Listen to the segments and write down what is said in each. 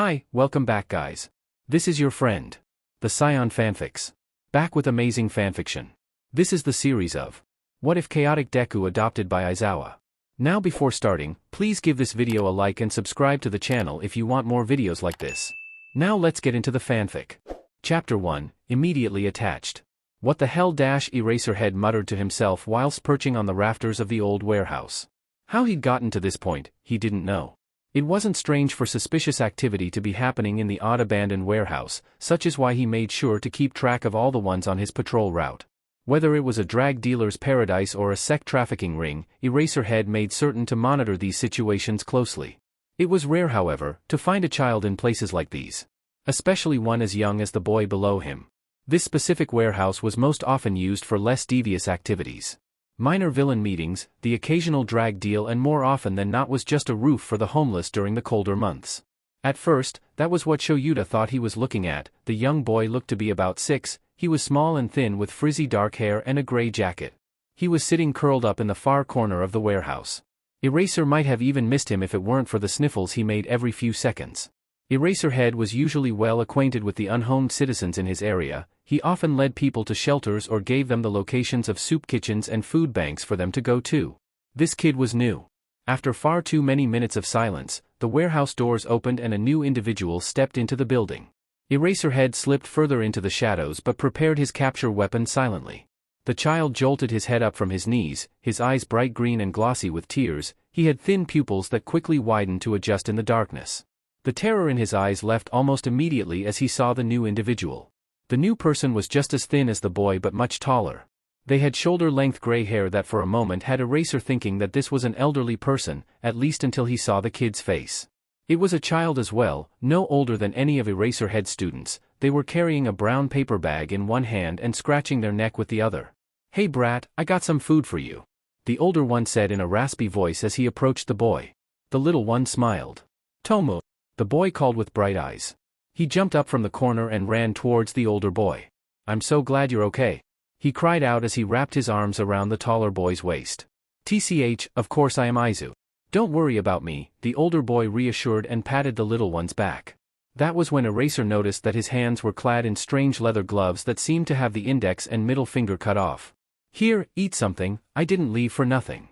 Hi, welcome back guys. This is your friend, the Scion Fanfics. Back with amazing fanfiction. This is the series of What If Chaotic Deku adopted by Aizawa. Now before starting, please give this video a like and subscribe to the channel if you want more videos like this. Now let's get into the fanfic. Chapter 1, Immediately Attached. What the hell? Eraserhead muttered to himself whilst perching on the rafters of the old warehouse. How he'd gotten to this point, he didn't know. It wasn't strange for suspicious activity to be happening in the odd abandoned warehouse, such is why he made sure to keep track of all the ones on his patrol route. Whether it was a drag dealer's paradise or a sex trafficking ring, Eraserhead made certain to monitor these situations closely. It was rare, however, to find a child in places like these. Especially one as young as the boy below him. This specific warehouse was most often used for less devious activities. Minor villain meetings, the occasional drag deal, and more often than not was just a roof for the homeless during the colder months. At first, that was what Shouta thought he was looking at. The young boy looked to be about 6, he was small and thin with frizzy dark hair and a gray jacket. He was sitting curled up in the far corner of the warehouse. Eraser might have even missed him if it weren't for the sniffles he made every few seconds. Eraserhead was usually well acquainted with the unhomed citizens in his area. He often led people to shelters or gave them the locations of soup kitchens and food banks for them to go to. This kid was new. After far too many minutes of silence, the warehouse doors opened and a new individual stepped into the building. Eraserhead slipped further into the shadows but prepared his capture weapon silently. The child jolted his head up from his knees, his eyes bright green and glossy with tears. He had thin pupils that quickly widened to adjust in the darkness. The terror in his eyes left almost immediately as he saw the new individual. The new person was just as thin as the boy but much taller. They had shoulder-length gray hair that for a moment had Eraser thinking that this was an elderly person, at least until he saw the kid's face. It was a child as well, no older than any of Eraserhead's students. They were carrying a brown paper bag in one hand and scratching their neck with the other. "Hey brat, I got some food for you," the older one said in a raspy voice as he approached the boy. The little one smiled. "Tomu," the boy called with bright eyes. He jumped up from the corner and ran towards the older boy. "I'm so glad you're okay," he cried out as he wrapped his arms around the taller boy's waist. "Tch, of course I am Izuku. Don't worry about me," the older boy reassured and patted the little one's back. That was when Eraser noticed that his hands were clad in strange leather gloves that seemed to have the index and middle finger cut off. "Here, eat something, I didn't leave for nothing."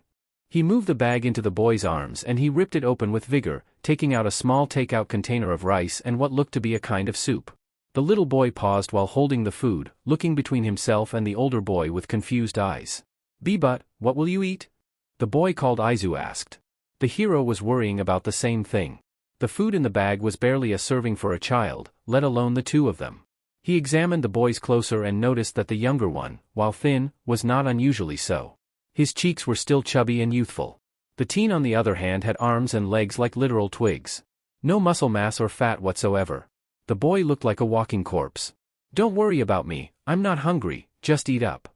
He moved the bag into the boy's arms and he ripped it open with vigor, taking out a small takeout container of rice and what looked to be a kind of soup. The little boy paused while holding the food, looking between himself and the older boy with confused eyes. "But, what will you eat?" the boy called Izuku asked. The hero was worrying about the same thing. The food in the bag was barely a serving for a child, let alone the two of them. He examined the boys closer and noticed that the younger one, while thin, was not unusually so. His cheeks were still chubby and youthful. The teen on the other hand had arms and legs like literal twigs. No muscle mass or fat whatsoever. The boy looked like a walking corpse. "Don't worry about me, I'm not hungry, just eat up."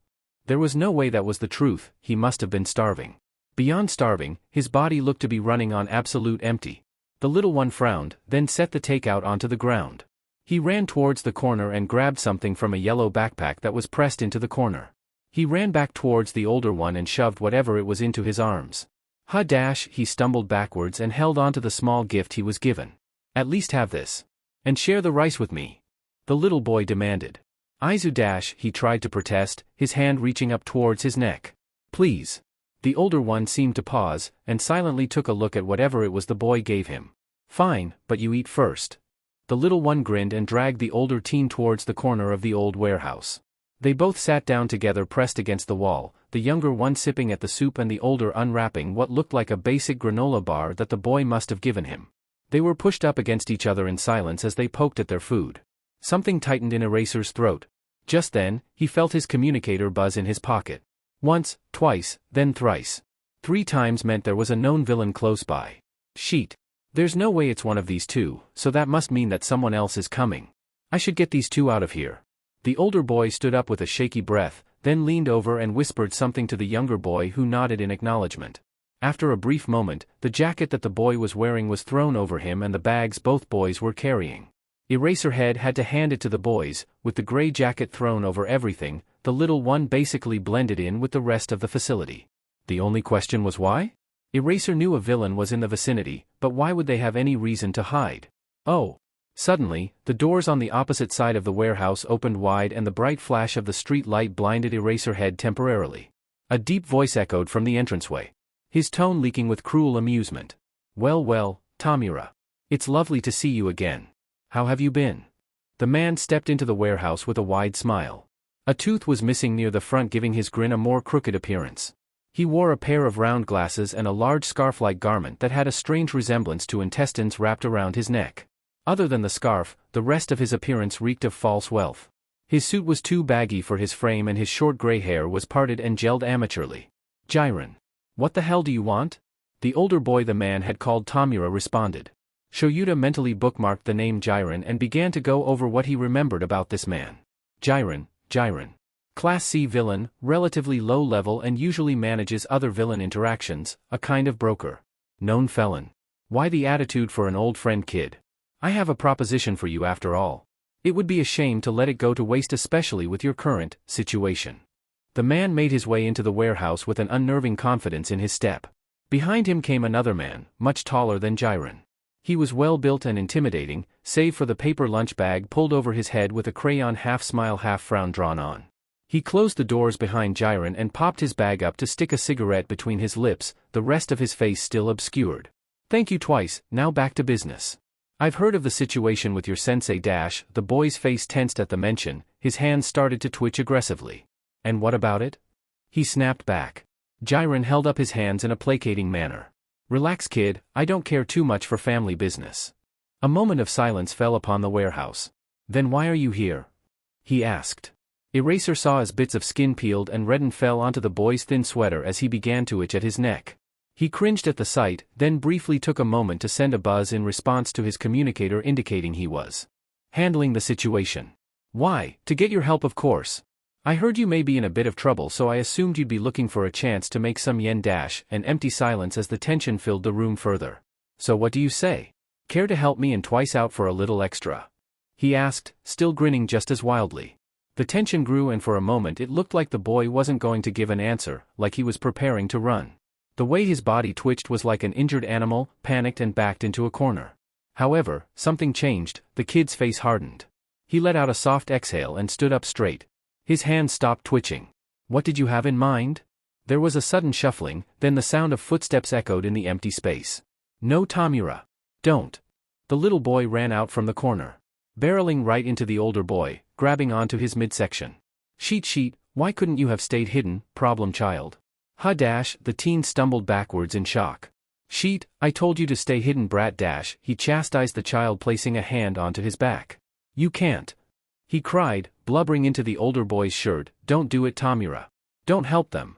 There was no way that was the truth, he must have been starving. Beyond starving, his body looked to be running on absolute empty. The little one frowned, then set the takeout onto the ground. He ran towards the corner and grabbed something from a yellow backpack that was pressed into the corner. He ran back towards the older one and shoved whatever it was into his arms. He stumbled backwards and held onto the small gift he was given. "At least have this. And share the rice with me," the little boy demanded. Izuku, he tried to protest, his hand reaching up towards his neck. "Please." The older one seemed to pause, and silently took a look at whatever it was the boy gave him. "Fine, but you eat first." The little one grinned and dragged the older teen towards the corner of the old warehouse. They both sat down together pressed against the wall, the younger one sipping at the soup and the older unwrapping what looked like a basic granola bar that the boy must have given him. They were pushed up against each other in silence as they poked at their food. Something tightened in Eraser's throat. Just then, he felt his communicator buzz in his pocket. Once, twice, then thrice. 3 times meant there was a known villain close by. Sheet. There's no way it's one of these two, so that must mean that someone else is coming. I should get these two out of here. The older boy stood up with a shaky breath, then leaned over and whispered something to the younger boy who nodded in acknowledgement. After a brief moment, the jacket that the boy was wearing was thrown over him and the bags both boys were carrying. Eraserhead had to hand it to the boys, with the gray jacket thrown over everything. The little one basically blended in with the rest of the facility. The only question was why? Eraser knew a villain was in the vicinity, but why would they have any reason to hide? Oh. Suddenly, the doors on the opposite side of the warehouse opened wide and the bright flash of the street light blinded Eraserhead temporarily. A deep voice echoed from the entranceway, his tone leaking with cruel amusement. Well, Tomura. It's lovely to see you again. How have you been? The man stepped into the warehouse with a wide smile. A tooth was missing near the front, giving his grin a more crooked appearance. He wore a pair of round glasses and a large scarf-like garment that had a strange resemblance to intestines wrapped around his neck. Other than the scarf, the rest of his appearance reeked of false wealth. His suit was too baggy for his frame and his short gray hair was parted and gelled amateurly. Gyen. What the hell do you want? The older boy the man had called Tomura responded. Shouta mentally bookmarked the name Gyen and began to go over what he remembered about this man. Gyen. Class C villain, relatively low level and usually manages other villain interactions, a kind of broker. Known felon. Why the attitude for an old friend, kid? I have a proposition for you after all. It would be a shame to let it go to waste, especially with your current situation. The man made his way into the warehouse with an unnerving confidence in his step. Behind him came another man, much taller than Gyen. He was well built and intimidating, save for the paper lunch bag pulled over his head with a crayon half-smile half-frown drawn on. He closed the doors behind Gyen and popped his bag up to stick a cigarette between his lips, the rest of his face still obscured. Thank you twice, now back to business. I've heard of the situation with your sensei. The boy's face tensed at the mention, his hands started to twitch aggressively. And what about it? He snapped back. Gyen held up his hands in a placating manner. Relax, kid, I don't care too much for family business. A moment of silence fell upon the warehouse. Then why are you here? He asked. Eraser saw as bits of skin peeled and reddened fell onto the boy's thin sweater as he began to itch at his neck. He cringed at the sight, then briefly took a moment to send a buzz in response to his communicator indicating he was handling the situation. Why, to get your help, of course. I heard you may be in a bit of trouble, so I assumed you'd be looking for a chance to make some yen. An empty silence as the tension filled the room further. So what do you say? Care to help me and twice out for a little extra? He asked, still grinning just as wildly. The tension grew and for a moment it looked like the boy wasn't going to give an answer, like he was preparing to run. The way his body twitched was like an injured animal, panicked and backed into a corner. However, something changed, the kid's face hardened. He let out a soft exhale and stood up straight. His hands stopped twitching. What did you have in mind? There was a sudden shuffling, then the sound of footsteps echoed in the empty space. No, Tomura. Don't. The little boy ran out from the corner, barreling right into the older boy, grabbing onto his midsection. Sheet, why couldn't you have stayed hidden, problem child? The teen stumbled backwards in shock. Sheet, I told you to stay hidden, brat. He chastised the child, placing a hand onto his back. You can't. He cried, blubbering into the older boy's shirt. Don't do it, Tomura. Don't help them.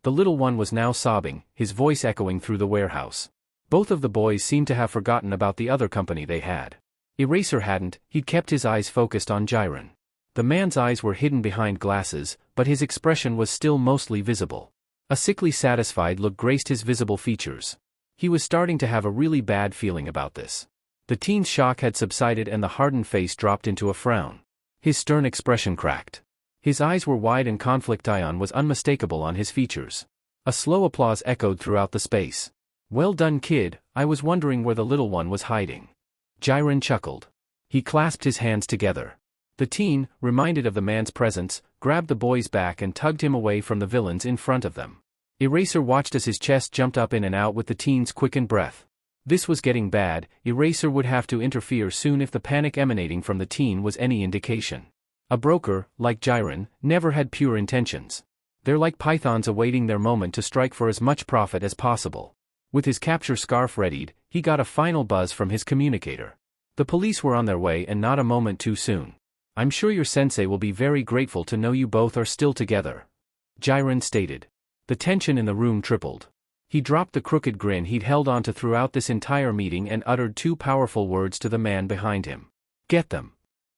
The little one was now sobbing, his voice echoing through the warehouse. Both of the boys seemed to have forgotten about the other company they had. Eraser hadn't, he'd kept his eyes focused on Gyen. The man's eyes were hidden behind glasses, but his expression was still mostly visible. A sickly satisfied look graced his visible features. He was starting to have a really bad feeling about this. The teen's shock had subsided and the hardened face dropped into a frown. His stern expression cracked. His eyes were wide and conflict was unmistakable on his features. A slow applause echoed throughout the space. Well done, kid, I was wondering where the little one was hiding. Gyen chuckled. He clasped his hands together. The teen, reminded of the man's presence, grabbed the boy's back and tugged him away from the villains in front of them. Eraser watched as his chest jumped up in and out with the teen's quickened breath. This was getting bad. Eraser would have to interfere soon if the panic emanating from the teen was any indication. A broker, like Gyen, never had pure intentions. They're like pythons awaiting their moment to strike for as much profit as possible. With his capture scarf readied, he got a final buzz from his communicator. The police were on their way and not a moment too soon. I'm sure your sensei will be very grateful to know you both are still together. Gyen stated. The tension in the room tripled. He dropped the crooked grin he'd held onto throughout this entire meeting and uttered two powerful words to the man behind him. Get them.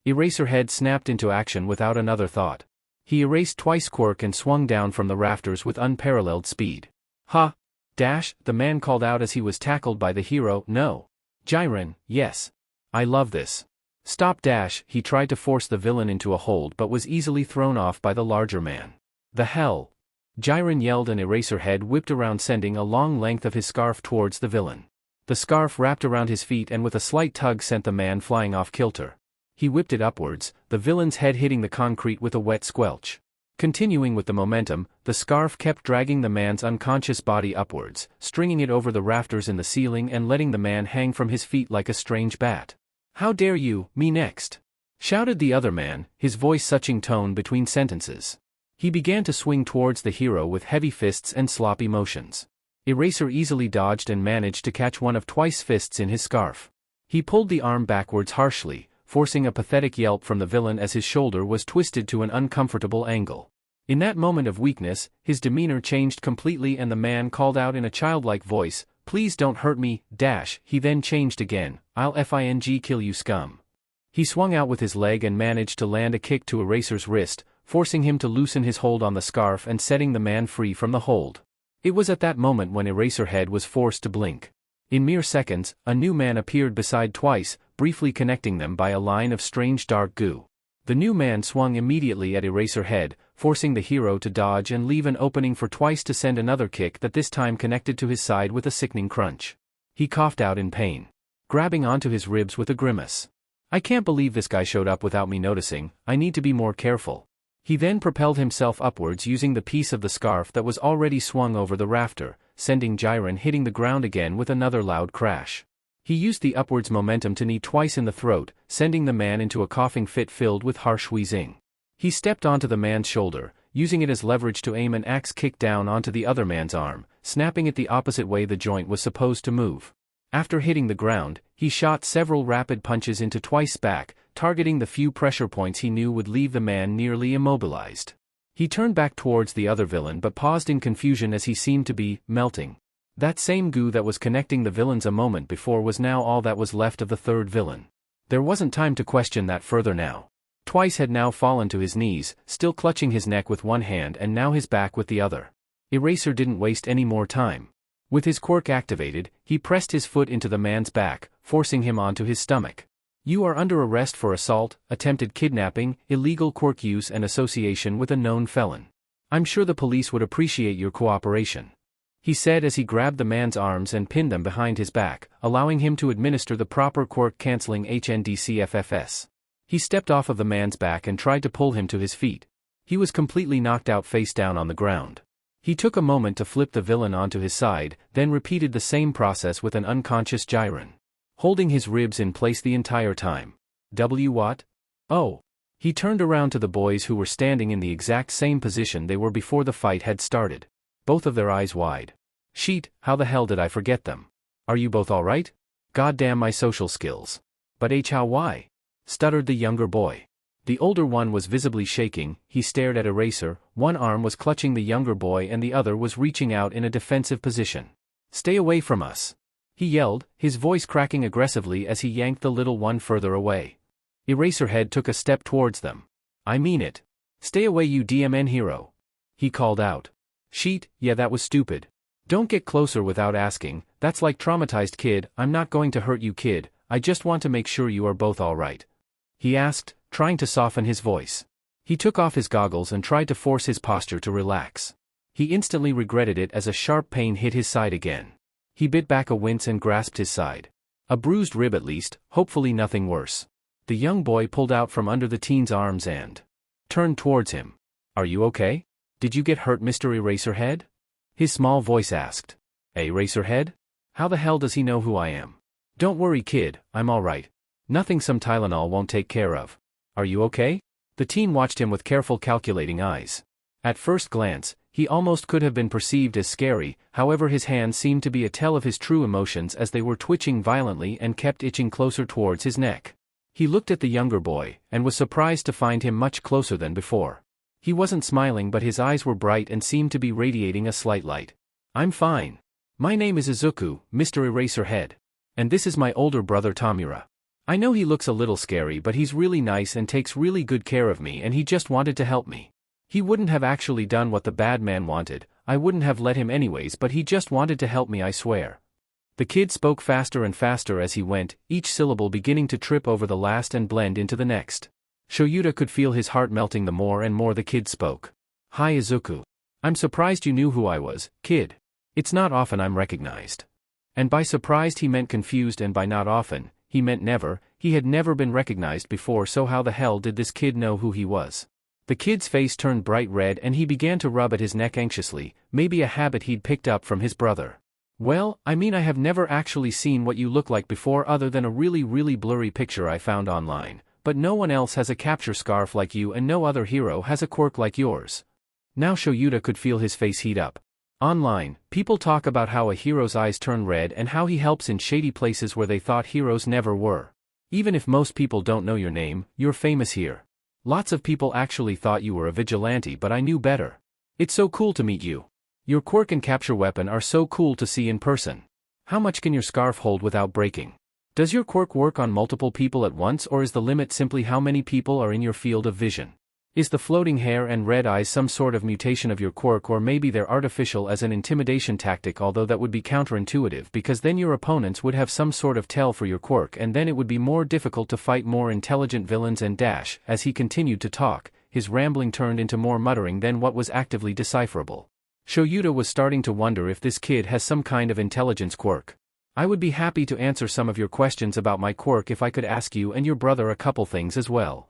Eraserhead snapped into action without another thought. He erased twice Quirk and swung down from the rafters with unparalleled speed. Ha! The man called out as he was tackled by the hero. No. Gyen, yes. I love this. Stop! He tried to force the villain into a hold but was easily thrown off by the larger man. The hell? Gyen yelled and Eraserhead whipped around, sending a long length of his scarf towards the villain. The scarf wrapped around his feet and with a slight tug sent the man flying off kilter. He whipped it upwards, the villain's head hitting the concrete with a wet squelch. Continuing with the momentum, the scarf kept dragging the man's unconscious body upwards, stringing it over the rafters in the ceiling and letting the man hang from his feet like a strange bat. "How dare you, me next!" shouted the other man, his voice suching tone between sentences. He began to swing towards the hero with heavy fists and sloppy motions. Eraser easily dodged and managed to catch one of Twice's fists in his scarf. He pulled the arm backwards harshly, forcing a pathetic yelp from the villain as his shoulder was twisted to an uncomfortable angle. In that moment of weakness, his demeanor changed completely and the man called out in a childlike voice, "Please don't hurt me, dash." He then changed again, "I'll fing kill you scum." He swung out with his leg and managed to land a kick to Eraser's wrist, forcing him to loosen his hold on the scarf and setting the man free from the hold. It was at that moment when Eraserhead was forced to blink. In mere seconds, a new man appeared beside Twice, briefly connecting them by a line of strange dark goo. The new man swung immediately at Eraserhead, forcing the hero to dodge and leave an opening for Twice to send another kick that this time connected to his side with a sickening crunch. He coughed out in pain, grabbing onto his ribs with a grimace. "I can't believe this guy showed up without me noticing, I need to be more careful." He then propelled himself upwards using the piece of the scarf that was already swung over the rafter, sending Gyen hitting the ground again with another loud crash. He used the upwards momentum to knee Twice in the throat, sending the man into a coughing fit filled with harsh wheezing. He stepped onto the man's shoulder, using it as leverage to aim an axe kick down onto the other man's arm, snapping it the opposite way the joint was supposed to move. After hitting the ground, he shot several rapid punches into Twice's back, targeting the few pressure points he knew would leave the man nearly immobilized. He turned back towards the other villain but paused in confusion as he seemed to be melting. That same goo that was connecting the villains a moment before was now all that was left of the third villain. There wasn't time to question that further now. Twice had now fallen to his knees, still clutching his neck with one hand and now his back with the other. Eraser didn't waste any more time. With his quirk activated, he pressed his foot into the man's back, forcing him onto his stomach. "You are under arrest for assault, attempted kidnapping, illegal quirk use and association with a known felon. I'm sure the police would appreciate your cooperation," he said as he grabbed the man's arms and pinned them behind his back, allowing him to administer the proper quirk-canceling HNDCFFS. He stepped off of the man's back and tried to pull him to his feet. He was completely knocked out face down on the ground. He took a moment to flip the villain onto his side, then repeated the same process with an unconscious Gyen, holding his ribs in place the entire time. What? Oh. He turned around to the boys who were standing in the exact same position they were before the fight had started, both of their eyes wide. "Sheet, how the hell did I forget them? Are you both alright? Goddamn my social skills." "But how why?" stuttered the younger boy. The older one was visibly shaking, he stared at Eraser, one arm was clutching the younger boy and the other was reaching out in a defensive position. "Stay away from us," he yelled, his voice cracking aggressively as he yanked the little one further away. Eraserhead took a step towards them. "I mean it. Stay away you DMN hero," he called out. "Sheet, yeah that was stupid. Don't get closer without asking, that's like traumatized kid, I'm not going to hurt you kid, I just want to make sure you are both alright," he asked, trying to soften his voice. He took off his goggles and tried to force his posture to relax. He instantly regretted it as a sharp pain hit his side again. He bit back a wince and grasped his side. A bruised rib at least, hopefully nothing worse. The young boy pulled out from under the teen's arms and turned towards him. "Are you okay? Did you get hurt, Mr. Eraserhead?" his small voice asked. "Eraserhead? How the hell does he know who I am?" "Don't worry kid, I'm alright. Nothing some Tylenol won't take care of. Are you okay?" The teen watched him with careful calculating eyes. At first glance, he almost could have been perceived as scary, however his hands seemed to be a tell of his true emotions as they were twitching violently and kept itching closer towards his neck. He looked at the younger boy, and was surprised to find him much closer than before. He wasn't smiling but his eyes were bright and seemed to be radiating a slight light. "I'm fine. My name is Izuku, Mr. Eraserhead. And this is my older brother Tomura. I know he looks a little scary but he's really nice and takes really good care of me and he just wanted to help me. He wouldn't have actually done what the bad man wanted, I wouldn't have let him anyways but he just wanted to help me I swear." The kid spoke faster and faster as he went, each syllable beginning to trip over the last and blend into the next. Shouta could feel his heart melting the more and more the kid spoke. "Hi Izuku. I'm surprised you knew who I was, kid. It's not often I'm recognized." And by surprised he meant confused, and by not often, he meant never. He had never been recognized before, so how the hell did this kid know who he was? The kid's face turned bright red and he began to rub at his neck anxiously, maybe a habit he'd picked up from his brother. Well, I mean, I have never actually seen what you look like before other than a really blurry picture I found online, but no one else has a capture scarf like you and no other hero has a quirk like yours. Now Shouta could feel his face heat up. Online, people talk about how a hero's eyes turn red and how he helps in shady places where they thought heroes never were. Even if most people don't know your name, you're famous here. Lots of people actually thought you were a vigilante, but I knew better. It's so cool to meet you. Your quirk and capture weapon are so cool to see in person. How much can your scarf hold without breaking? Does your quirk work on multiple people at once, or is the limit simply how many people are in your field of vision? Is the floating hair and red eyes some sort of mutation of your quirk, or maybe they're artificial as an intimidation tactic, although that would be counterintuitive because then your opponents would have some sort of tell for your quirk and then it would be more difficult to fight more intelligent villains. And dash, as he continued to talk, his rambling turned into more muttering than what was actively decipherable. Shouta was starting to wonder if this kid has some kind of intelligence quirk. I would be happy to answer some of your questions about my quirk if I could ask you and your brother a couple things as well.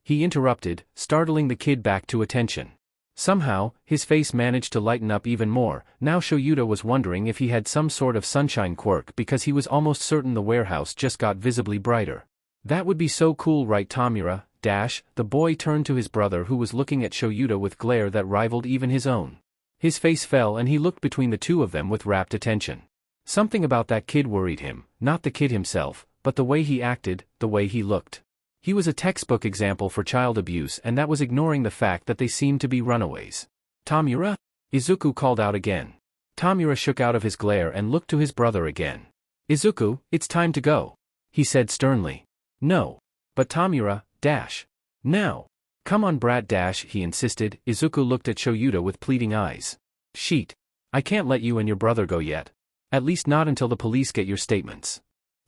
He interrupted, startling the kid back to attention. Somehow, his face managed to lighten up even more. Now Shouta was wondering if he had some sort of sunshine quirk because he was almost certain the warehouse just got visibly brighter. That would be so cool, right, Tomura? Dash, the boy turned to his brother who was looking at Shouta with glare that rivaled even his own. His face fell and he looked between the two of them with rapt attention. Something about that kid worried him, not the kid himself, but the way he acted, the way he looked. He was a textbook example for child abuse, and that was ignoring the fact that they seemed to be runaways. Tomura? Izuku called out again. Tomura shook out of his glare and looked to his brother again. Izuku, it's time to go, he said sternly. No. But Tomura, dash. Now. Come on, brat, dash, he insisted. Izuku looked at Shouta with pleading eyes. Sheet. I can't let you and your brother go yet. At least not until the police get your statements.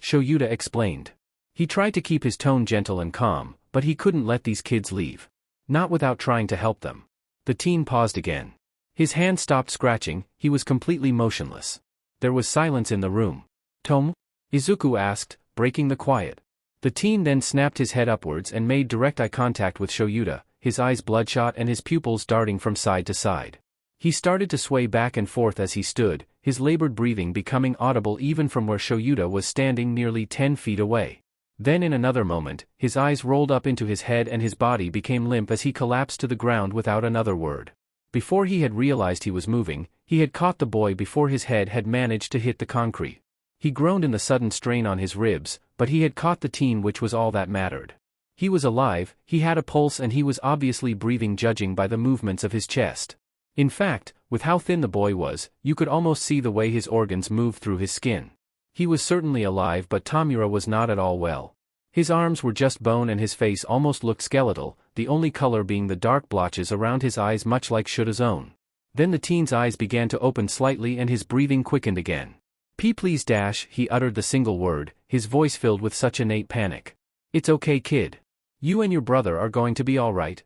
Shouta explained. He tried to keep his tone gentle and calm, but he couldn't let these kids leave. Not without trying to help them. The teen paused again. His hand stopped scratching, he was completely motionless. There was silence in the room. Tom? Izuku asked, breaking the quiet. The teen then snapped his head upwards and made direct eye contact with Shouta, his eyes bloodshot and his pupils darting from side to side. He started to sway back and forth as he stood, his labored breathing becoming audible even from where Shouta was standing nearly 10 feet away. Then in another moment, his eyes rolled up into his head and his body became limp as he collapsed to the ground without another word. Before he had realized he was moving, he had caught the boy before his head had managed to hit the concrete. He groaned in the sudden strain on his ribs, but he had caught the teen, which was all that mattered. He was alive, he had a pulse, and he was obviously breathing, judging by the movements of his chest. In fact, with how thin the boy was, you could almost see the way his organs moved through his skin. He was certainly alive, but Tomura was not at all well. His arms were just bone and his face almost looked skeletal, the only color being the dark blotches around his eyes, much like Shouta's own. Then the teen's eyes began to open slightly and his breathing quickened again. Please, dash, he uttered the single word, his voice filled with such innate panic. It's okay, kid. You and your brother are going to be all right.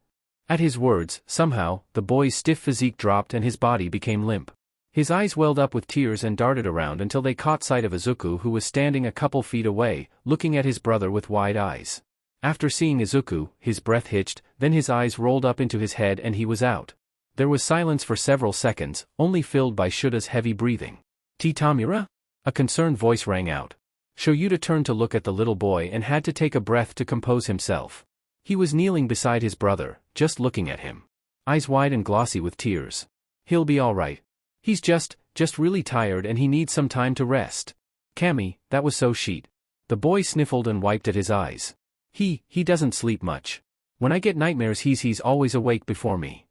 At his words, somehow, the boy's stiff physique dropped and his body became limp. His eyes welled up with tears and darted around until they caught sight of Izuku, who was standing a couple feet away, looking at his brother with wide eyes. After seeing Izuku, his breath hitched, then his eyes rolled up into his head and he was out. There was silence for several seconds, only filled by Shouta's heavy breathing. Tomura? A concerned voice rang out. Shouta turned to look at the little boy and had to take a breath to compose himself. He was kneeling beside his brother, just looking at him. Eyes wide and glossy with tears. He'll be all right. He's just really tired and he needs some time to rest. Kami, that was so sheet. The boy sniffled and wiped at his eyes. He doesn't sleep much. When I get nightmares he's always awake before me.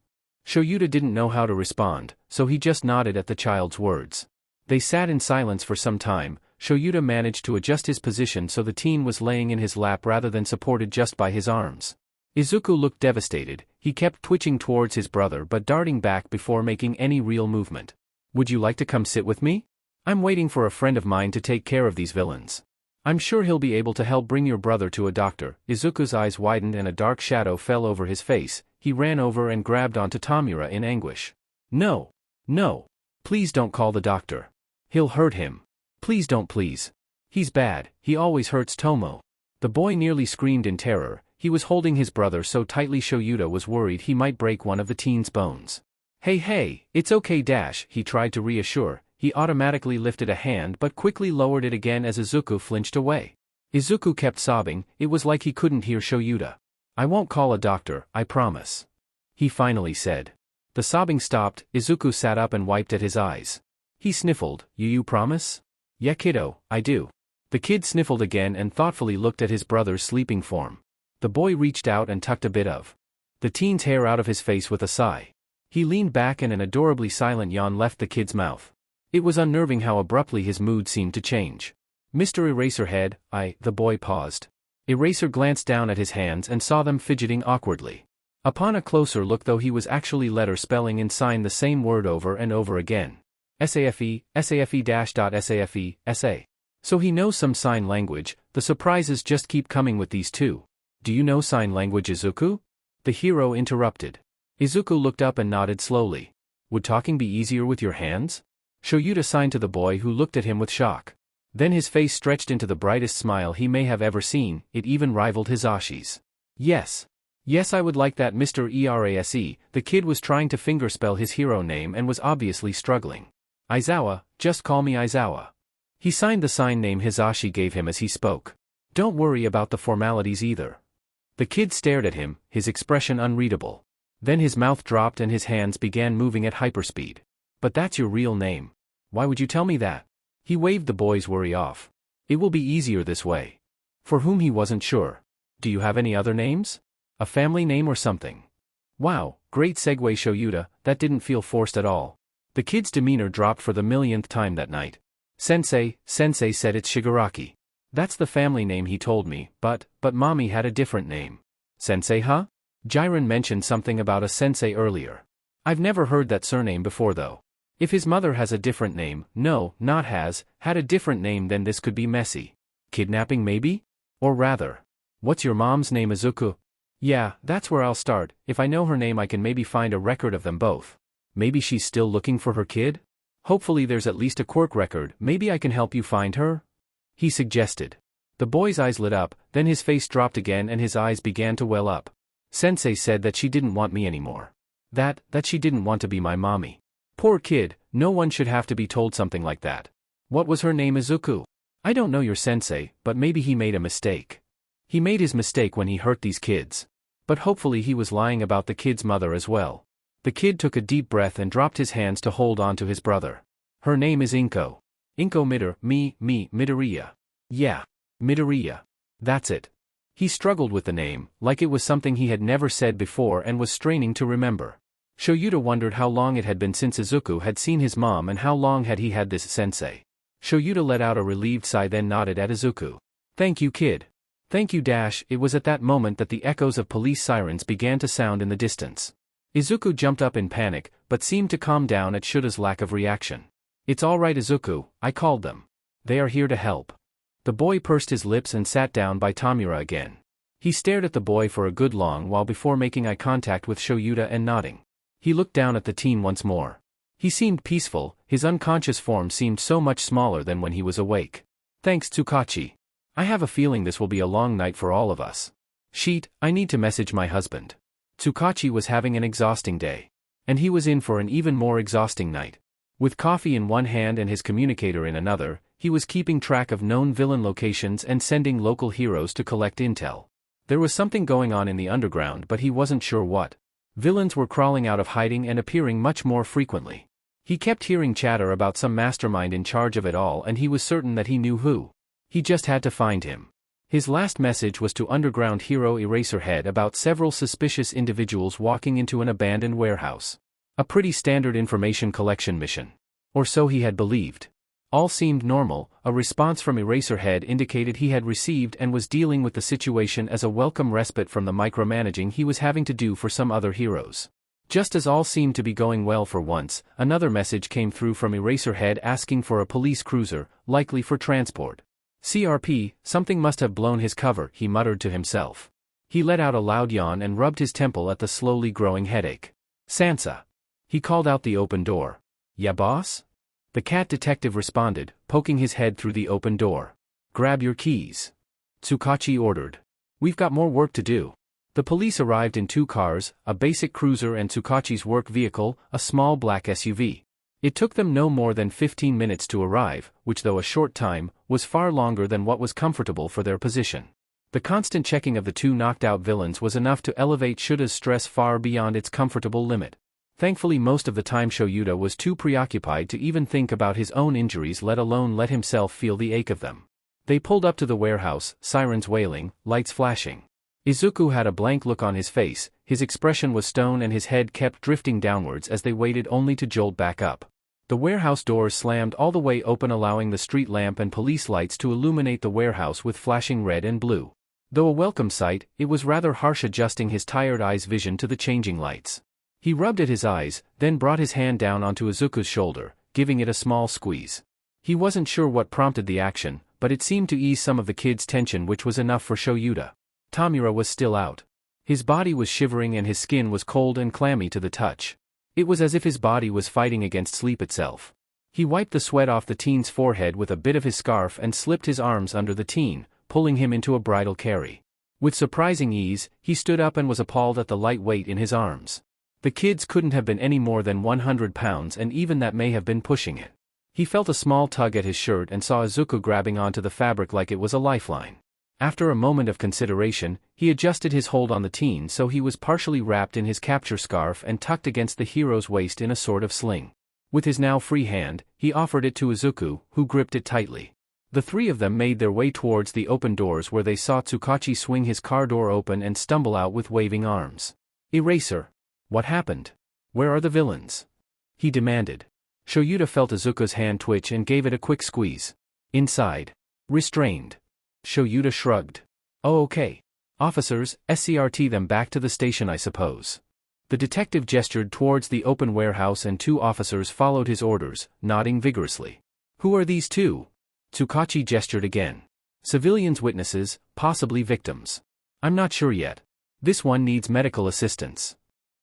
Shouta didn't know how to respond, so he just nodded at the child's words. They sat in silence for some time. Shouta managed to adjust his position so the teen was laying in his lap rather than supported just by his arms. Izuku looked devastated, he kept twitching towards his brother but darting back before making any real movement. Would you like to come sit with me? I'm waiting for a friend of mine to take care of these villains. I'm sure he'll be able to help bring your brother to a doctor. Izuku's eyes widened and a dark shadow fell over his face. He ran over and grabbed onto Tomura in anguish. No. Please don't call the doctor. He'll hurt him. Please don't please. He's bad, he always hurts Tomo. The boy nearly screamed in terror. He was holding his brother so tightly Shouta was worried he might break one of the teen's bones. Hey, it's okay dash, he tried to reassure. He automatically lifted a hand but quickly lowered it again as Izuku flinched away. Izuku kept sobbing, it was like he couldn't hear Shouta. I won't call a doctor, I promise. He finally said. The sobbing stopped, Izuku sat up and wiped at his eyes. He sniffled, you promise? Yeah kiddo, I do. The kid sniffled again and thoughtfully looked at his brother's sleeping form. The boy reached out and tucked a bit of the teen's hair out of his face with a sigh. He leaned back and an adorably silent yawn left the kid's mouth. It was unnerving how abruptly his mood seemed to change. Mr. Eraserhead, the boy paused. Eraser glanced down at his hands and saw them fidgeting awkwardly. Upon a closer look though he was actually letter spelling in sign the same word over and over again. SAFE, SAFE-SAFE, SA. So he knows some sign language, the surprises just keep coming with these two. Do you know sign language Izuku? The hero interrupted. Izuku looked up and nodded slowly. Would talking be easier with your hands? Shouta signed to the boy who looked at him with shock. Then his face stretched into the brightest smile he may have ever seen, it even rivaled Hisashi's. Yes I would like that Mr. Erase, the kid was trying to fingerspell his hero name and was obviously struggling. Aizawa, just call me Aizawa. He signed the sign name Hisashi gave him as he spoke. Don't worry about the formalities either. The kid stared at him, his expression unreadable. Then his mouth dropped and his hands began moving at hyperspeed. But that's your real name. Why would you tell me that? He waved the boy's worry off. It will be easier this way. For whom he wasn't sure. Do you have any other names? A family name or something? Wow, great segue Shouta, that didn't feel forced at all. The kid's demeanor dropped for the millionth time that night. Sensei said it's Shigaraki. That's the family name he told me, but mommy had a different name. Sensei huh? Jiren mentioned something about a sensei earlier. I've never heard that surname before though. If his mother has a different name, no, not had a different name then this could be messy. Kidnapping maybe? Or rather. What's your mom's name Izuku? Yeah, that's where I'll start, if I know her name I can maybe find a record of them both. Maybe she's still looking for her kid? Hopefully there's at least a Quirk record, maybe I can help you find her? He suggested. The boy's eyes lit up, then his face dropped again and his eyes began to well up. Sensei said that she didn't want me anymore. That she didn't want to be my mommy. Poor kid, no one should have to be told something like that. What was her name Izuku? I don't know your sensei, but maybe he made a mistake. He made his mistake when he hurt these kids. But hopefully he was lying about the kid's mother as well. The kid took a deep breath and dropped his hands to hold on to his brother. Her name is Inko. Inko Midoriya. Yeah. Midoriya. That's it. He struggled with the name, like it was something he had never said before and was straining to remember. Shouta wondered how long it had been since Izuku had seen his mom and how long had he had this sensei. Shouta let out a relieved sigh then nodded at Izuku. Thank you kid. Thank you dash. It was at that moment that the echoes of police sirens began to sound in the distance. Izuku jumped up in panic, but seemed to calm down at Shouta's lack of reaction. It's all right Izuku, I called them. They are here to help. The boy pursed his lips and sat down by Tomura again. He stared at the boy for a good long while before making eye contact with Shouta and nodding. He looked down at the teen once more. He seemed peaceful, his unconscious form seemed so much smaller than when he was awake. Thanks Tsukauchi. I have a feeling this will be a long night for all of us. Sheet, I need to message my husband. Tsukauchi was having an exhausting day. And he was in for an even more exhausting night. With coffee in one hand and his communicator in another, he was keeping track of known villain locations and sending local heroes to collect intel. There was something going on in the underground but he wasn't sure what. Villains were crawling out of hiding and appearing much more frequently. He kept hearing chatter about some mastermind in charge of it all and he was certain that he knew who. He just had to find him. His last message was to underground hero Eraserhead about several suspicious individuals walking into an abandoned warehouse. A pretty standard information collection mission. Or so he had believed. All seemed normal, a response from Eraserhead indicated he had received and was dealing with the situation as a welcome respite from the micromanaging he was having to do for some other heroes. Just as all seemed to be going well for once, another message came through from Eraserhead asking for a police cruiser, likely for transport. CRP, something must have blown his cover, he muttered to himself. He let out a loud yawn and rubbed his temple at the slowly growing headache. Sansa. He called out the open door. Yeah boss? The cat detective responded, poking his head through the open door. Grab your keys. Tsukauchi ordered. We've got more work to do. The police arrived in 2 cars, a basic cruiser and Tsukauchi's work vehicle, a small black SUV. It took them no more than 15 minutes to arrive, which though a short time, was far longer than what was comfortable for their position. The constant checking of the 2 knocked-out villains was enough to elevate Shouta's stress far beyond its comfortable limit. Thankfully most of the time Shouta was too preoccupied to even think about his own injuries, let alone let himself feel the ache of them. They pulled up to the warehouse, sirens wailing, lights flashing. Izuku had a blank look on his face, his expression was stone and his head kept drifting downwards as they waited only to jolt back up. The warehouse doors slammed all the way open, allowing the street lamp and police lights to illuminate the warehouse with flashing red and blue. Though a welcome sight, it was rather harsh adjusting his tired eyes' vision to the changing lights. He rubbed at his eyes, then brought his hand down onto Izuku's shoulder, giving it a small squeeze. He wasn't sure what prompted the action, but it seemed to ease some of the kid's tension, which was enough for Shouta. Tomura was still out. His body was shivering and his skin was cold and clammy to the touch. It was as if his body was fighting against sleep itself. He wiped the sweat off the teen's forehead with a bit of his scarf and slipped his arms under the teen, pulling him into a bridal carry. With surprising ease, he stood up and was appalled at the light weight in his arms. The kids couldn't have been any more than 100 pounds, and even that may have been pushing it. He felt a small tug at his shirt and saw Izuku grabbing onto the fabric like it was a lifeline. After a moment of consideration, he adjusted his hold on the teen so he was partially wrapped in his capture scarf and tucked against the hero's waist in a sort of sling. With his now free hand, he offered it to Izuku, who gripped it tightly. The 3 of them made their way towards the open doors, where they saw Tsukauchi swing his car door open and stumble out with waving arms. Eraser. What happened? Where are the villains? He demanded. Shouta felt Izuku's hand twitch and gave it a quick squeeze. Inside. Restrained. Shouta shrugged. Oh, okay. Officers, escort them back to the station, I suppose. The detective gestured towards the open warehouse and 2 officers followed his orders, nodding vigorously. Who are these 2? Tsukauchi gestured again. Civilians, witnesses, possibly victims. I'm not sure yet. This one needs medical assistance.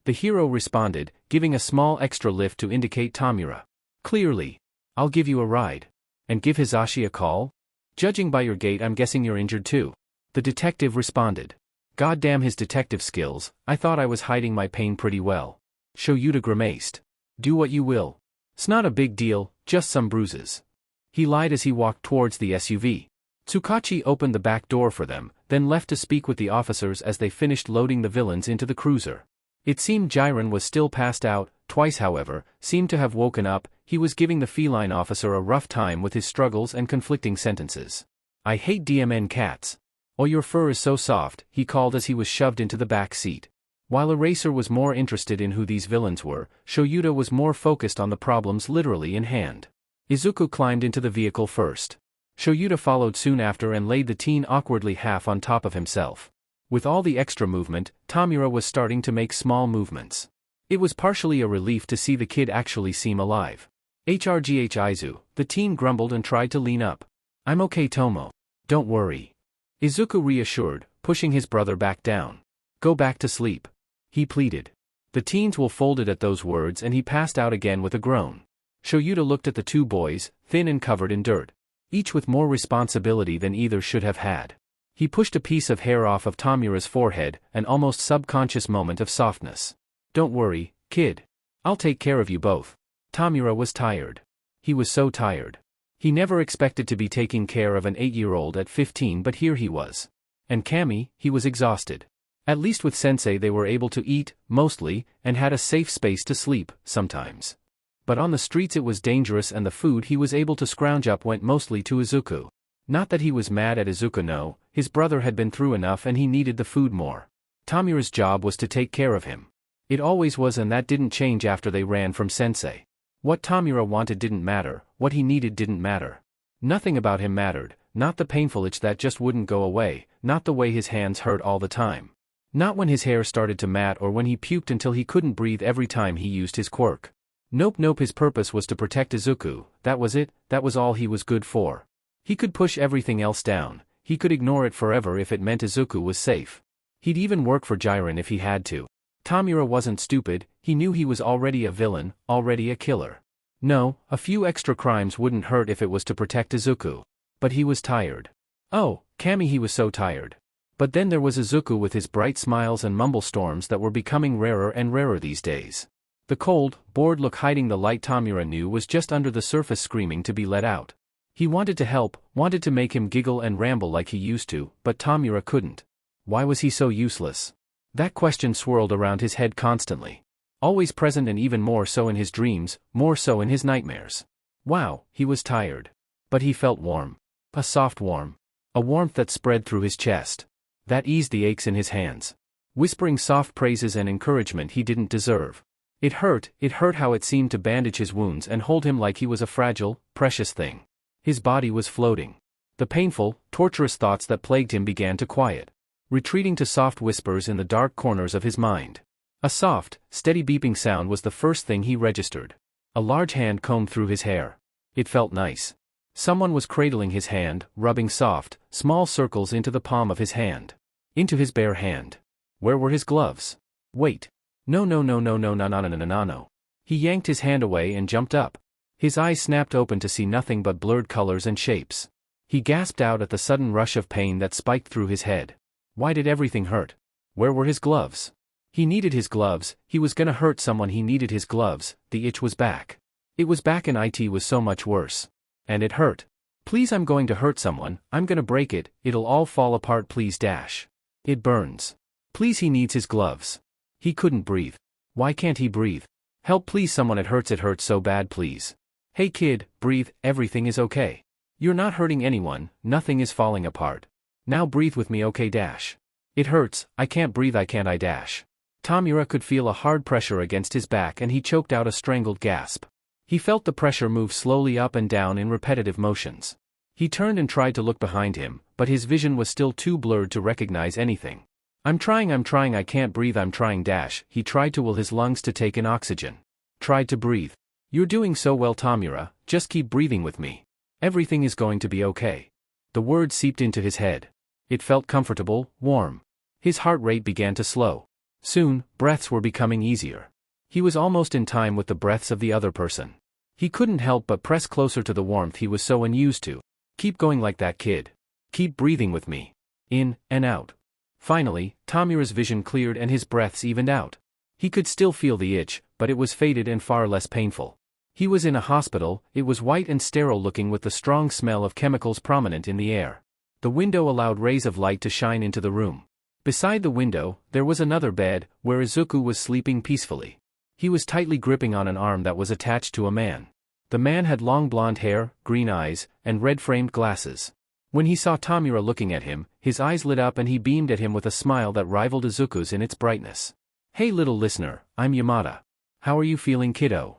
The hero responded, giving a small extra lift to indicate Tomura. Clearly. I'll give you a ride. And give Hisashi a call? Judging by your gait, I'm guessing you're injured too. The detective responded. Goddamn his detective skills, I thought I was hiding my pain pretty well. Shouta grimaced. Do what you will. It's not a big deal, just some bruises. He lied as he walked towards the SUV. Tsukauchi opened the back door for them, then left to speak with the officers as they finished loading the villains into the cruiser. It seemed Gyen was still passed out, twice however, seemed to have woken up. He was giving the feline officer a rough time with his struggles and conflicting sentences. I hate DMN cats. Oh, your fur is so soft, he called as he was shoved into the back seat. While Eraser was more interested in who these villains were, Shouta was more focused on the problems literally in hand. Izuku climbed into the vehicle first. Shouta followed soon after and laid the teen awkwardly half on top of himself. With all the extra movement, Tomura was starting to make small movements. It was partially a relief to see the kid actually seem alive. HRGH Izu, the teen grumbled and tried to lean up. I'm okay, Tomo. Don't worry. Izuku reassured, pushing his brother back down. Go back to sleep. He pleaded. The teens will folded at those words and he passed out again with a groan. Shouta looked at the 2 boys, thin and covered in dirt. Each with more responsibility than either should have had. He pushed a piece of hair off of Tomura's forehead, an almost subconscious moment of softness. Don't worry, kid. I'll take care of you both. Tomura was tired. He was so tired. He never expected to be taking care of an 8-year-old at 15, but here he was. And Kami, he was exhausted. At least with Sensei they were able to eat, mostly, and had a safe space to sleep, sometimes. But on the streets it was dangerous, and the food he was able to scrounge up went mostly to Izuku. Not that he was mad at Izuku, no, his brother had been through enough and he needed the food more. Tomura's job was to take care of him. It always was, and that didn't change after they ran from Sensei. What Tomura wanted didn't matter, what he needed didn't matter. Nothing about him mattered, not the painful itch that just wouldn't go away, not the way his hands hurt all the time. Not when his hair started to mat or when he puked until he couldn't breathe every time he used his quirk. Nope, his purpose was to protect Izuku, that was it, that was all he was good for. He could push everything else down, he could ignore it forever if it meant Izuku was safe. He'd even work for Gyen if he had to. Tomura wasn't stupid, he knew he was already a villain, already a killer. No, a few extra crimes wouldn't hurt if it was to protect Izuku. But he was tired. Oh, Kami, he was so tired. But then there was Izuku with his bright smiles and mumble storms that were becoming rarer and rarer these days. The cold, bored look hiding the light Tomura knew was just under the surface screaming to be let out. He wanted to help, wanted to make him giggle and ramble like he used to, but Tomura couldn't. Why was he so useless? That question swirled around his head constantly. Always present and even more so in his dreams, more so in his nightmares. Wow, he was tired. But he felt warm. A soft warmth. A warmth that spread through his chest. That eased the aches in his hands. Whispering soft praises and encouragement he didn't deserve. It hurt how it seemed to bandage his wounds and hold him like he was a fragile, precious thing. His body was floating. The painful, torturous thoughts that plagued him began to quiet. Retreating to soft whispers in the dark corners of his mind. A soft, steady beeping sound was the first thing he registered. A large hand combed through his hair. It felt nice. Someone was cradling his hand, rubbing soft, small circles into the palm of his hand. Into his bare hand. Where were his gloves? Wait. No. He yanked his hand away and jumped up. His eyes snapped open to see nothing but blurred colors and shapes. He gasped out at the sudden rush of pain that spiked through his head. Why did everything hurt? Where were his gloves? He needed his gloves, he was gonna hurt someone, he needed his gloves, the itch was back. It was back and it was so much worse. And it hurt. Please, I'm going to hurt someone, I'm gonna break it, it'll all fall apart, please dash. It burns. Please, he needs his gloves. He couldn't breathe. Why can't he breathe? Help please, someone, it hurts so bad, please. Hey kid, breathe, everything is okay. You're not hurting anyone, nothing is falling apart. Now breathe with me, okay dash. It hurts, I can't breathe, I dash. Tomura could feel a hard pressure against his back and he choked out a strangled gasp. He felt the pressure move slowly up and down in repetitive motions. He turned and tried to look behind him, but his vision was still too blurred to recognize anything. I'm trying, I can't breathe, I'm trying dash. He tried to will his lungs to take in oxygen. Tried to breathe. You're doing so well, Tomura, just keep breathing with me. Everything is going to be okay. The words seeped into his head. It felt comfortable, warm. His heart rate began to slow. Soon, breaths were becoming easier. He was almost in time with the breaths of the other person. He couldn't help but press closer to the warmth he was so unused to. Keep going like that, kid. Keep breathing with me. In and out. Finally, Tomura's vision cleared and his breaths evened out. He could still feel the itch, but it was faded and far less painful. He was in a hospital, it was white and sterile looking with the strong smell of chemicals prominent in the air. The window allowed rays of light to shine into the room. Beside the window, there was another bed, where Izuku was sleeping peacefully. He was tightly gripping on an arm that was attached to a man. The man had long blonde hair, green eyes, and red-framed glasses. When he saw Tomura looking at him, his eyes lit up and he beamed at him with a smile that rivaled Izuku's in its brightness. Hey little listener, I'm Yamada. How are you feeling, kiddo?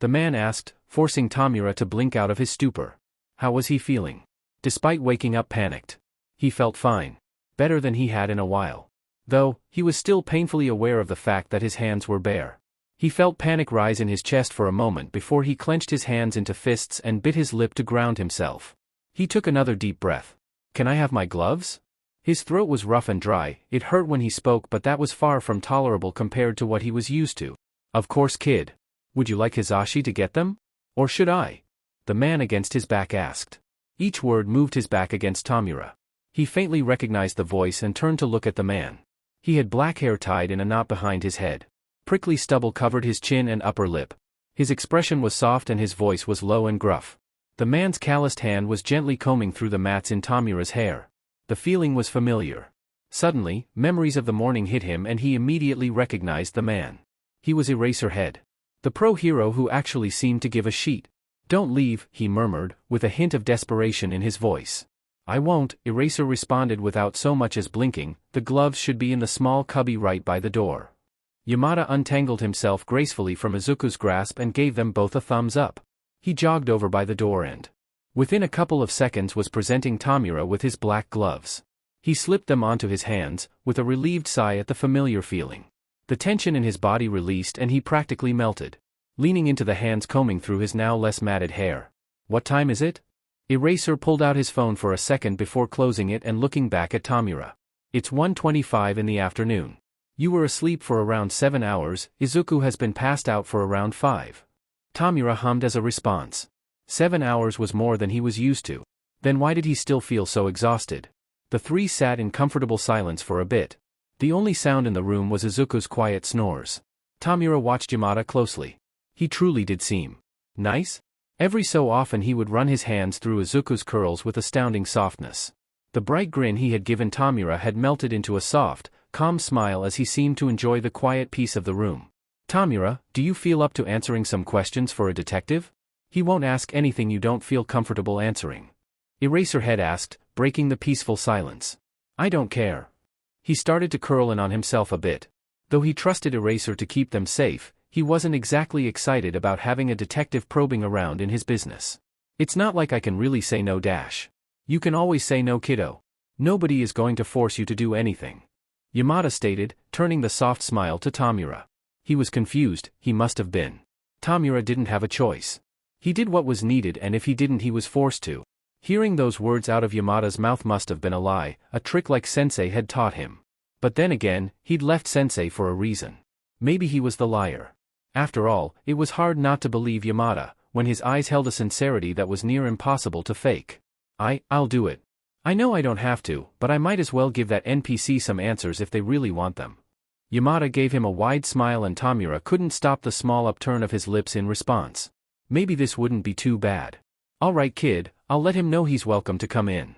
The man asked, forcing Tomura to blink out of his stupor. How was he feeling? Despite waking up panicked. He felt fine. Better than he had in a while. Though, he was still painfully aware of the fact that his hands were bare. He felt panic rise in his chest for a moment before he clenched his hands into fists and bit his lip to ground himself. He took another deep breath. Can I have my gloves? His throat was rough and dry, it hurt when he spoke, but that was far from tolerable compared to what he was used to. Of course, kid. Would you like Hizashi to get them? Or should I? The man against his back asked. Each word moved his back against Tomura. He faintly recognized the voice and turned to look at the man. He had black hair tied in a knot behind his head. Prickly stubble covered his chin and upper lip. His expression was soft and his voice was low and gruff. The man's calloused hand was gently combing through the mats in Tomura's hair. The feeling was familiar. Suddenly, memories of the morning hit him and he immediately recognized the man. He was Eraserhead. The pro-hero who actually seemed to give a shit. Don't leave, he murmured, with a hint of desperation in his voice. I won't, Eraser responded without so much as blinking, the gloves should be in the small cubby right by the door. Yamada untangled himself gracefully from Izuku's grasp and gave them both a thumbs up. He jogged over by the door and, within a couple of seconds, was presenting Tomura with his black gloves. He slipped them onto his hands, with a relieved sigh at the familiar feeling. The tension in his body released and he practically melted. Leaning into the hands combing through his now less matted hair. What time is it? Eraser pulled out his phone for a second before closing it and looking back at Tomura. It's 1:25 in the afternoon. You were asleep for around 7 hours, Izuku has been passed out for around 5. Tomura hummed as a response. 7 hours was more than he was used to. Then why did he still feel so exhausted? The three sat in comfortable silence for a bit. The only sound in the room was Izuku's quiet snores. Tomura watched Yamada closely. He truly did seem nice. Every so often he would run his hands through Izuku's curls with astounding softness. The bright grin he had given Tomura had melted into a soft, calm smile as he seemed to enjoy the quiet peace of the room. Tomura, do you feel up to answering some questions for a detective? He won't ask anything you don't feel comfortable answering. Eraserhead asked, breaking the peaceful silence. I don't care. He started to curl in on himself a bit. Though he trusted Eraser to keep them safe, he wasn't exactly excited about having a detective probing around in his business. It's not like I can really say no dash. You can always say no, kiddo. Nobody is going to force you to do anything. Yamada stated, turning the soft smile to Tomura. He was confused, he must have been. Tomura didn't have a choice. He did what was needed, and if he didn't he was forced to. Hearing those words out of Yamada's mouth must have been a lie, a trick like Sensei had taught him. But then again, he'd left Sensei for a reason. Maybe he was the liar. After all, it was hard not to believe Yamada, when his eyes held a sincerity that was near impossible to fake. I'll do it. I know I don't have to, but I might as well give that NPC some answers if they really want them. Yamada gave him a wide smile and Tomura couldn't stop the small upturn of his lips in response. Maybe this wouldn't be too bad. All right, kid, I'll let him know he's welcome to come in.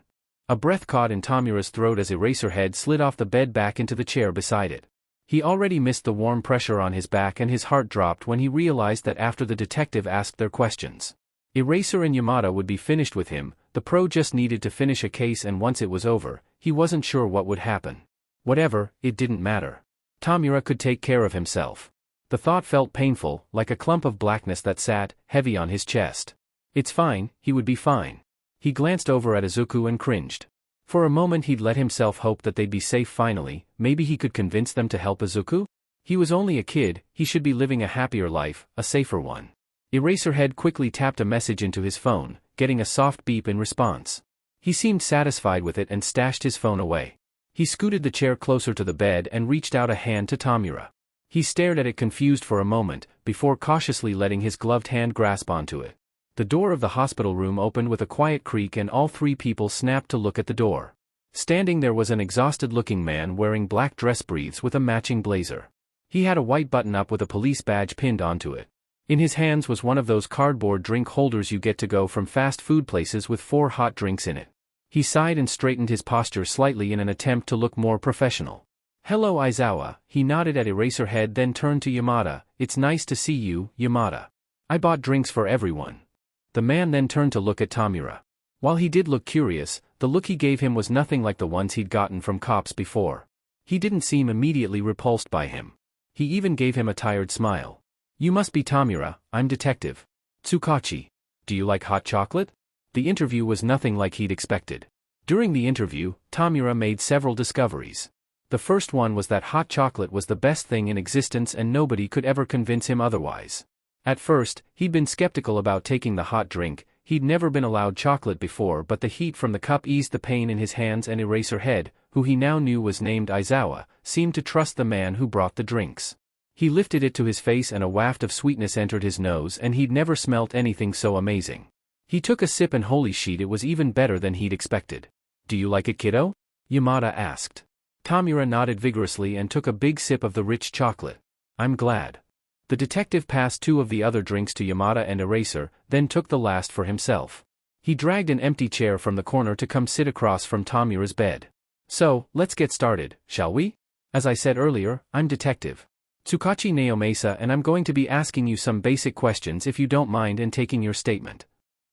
A breath caught in Tomura's throat as Eraserhead slid off the bed back into the chair beside it. He already missed the warm pressure on his back and his heart dropped when he realized that after the detective asked their questions, Eraser and Yamada would be finished with him. The pro just needed to finish a case, and once it was over, he wasn't sure what would happen. Whatever, it didn't matter. Tomura could take care of himself. The thought felt painful, like a clump of blackness that sat, heavy on his chest. It's fine, he would be fine. He glanced over at Izuku and cringed. For a moment he'd let himself hope that they'd be safe finally. Maybe he could convince them to help Izuku? He was only a kid, he should be living a happier life, a safer one. Eraserhead quickly tapped a message into his phone, getting a soft beep in response. He seemed satisfied with it and stashed his phone away. He scooted the chair closer to the bed and reached out a hand to Tomura. He stared at it confused for a moment, before cautiously letting his gloved hand grasp onto it. The door of the hospital room opened with a quiet creak and all three people snapped to look at the door. Standing there was an exhausted-looking man wearing black dress briefs with a matching blazer. He had a white button-up with a police badge pinned onto it. In his hands was one of those cardboard drink holders you get to go from fast food places with 4 hot drinks in it. He sighed and straightened his posture slightly in an attempt to look more professional. Hello Aizawa, he nodded at Eraserhead then turned to Yamada. It's nice to see you, Yamada. I bought drinks for everyone. The man then turned to look at Tomura. While he did look curious, the look he gave him was nothing like the ones he'd gotten from cops before. He didn't seem immediately repulsed by him. He even gave him a tired smile. You must be Tomura, I'm Detective Tsukauchi. Do you like hot chocolate? The interview was nothing like he'd expected. During the interview, Tomura made several discoveries. The first one was that hot chocolate was the best thing in existence and nobody could ever convince him otherwise. At first, he'd been skeptical about taking the hot drink. He'd never been allowed chocolate before, but the heat from the cup eased the pain in his hands and Eraserhead, who he now knew was named Aizawa, seemed to trust the man who brought the drinks. He lifted it to his face and a waft of sweetness entered his nose and he'd never smelt anything so amazing. He took a sip and holy shit, it was even better than he'd expected. Do you like it, kiddo? Yamada asked. Tomura nodded vigorously and took a big sip of the rich chocolate. I'm glad. The detective passed 2 of the other drinks to Yamada and Eraser, then took the last for himself. He dragged an empty chair from the corner to come sit across from Tomura's bed. So, let's get started, shall we? As I said earlier, I'm Detective Tsukauchi Naomasa and I'm going to be asking you some basic questions if you don't mind and taking your statement.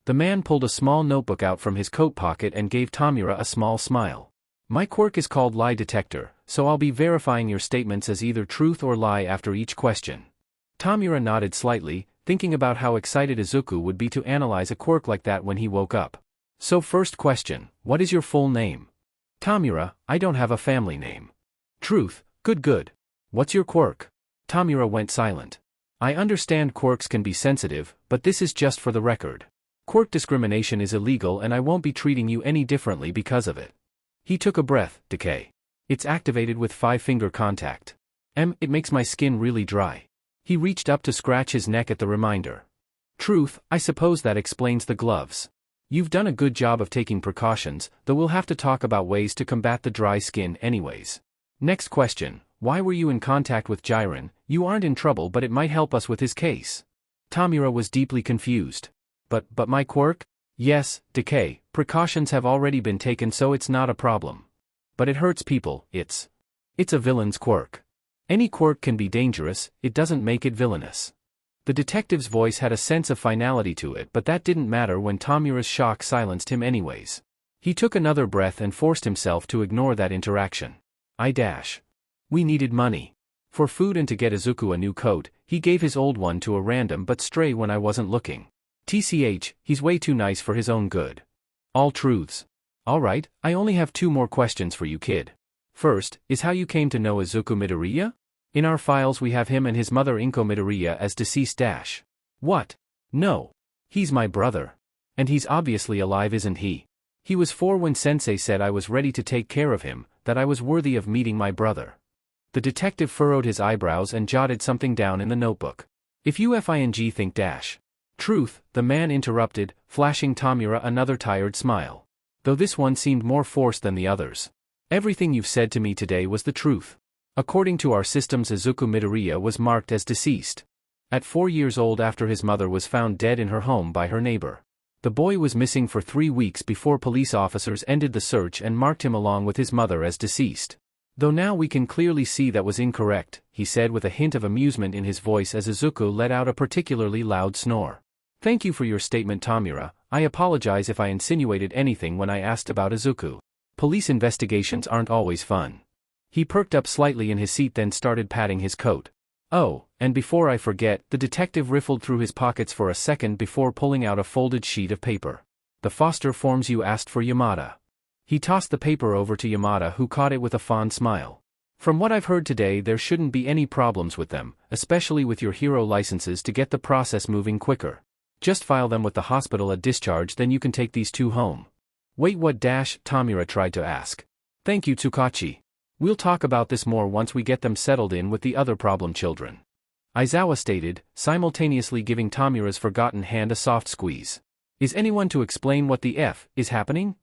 The man pulled a small notebook out from his coat pocket and gave Tomura a small smile. My quirk is called Lie Detector, so I'll be verifying your statements as either truth or lie after each question. Tomura nodded slightly, thinking about how excited Izuku would be to analyze a quirk like that when he woke up. So first question, what is your full name? Tomura, I don't have a family name. Truth, good. What's your quirk? Tomura went silent. I understand quirks can be sensitive, but this is just for the record. Quirk discrimination is illegal and I won't be treating you any differently because of it. He took a breath, decay. It's activated with 5-finger contact. It makes my skin really dry. He reached up to scratch his neck at the reminder. Truth, I suppose that explains the gloves. You've done a good job of taking precautions, though we'll have to talk about ways to combat the dry skin anyways. Next question, why were you in contact with Gyen? You aren't in trouble, but it might help us with his case. Tomura was deeply confused. But my quirk? Yes, decay, precautions have already been taken, so it's not a problem. But it hurts people, it's a villain's quirk. Any quirk can be dangerous, it doesn't make it villainous. The detective's voice had a sense of finality to it, but that didn't matter when Tomura's shock silenced him anyways. He took another breath and forced himself to ignore that interaction. We needed money. For food and to get Izuku a new coat, he gave his old one to a random but stray when I wasn't looking. TCH, he's way too nice for his own good. All truths. Alright, I only have 2 more questions for you, kid. First, is how you came to know Izuku Midoriya? In our files we have him and his mother Inko Midoriya as deceased. What? No. He's my brother. And he's obviously alive, isn't he? He was 4 when Sensei said I was ready to take care of him, that I was worthy of meeting my brother. The detective furrowed his eyebrows and jotted something down in the notebook. If you think Truth, the man interrupted, flashing Tomura another tired smile. Though this one seemed more forced than the others. Everything you've said to me today was the truth. According to our systems, Izuku Midoriya was marked as deceased. At 4 years old, after his mother was found dead in her home by her neighbor. The boy was missing for 3 weeks before police officers ended the search and marked him along with his mother as deceased. Though now we can clearly see that was incorrect, he said with a hint of amusement in his voice as Izuku let out a particularly loud snore. Thank you for your statement, Tomura. I apologize if I insinuated anything when I asked about Izuku. Police investigations aren't always fun. He perked up slightly in his seat, then started patting his coat. Oh, and before I forget, the detective riffled through his pockets for a second before pulling out a folded sheet of paper. The foster forms you asked for, Yamada. He tossed the paper over to Yamada, who caught it with a fond smile. From what I've heard today, there shouldn't be any problems with them, especially with your hero licenses, to get the process moving quicker. Just file them with the hospital at discharge, then you can take these 2 home. Wait, what? Tomura tried to ask. Thank you, Tsukauchi. We'll talk about this more once we get them settled in with the other problem children. Aizawa stated, simultaneously giving Tomura's forgotten hand a soft squeeze. Is anyone to explain what the F is happening?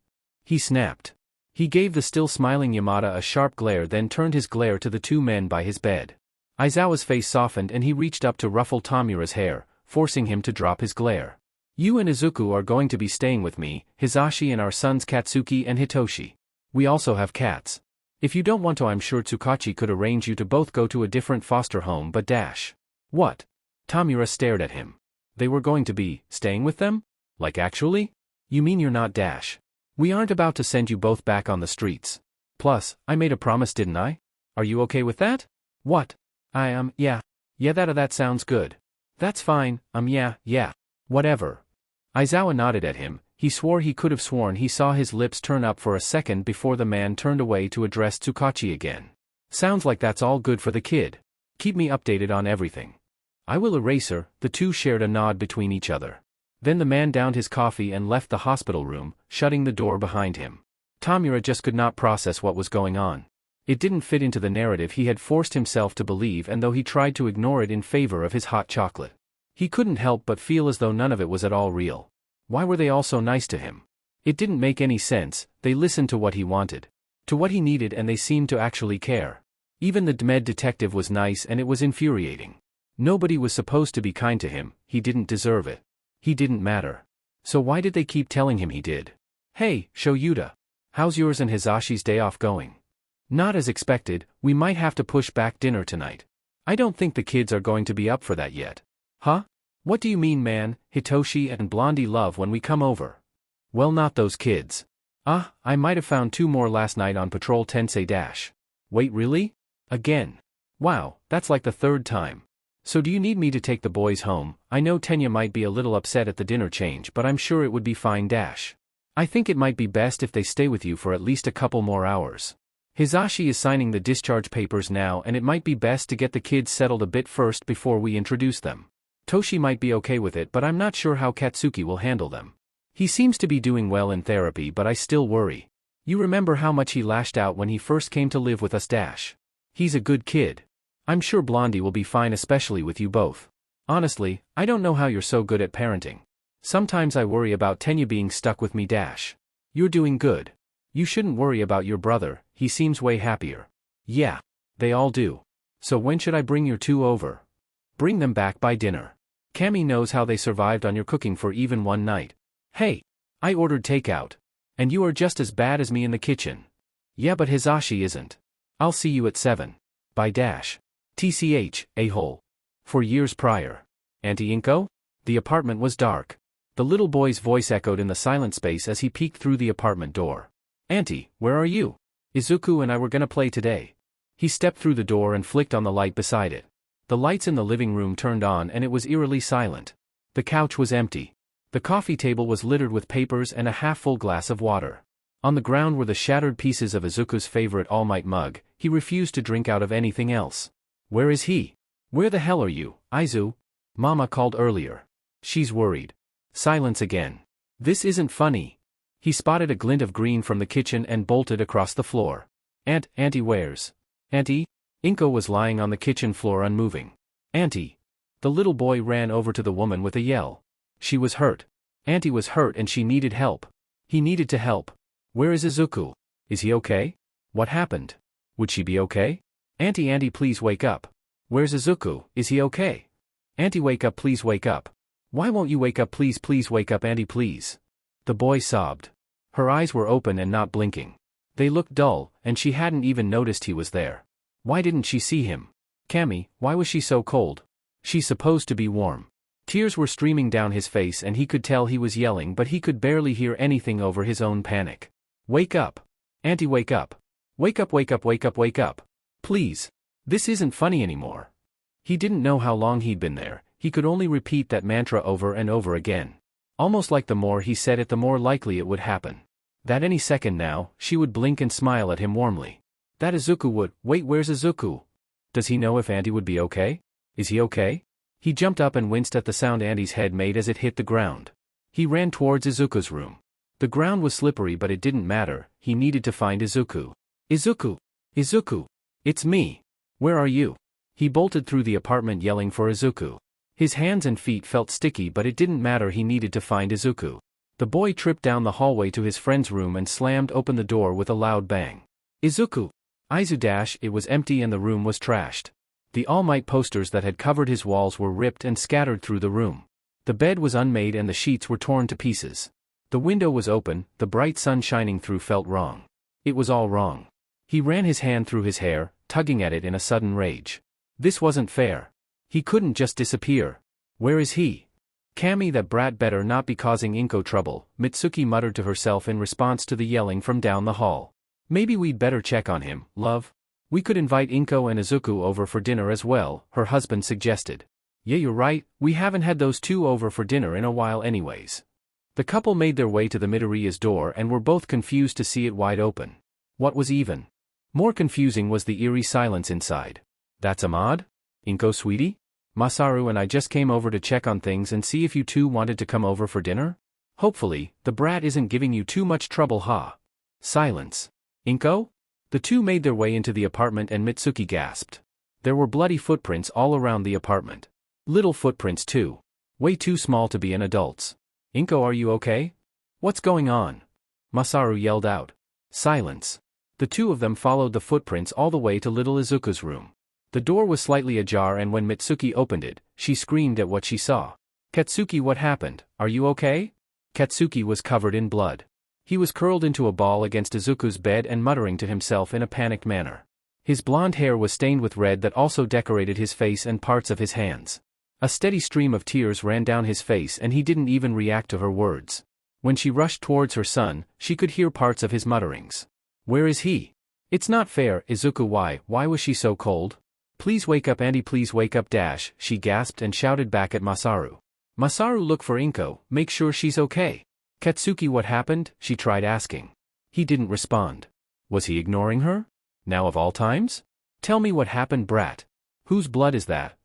He snapped. He gave the still smiling Yamada a sharp glare, then turned his glare to the 2 men by his bed. Aizawa's face softened and he reached up to ruffle Tomura's hair, forcing him to drop his glare. You and Izuku are going to be staying with me, Hizashi, and our sons Katsuki and Hitoshi. We also have cats. If you don't want to, I'm sure Tsukauchi could arrange you to both go to a different foster home, but What? Tomura stared at him. They were going to be staying with them? Like actually? You mean you're not We aren't about to send you both back on the streets. Plus, I made a promise, didn't I? Are you okay with that? What? Yeah, that sounds good. That's fine, yeah. Whatever. Aizawa nodded at him. He swore he could have sworn he saw his lips turn up for a second before the man turned away to address Tsukauchi again. Sounds like that's all good for the kid. Keep me updated on everything. I will, Eraser. The 2 shared a nod between each other. Then the man downed his coffee and left the hospital room, shutting the door behind him. Tomura just could not process what was going on. It didn't fit into the narrative he had forced himself to believe, and though he tried to ignore it in favor of his hot chocolate, he couldn't help but feel as though none of it was at all real. Why were they all so nice to him? It didn't make any sense. They listened to what he wanted, to what he needed, and they seemed to actually care. Even the DMED detective was nice, and it was infuriating. Nobody was supposed to be kind to him. He didn't deserve it. He didn't matter. So why did they keep telling him he did? Hey, Shouta. How's yours and Hizashi's day off going? Not as expected. We might have to push back dinner tonight. I don't think the kids are going to be up for that yet. Huh? What do you mean, man? Hitoshi and Blondie love when we come over. Well, not those kids. I might have found 2 more last night on patrol. Tensei Wait, really? Again? Wow, that's like the 3rd time. So do you need me to take the boys home? I know Tenya might be a little upset at the dinner change, but I'm sure it would be fine. I think it might be best if they stay with you for at least a couple more hours. Hizashi is signing the discharge papers now, and it might be best to get the kids settled a bit first before we introduce them. Toshi might be okay with it, but I'm not sure how Katsuki will handle them. He seems to be doing well in therapy, but I still worry. You remember how much he lashed out when he first came to live with us. He's a good kid. I'm sure Blondie will be fine, especially with you both. Honestly, I don't know how you're so good at parenting. Sometimes I worry about Tenya being stuck with me. You're doing good. You shouldn't worry about your brother, he seems way happier. Yeah. They all do. So when should I bring your two over? Bring them back by dinner. Cammy knows how they survived on your cooking for even one night. Hey. I ordered takeout. And you are just as bad as me in the kitchen. Yeah, but Hisashi isn't. I'll see you at 7. Bye. TCH, a-hole. For years prior. Auntie Inko? The apartment was dark. The little boy's voice echoed in the silent space as he peeked through the apartment door. Auntie, where are you? Izuku and I were gonna play today. He stepped through the door and flicked on the light beside it. The lights in the living room turned on and it was eerily silent. The couch was empty. The coffee table was littered with papers and a half-full glass of water. On the ground were the shattered pieces of Izuku's favorite All Might mug. He refused to drink out of anything else. Where is he? Where the hell are you, Aizu? Mama called earlier. She's worried. Silence again. This isn't funny. He spotted a glint of green from the kitchen and bolted across the floor. Auntie where's? Auntie? Inko was lying on the kitchen floor unmoving. Auntie. The little boy ran over to the woman with a yell. She was hurt. Auntie was hurt and she needed help. He needed to help. Where is Izuku? Is he okay? What happened? Would she be okay? Auntie please wake up. Where's Izuku? Is he okay? Auntie wake up, please wake up. Why won't you wake up, please wake up, Auntie please. The boy sobbed. Her eyes were open and not blinking. They looked dull, and she hadn't even noticed he was there. Why didn't she see him? Cammy, why was she so cold? She's supposed to be warm. Tears were streaming down his face and he could tell he was yelling, but he could barely hear anything over his own panic. Wake up. Auntie wake up. Wake up, wake up, wake up, wake up. Please. This isn't funny anymore. He didn't know how long he'd been there. He could only repeat that mantra over and over again. Almost like the more he said it, the more likely it would happen. That any second now, she would blink and smile at him warmly. That Izuku would. Wait, where's Izuku? Does he know if Auntie would be okay? Is he okay? He jumped up and winced at the sound Auntie's head made as it hit the ground. He ran towards Izuku's room. The ground was slippery, but it didn't matter. He needed to find Izuku. Izuku! Izuku! It's me! Where are you? He bolted through the apartment yelling for Izuku. His hands and feet felt sticky, but it didn't matter, he needed to find Izuku. The boy tripped down the hallway to his friend's room and slammed open the door with a loud bang. Izuku! Aizu it was empty and the room was trashed. The All Might posters that had covered his walls were ripped and scattered through the room. The bed was unmade and the sheets were torn to pieces. The window was open, the bright sun shining through felt wrong. It was all wrong. He ran his hand through his hair, tugging at it in a sudden rage. This wasn't fair. He couldn't just disappear. Where is he? Cammy, that brat better not be causing Inko trouble, Mitsuki muttered to herself in response to the yelling from down the hall. Maybe we'd better check on him, love. We could invite Inko and Izuku over for dinner as well, her husband suggested. Yeah, you're right, we haven't had those two over for dinner in a while anyways. The couple made their way to the Midoriya's door and were both confused to see it wide open. What was even more confusing was the eerie silence inside. That's Ahmad? Inko sweetie? Masaru and I just came over to check on things and see if you two wanted to come over for dinner? Hopefully, the brat isn't giving you too much trouble, huh? Silence. Inko? The two made their way into the apartment and Mitsuki gasped. There were bloody footprints all around the apartment. Little footprints too. Way too small to be an adult's. Inko, are you okay? What's going on? Masaru yelled out. Silence. The two of them followed the footprints all the way to little Izuku's room. The door was slightly ajar and when Mitsuki opened it, she screamed at what she saw. Katsuki, what happened? Are you okay? Katsuki was covered in blood. He was curled into a ball against Izuku's bed and muttering to himself in a panicked manner. His blonde hair was stained with red that also decorated his face and parts of his hands. A steady stream of tears ran down his face and he didn't even react to her words. When she rushed towards her son, she could hear parts of his mutterings. Where is he? It's not fair, Izuku, why was she so cold? Please wake up, Auntie, please wake up, she gasped and shouted back at Masaru. Masaru, look for Inko, make sure she's okay. Katsuki, what happened? She tried asking. He didn't respond. Was he ignoring her? Now of all times? Tell me what happened, brat. Whose blood is that?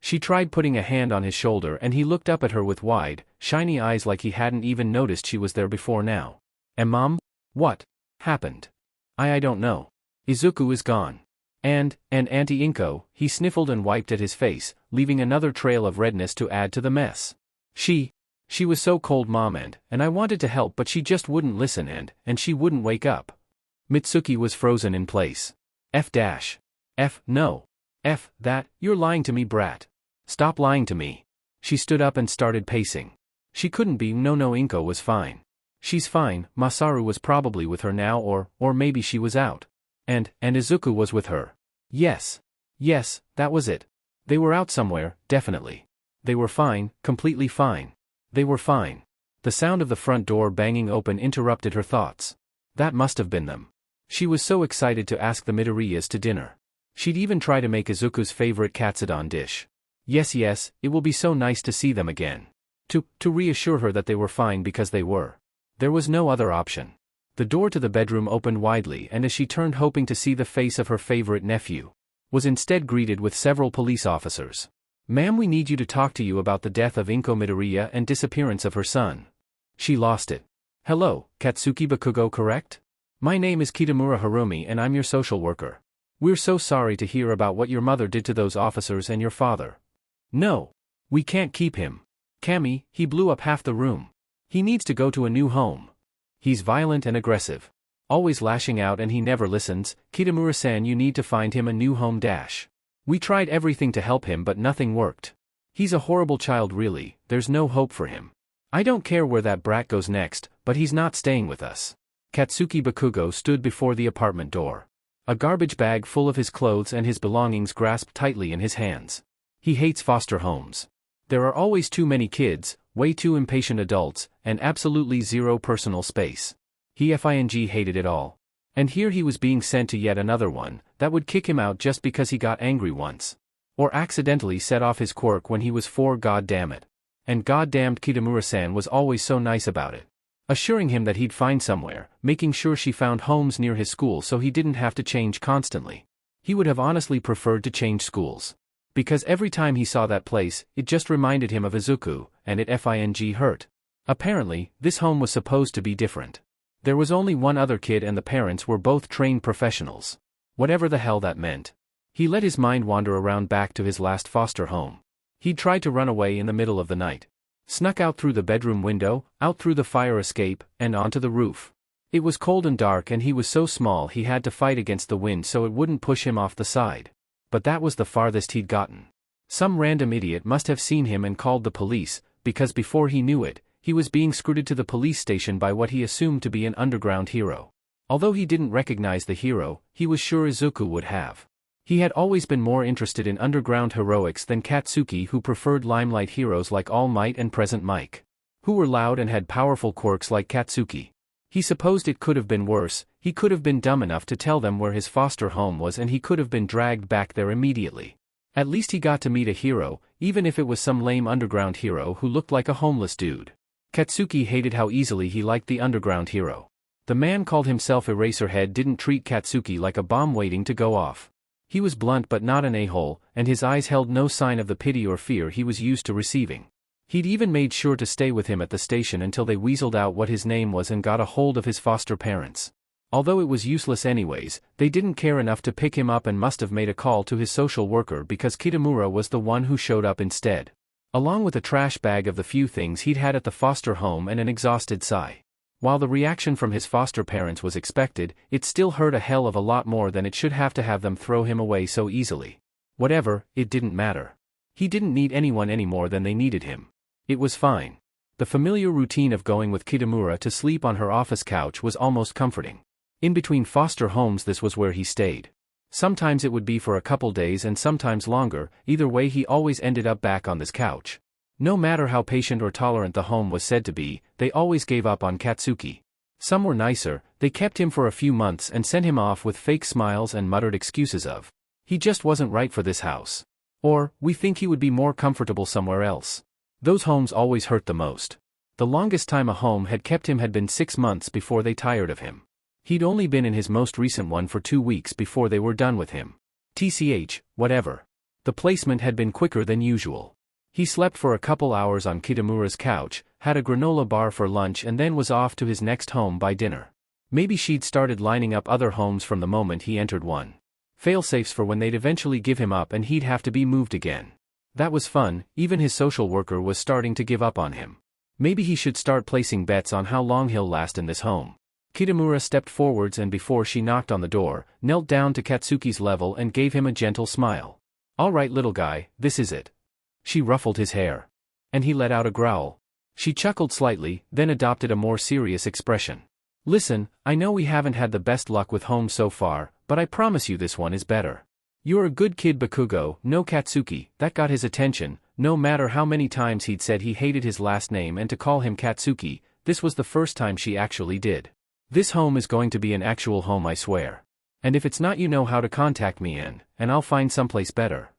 She tried putting a hand on his shoulder and he looked up at her with wide, shiny eyes like he hadn't even noticed she was there before now. Mom? What happened? I don't know. Izuku is gone. And Auntie Inko, he sniffled and wiped at his face, leaving another trail of redness to add to the mess. She was so cold, Mom, and I wanted to help but she just wouldn't listen and she wouldn't wake up. Mitsuki was frozen in place. No. That, you're lying to me, brat. Stop lying to me. She stood up and started pacing. She couldn't be. No, Inko was fine. She's fine. Masaru was probably with her now, or maybe she was out. And Izuku was with her. Yes, that was it. They were out somewhere, definitely. They were fine, completely fine. They were fine. The sound of the front door banging open interrupted her thoughts. That must have been them. She was so excited to ask the Midoriyas to dinner. She'd even try to make Izuku's favorite katsudon dish. Yes, it will be so nice to see them again. To reassure her that they were fine because they were. There was no other option. The door to the bedroom opened widely and as she turned hoping to see the face of her favorite nephew, was instead greeted with several police officers. Ma'am, we need you to talk to you about the death of Inko Midoriya and disappearance of her son. She lost it. Hello, Katsuki Bakugo, correct? My name is Kitamura Harumi and I'm your social worker. We're so sorry to hear about what your mother did to those officers and your father. No. We can't keep him. Kami, he blew up half the room. He needs to go to a new home. He's violent and aggressive. Always lashing out and he never listens. Kitamura-san, you need to find him a new home. We tried everything to help him but nothing worked. He's a horrible child, really. There's no hope for him. I don't care where that brat goes next, but he's not staying with us. Katsuki Bakugo stood before the apartment door. A garbage bag full of his clothes and his belongings grasped tightly in his hands. He hates foster homes. There are always too many kids, way too impatient adults, and absolutely zero personal space. He hated it all. And here he was being sent to yet another one, that would kick him out just because he got angry once. Or accidentally set off his quirk when he was 4. God damn it. And goddamned Kitamura-san was always so nice about it. Assuring him that he'd find somewhere, making sure she found homes near his school so he didn't have to change constantly. He would have honestly preferred to change schools. Because every time he saw that place, it just reminded him of Izuku, and it hurt. Apparently, this home was supposed to be different. There was only one other kid and the parents were both trained professionals. Whatever the hell that meant. He let his mind wander around back to his last foster home. He'd tried to run away in the middle of the night. Snuck out through the bedroom window, out through the fire escape, and onto the roof. It was cold and dark and he was so small he had to fight against the wind so it wouldn't push him off the side. But that was the farthest he'd gotten. Some random idiot must have seen him and called the police, because before he knew it, he was being scooted to the police station by what he assumed to be an underground hero. Although he didn't recognize the hero, he was sure Izuku would have. He had always been more interested in underground heroics than Katsuki, who preferred limelight heroes like All Might and Present Mike. Who were loud and had powerful quirks like Katsuki. He supposed it could have been worse. He could have been dumb enough to tell them where his foster home was and he could have been dragged back there immediately. At least he got to meet a hero, even if it was some lame underground hero who looked like a homeless dude. Katsuki hated how easily he liked the underground hero. The man called himself Eraserhead didn't treat Katsuki like a bomb waiting to go off. He was blunt but not an a-hole, and his eyes held no sign of the pity or fear he was used to receiving. He'd even made sure to stay with him at the station until they weaseled out what his name was and got a hold of his foster parents. Although it was useless anyways, they didn't care enough to pick him up and must have made a call to his social worker because Kitamura was the one who showed up instead. Along with a trash bag of the few things he'd had at the foster home and an exhausted sigh. While the reaction from his foster parents was expected, it still hurt a hell of a lot more than it should have to have them throw him away so easily. Whatever, it didn't matter. He didn't need anyone any more than they needed him. It was fine. The familiar routine of going with Kitamura to sleep on her office couch was almost comforting. In between foster homes, this was where he stayed. Sometimes it would be for a couple days and sometimes longer, either way he always ended up back on this couch. No matter how patient or tolerant the home was said to be, they always gave up on Katsuki. Some were nicer, they kept him for a few months and sent him off with fake smiles and muttered excuses of, "He just wasn't right for this house." Or, "We think he would be more comfortable somewhere else." Those homes always hurt the most. The longest time a home had kept him had been 6 months before they tired of him. He'd only been in his most recent one for 2 weeks before they were done with him. TCH, whatever. The placement had been quicker than usual. He slept for a couple hours on Kitamura's couch, had a granola bar for lunch and then was off to his next home by dinner. Maybe she'd started lining up other homes from the moment he entered one. Failsafes for when they'd eventually give him up and he'd have to be moved again. That was fun. Even his social worker was starting to give up on him. Maybe he should start placing bets on how long he'll last in this home. Kitamura stepped forwards and before she knocked on the door, knelt down to Katsuki's level and gave him a gentle smile. "All right, little guy, this is it." She ruffled his hair. And he let out a growl. She chuckled slightly, then adopted a more serious expression. "Listen, I know we haven't had the best luck with home so far, but I promise you this one is better. You're a good kid, Bakugo, no Katsuki." That got his attention. No matter how many times he'd said he hated his last name and to call him Katsuki, this was the first time she actually did. "This home is going to be an actual home, I swear. And if it's not, you know how to contact me and I'll find someplace better.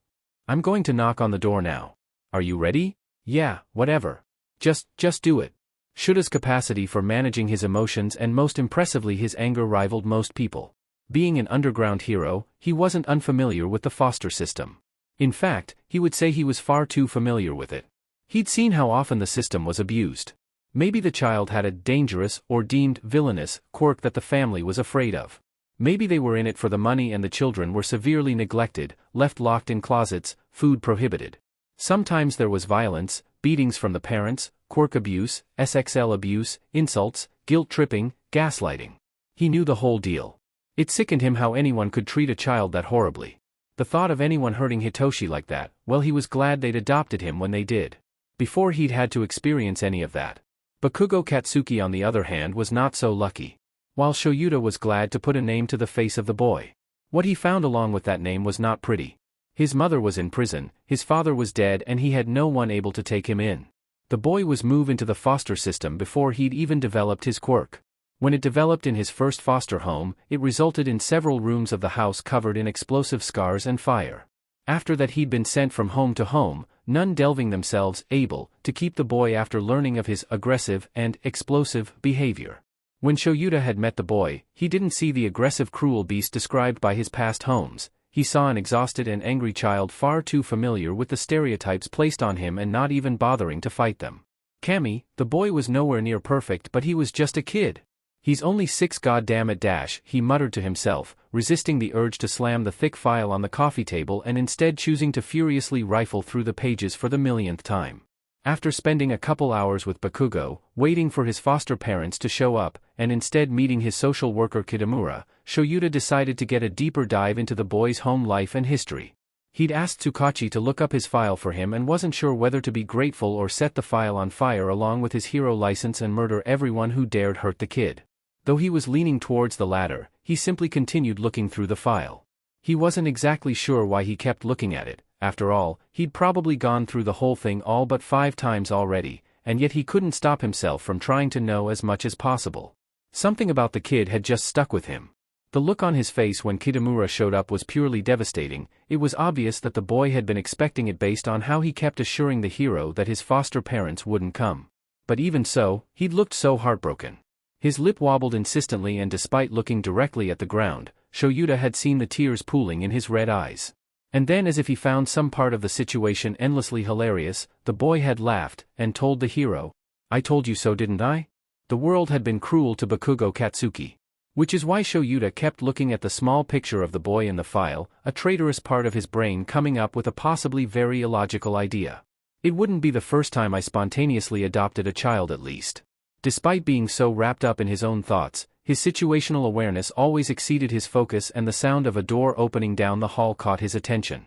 I'm going to knock on the door now. Are you ready?" "Yeah, whatever. Just do it." Shouta's capacity for managing his emotions and most impressively his anger rivaled most people. Being an underground hero, he wasn't unfamiliar with the foster system. In fact, he would say he was far too familiar with it. He'd seen how often the system was abused. Maybe the child had a dangerous, or deemed villainous, quirk that the family was afraid of. Maybe they were in it for the money and the children were severely neglected, left locked in closets, food prohibited. Sometimes there was violence, beatings from the parents, quirk abuse, SXL abuse, insults, guilt-tripping, gaslighting. He knew the whole deal. It sickened him how anyone could treat a child that horribly. The thought of anyone hurting Hitoshi like that, well, he was glad they'd adopted him when they did. Before he'd had to experience any of that. Bakugo Katsuki on the other hand was not so lucky. While Shouta was glad to put a name to the face of the boy. What he found along with that name was not pretty. His mother was in prison, his father was dead and he had no one able to take him in. The boy was moved into the foster system before he'd even developed his quirk. When it developed in his first foster home, it resulted in several rooms of the house covered in explosive scars and fire. After that he'd been sent from home to home, none delving themselves able to keep the boy after learning of his aggressive and explosive behavior. When Shouta had met the boy, he didn't see the aggressive cruel beast described by his past homes. He saw an exhausted and angry child far too familiar with the stereotypes placed on him and not even bothering to fight them. Kami, the boy was nowhere near perfect but he was just a kid. "He's only 6 goddammit dash," he muttered to himself, resisting the urge to slam the thick file on the coffee table and instead choosing to furiously rifle through the pages for the millionth time. After spending a couple hours with Bakugo, waiting for his foster parents to show up, and instead meeting his social worker Kitamura, Shouta decided to get a deeper dive into the boy's home life and history. He'd asked Tsukauchi to look up his file for him and wasn't sure whether to be grateful or set the file on fire along with his hero license and murder everyone who dared hurt the kid. Though he was leaning towards the latter, he simply continued looking through the file. He wasn't exactly sure why he kept looking at it. After all, he'd probably gone through the whole thing all but 5 times already, and yet he couldn't stop himself from trying to know as much as possible. Something about the kid had just stuck with him. The look on his face when Kitamura showed up was purely devastating. It was obvious that the boy had been expecting it based on how he kept assuring the hero that his foster parents wouldn't come. But even so, he'd looked so heartbroken. His lip wobbled insistently and despite looking directly at the ground, Shouta had seen the tears pooling in his red eyes. And then as if he found some part of the situation endlessly hilarious, the boy had laughed, and told the hero, "I told you so, didn't I?" The world had been cruel to Bakugo Katsuki. Which is why Shouta kept looking at the small picture of the boy in the file, a traitorous part of his brain coming up with a possibly very illogical idea. "It wouldn't be the first time I spontaneously adopted a child at least." Despite being so wrapped up in his own thoughts, his situational awareness always exceeded his focus and the sound of a door opening down the hall caught his attention.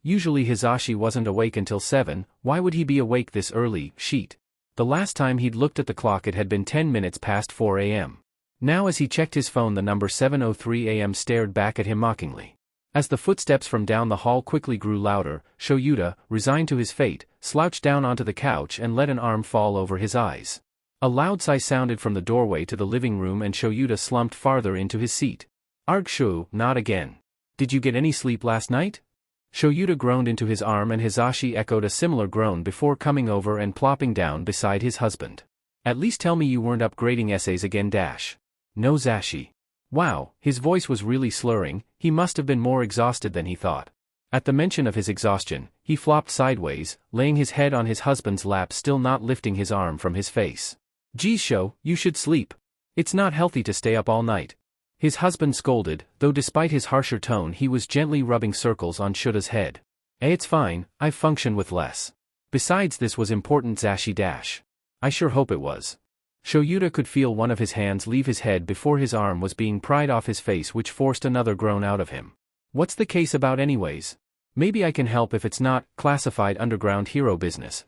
Usually Hisashi wasn't awake until 7, why would he be awake this early? Sheet. The last time he'd looked at the clock it had been 10 minutes past 4 a.m. Now as he checked his phone the number 7:03 a.m. stared back at him mockingly. As the footsteps from down the hall quickly grew louder, Shouta, resigned to his fate, slouched down onto the couch and let an arm fall over his eyes. A loud sigh sounded from the doorway to the living room and Shouta slumped farther into his seat. "Arg Shou, not again. Did you get any sleep last night?" Shouta groaned into his arm and Hisashi echoed a similar groan before coming over and plopping down beside his husband. "At least tell me you weren't upgrading essays again dash." "No Zashi." Wow, his voice was really slurring, he must have been more exhausted than he thought. At the mention of his exhaustion, he flopped sideways, laying his head on his husband's lap still not lifting his arm from his face. "Geez Sho, you should sleep. It's not healthy to stay up all night." His husband scolded, though despite his harsher tone he was gently rubbing circles on Shuta's head. It's fine, I've functioned with less. Besides, this was important Zashi dash. I sure hope it was. Shouta could feel one of his hands leave his head before his arm was being pried off his face, which forced another groan out of him. What's the case about anyways? Maybe I can help if it's not classified underground hero business.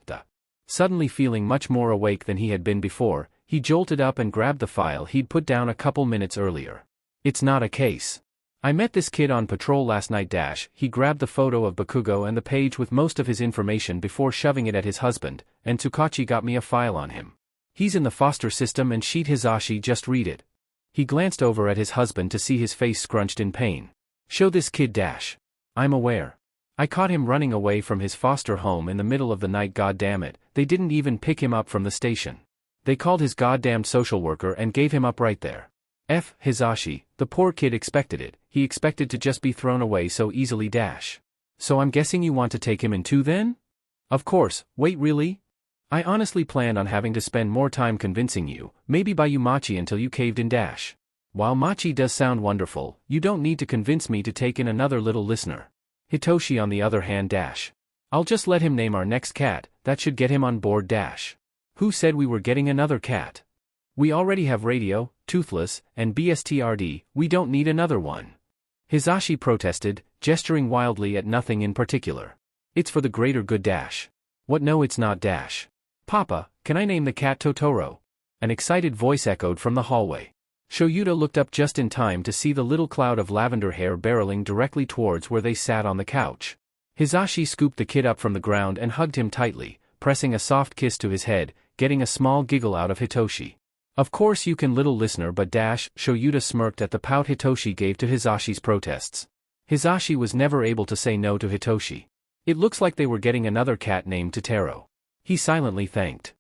Suddenly feeling much more awake than he had been before, he jolted up and grabbed the file he'd put down a couple minutes earlier. It's not a case. I met this kid on patrol last night dash. He grabbed the photo of Bakugo and the page with most of his information before shoving it at his husband, and Tsukauchi got me a file on him. He's in the foster system and Sheet Hizashi just read it. He glanced over at his husband to see his face scrunched in pain. Show this kid dash. I'm aware. I caught him running away from his foster home in the middle of the night. Goddammit, they didn't even pick him up from the station. They called his goddamned social worker and gave him up right there. Hizashi, the poor kid expected it. He expected to just be thrown away so easily dash. So I'm guessing you want to take him in too then? Of course. Wait, really? I honestly planned on having to spend more time convincing you, maybe buy you machi until you caved in dash. While machi does sound wonderful, you don't need to convince me to take in another little listener. Hitoshi on the other hand dash. I'll just let him name our next cat, that should get him on board dash. Who said we were getting another cat? We already have Radio, Toothless, and BSTRD, we don't need another one. Hizashi protested, gesturing wildly at nothing in particular. It's for the greater good dash. What? No, it's not dash. Papa, can I name the cat Totoro? An excited voice echoed from the hallway. Shouta looked up just in time to see the little cloud of lavender hair barreling directly towards where they sat on the couch. Hizashi scooped the kid up from the ground and hugged him tightly, pressing a soft kiss to his head, getting a small giggle out of Hitoshi. Of course you can, little listener, but dash. Shouta smirked at the pout Hitoshi gave to Hizashi's protests. Hizashi was never able to say no to Hitoshi. It looks like they were getting another cat named Totoro. He silently thanked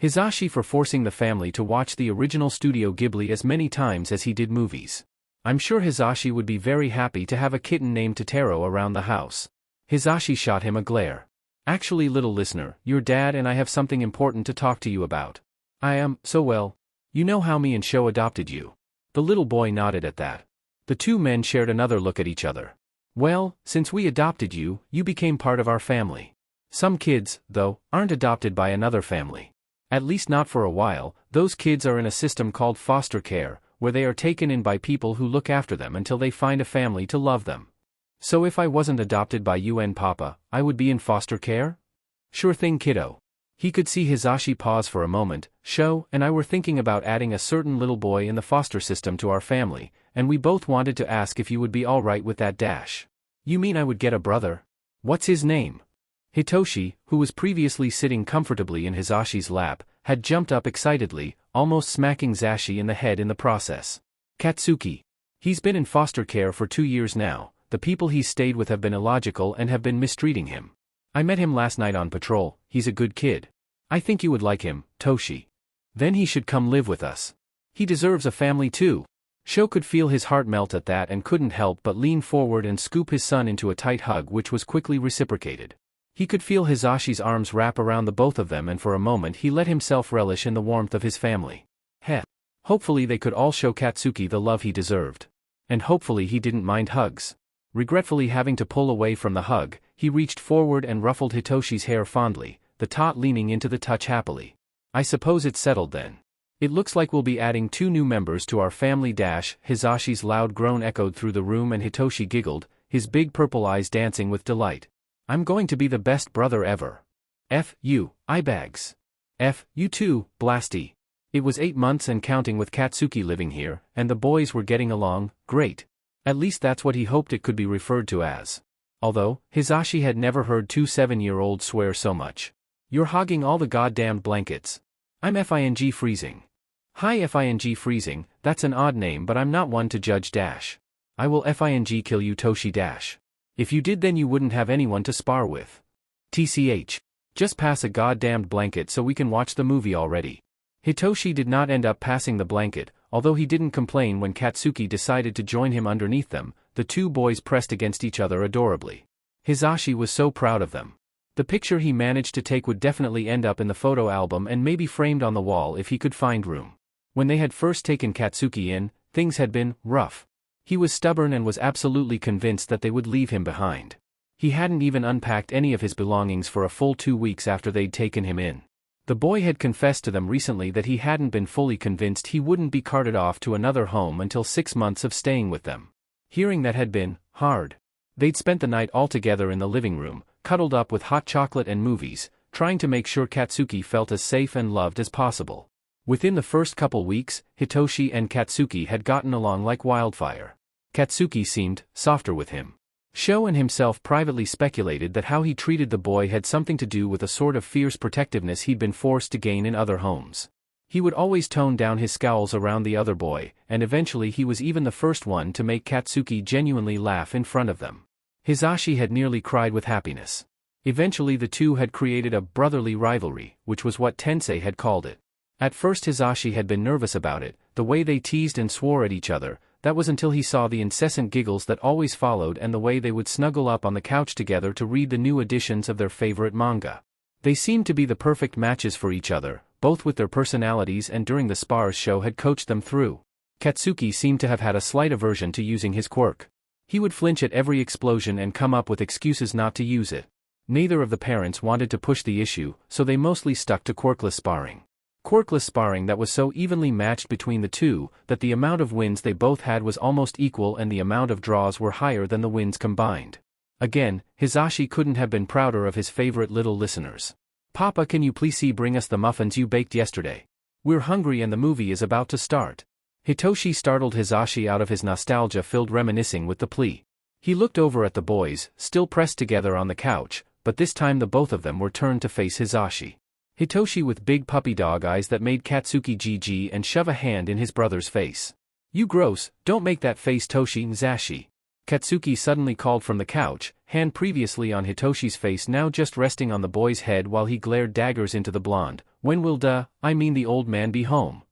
Hizashi for forcing the family to watch the original Studio Ghibli as many times as he did movies. I'm sure Hizashi would be very happy to have a kitten named Totoro around the house. Hizashi shot him a glare. Actually, little listener, your dad and I have something important to talk to you about. I am, so well. You know how me and Sho adopted you. The little boy nodded at that. The two men shared another look at each other. Well, since we adopted you, you became part of our family. Some kids, though, aren't adopted by another family. At least not for a while. Those kids are in a system called foster care, where they are taken in by people who look after them until they find a family to love them. So if I wasn't adopted by you and Papa, I would be in foster care? Sure thing, kiddo. He could see Hizashi pause for a moment. Sho and I were thinking about adding a certain little boy in the foster system to our family, and we both wanted to ask if you would be alright with that dash. You mean I would get a brother? What's his name? Hitoshi, who was previously sitting comfortably in Hizashi's lap, had jumped up excitedly, almost smacking Zashi in the head in the process. Katsuki. He's been in foster care for 2 years now. The people he's stayed with have been illogical and have been mistreating him. I met him last night on patrol. He's a good kid. I think you would like him, Toshi. Then he should come live with us. He deserves a family too. Sho could feel his heart melt at that and couldn't help but lean forward and scoop his son into a tight hug, which was quickly reciprocated. He could feel Hizashi's arms wrap around the both of them, and for a moment he let himself relish in the warmth of his family. Hopefully they could all show Katsuki the love he deserved. And hopefully he didn't mind hugs. Regretfully having to pull away from the hug, he reached forward and ruffled Hitoshi's hair fondly, the tot leaning into the touch happily. I suppose it's settled then. It looks like we'll be adding 2 new members to our family dash. Hizashi's loud groan echoed through the room and Hitoshi giggled, his big purple eyes dancing with delight. I'm going to be the best brother ever. F you, eyebags. F you too, Blasty. It was 8 months and counting with Katsuki living here, and the boys were getting along great. At least that's what he hoped it could be referred to as. Although, Hizashi had never heard 2 7-year-olds swear so much. You're hogging all the goddamned blankets. I'm FING freezing. Hi FING freezing, that's an odd name, but I'm not one to judge dash. I will FING kill you Toshi dash. If you did, then you wouldn't have anyone to spar with. TCH. Just pass a goddamned blanket so we can watch the movie already. Hitoshi did not end up passing the blanket, although he didn't complain when Katsuki decided to join him underneath them. The 2 boys pressed against each other adorably. Hizashi was so proud of them. The picture he managed to take would definitely end up in the photo album and maybe framed on the wall if he could find room. When they had first taken Katsuki in, things had been rough. He was stubborn and was absolutely convinced that they would leave him behind. He hadn't even unpacked any of his belongings for a full 2 weeks after they'd taken him in. The boy had confessed to them recently that he hadn't been fully convinced he wouldn't be carted off to another home until 6 months of staying with them. Hearing that had been hard. They'd spent the night all together in the living room, cuddled up with hot chocolate and movies, trying to make sure Katsuki felt as safe and loved as possible. Within the first couple weeks, Hitoshi and Katsuki had gotten along like wildfire. Katsuki seemed softer with him. Sho and himself privately speculated that how he treated the boy had something to do with a sort of fierce protectiveness he'd been forced to gain in other homes. He would always tone down his scowls around the other boy, and eventually he was even the first one to make Katsuki genuinely laugh in front of them. Hisashi had nearly cried with happiness. Eventually the two had created a brotherly rivalry, which was what Tensei had called it. At first Hisashi had been nervous about it, the way they teased and swore at each other. That was until he saw the incessant giggles that always followed and the way they would snuggle up on the couch together to read the new editions of their favorite manga. They seemed to be the perfect matches for each other, both with their personalities and during the spars Sho had coached them through. Katsuki seemed to have had a slight aversion to using his quirk. He would flinch at every explosion and come up with excuses not to use it. Neither of the parents wanted to push the issue, so they mostly stuck to quirkless sparring. Quirkless sparring that was so evenly matched between the two, that the amount of wins they both had was almost equal and the amount of draws were higher than the wins combined. Again, Hisashi couldn't have been prouder of his favorite little listeners. "Papa, can you please bring us the muffins you baked yesterday? We're hungry and the movie is about to start." Hitoshi startled Hisashi out of his nostalgia-filled reminiscing with the plea. He looked over at the boys, still pressed together on the couch, but this time the both of them were turned to face Hisashi. Hitoshi with big puppy dog eyes that made Katsuki GG and shove a hand in his brother's face. "You gross, don't make that face Toshi Nzashi." Katsuki suddenly called from the couch, hand previously on Hitoshi's face now just resting on the boy's head while he glared daggers into the blonde. "When will the old man be home?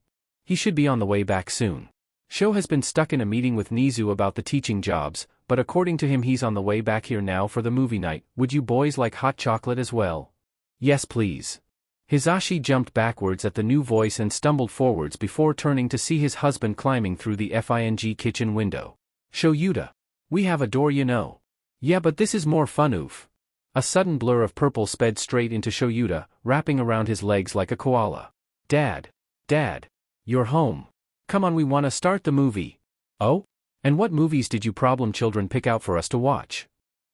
He should be on the way back soon. Sho has been stuck in a meeting with Nizu about the teaching jobs, but according to him he's on the way back here now for the movie night. Would you boys like hot chocolate as well?" "Yes please." Hisashi jumped backwards at the new voice and stumbled forwards before turning to see his husband climbing through the FING kitchen window. "Shouta. We have a door you know." "Yeah but this is more fun oof." A sudden blur of purple sped straight into Shouta, wrapping around his legs like a koala. Dad, you're home. Come on, we wanna start the movie." "Oh? And what movies did you problem children pick out for us to watch?"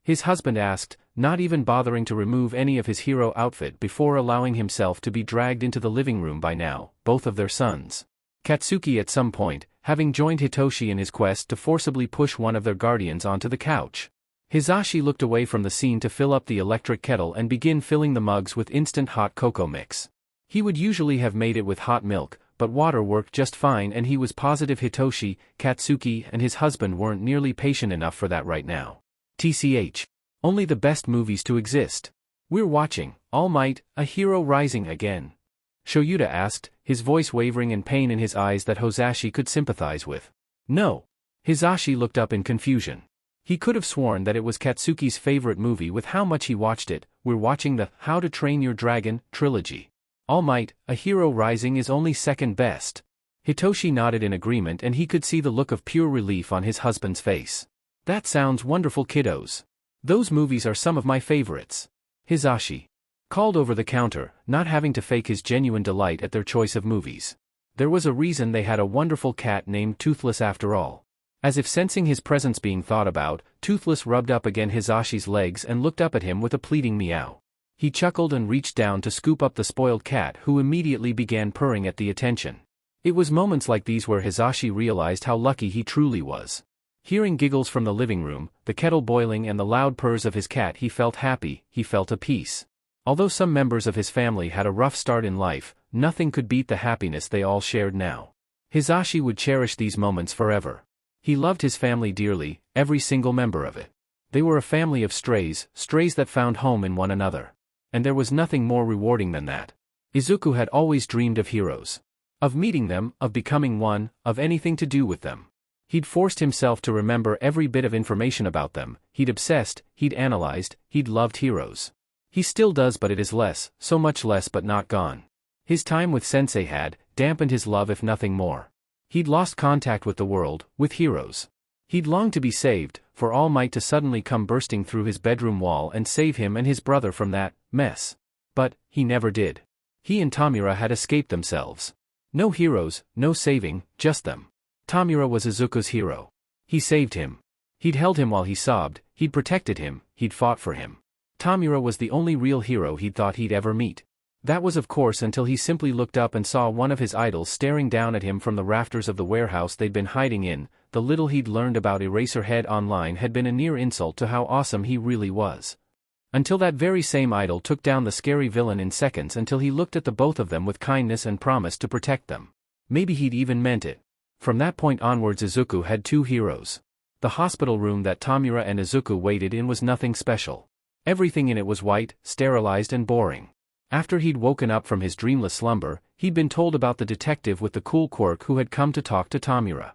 his husband asked, not even bothering to remove any of his hero outfit before allowing himself to be dragged into the living room by now, both of their sons. Katsuki at some point, having joined Hitoshi in his quest to forcibly push one of their guardians onto the couch. Hisashi looked away from the scene to fill up the electric kettle and begin filling the mugs with instant hot cocoa mix. He would usually have made it with hot milk, but water worked just fine and he was positive Hitoshi, Katsuki and his husband weren't nearly patient enough for that right now. TCH. Only the best movies to exist. "We're watching All Might, A Hero Rising again?" Shouta asked, his voice wavering and pain in his eyes that Hisashi could sympathize with. "No." Hisashi looked up in confusion. He could have sworn that it was Katsuki's favorite movie with how much he watched it. "We're watching the How to Train Your Dragon trilogy. All Might, A Hero Rising is only second best." Hitoshi nodded in agreement and he could see the look of pure relief on his husband's face. "That sounds wonderful kiddos. Those movies are some of my favorites." Hisashi called over the counter, not having to fake his genuine delight at their choice of movies. There was a reason they had a wonderful cat named Toothless after all. As if sensing his presence being thought about, Toothless rubbed up against Hisashi's legs and looked up at him with a pleading meow. He chuckled and reached down to scoop up the spoiled cat who immediately began purring at the attention. It was moments like these where Hisashi realized how lucky he truly was. Hearing giggles from the living room, the kettle boiling and the loud purrs of his cat he felt happy, he felt at peace. Although some members of his family had a rough start in life, nothing could beat the happiness they all shared now. Hisashi would cherish these moments forever. He loved his family dearly, every single member of it. They were a family of strays that found home in one another. And there was nothing more rewarding than that. Izuku had always dreamed of heroes. Of meeting them, of becoming one, of anything to do with them. He'd forced himself to remember every bit of information about them, he'd obsessed, he'd analyzed, he'd loved heroes. He still does, but it is less, so much less but not gone. His time with Sensei had dampened his love if nothing more. He'd lost contact with the world, with heroes. He'd longed to be saved, for All Might to suddenly come bursting through his bedroom wall and save him and his brother from that mess. But he never did. He and Tomura had escaped themselves. No heroes, no saving, just them. Tomura was Izuku's hero. He saved him. He'd held him while he sobbed, he'd protected him, he'd fought for him. Tomura was the only real hero he'd thought he'd ever meet. That was of course until he simply looked up and saw one of his idols staring down at him from the rafters of the warehouse they'd been hiding in. The little he'd learned about Eraserhead online had been a near insult to how awesome he really was. Until that very same idol took down the scary villain in seconds until he looked at the both of them with kindness and promised to protect them. Maybe he'd even meant it. From that point onwards Izuku had two heroes. The hospital room that Tomura and Izuku waited in was nothing special. Everything in it was white, sterilized and boring. After he'd woken up from his dreamless slumber, he'd been told about the detective with the cool quirk who had come to talk to Tomura.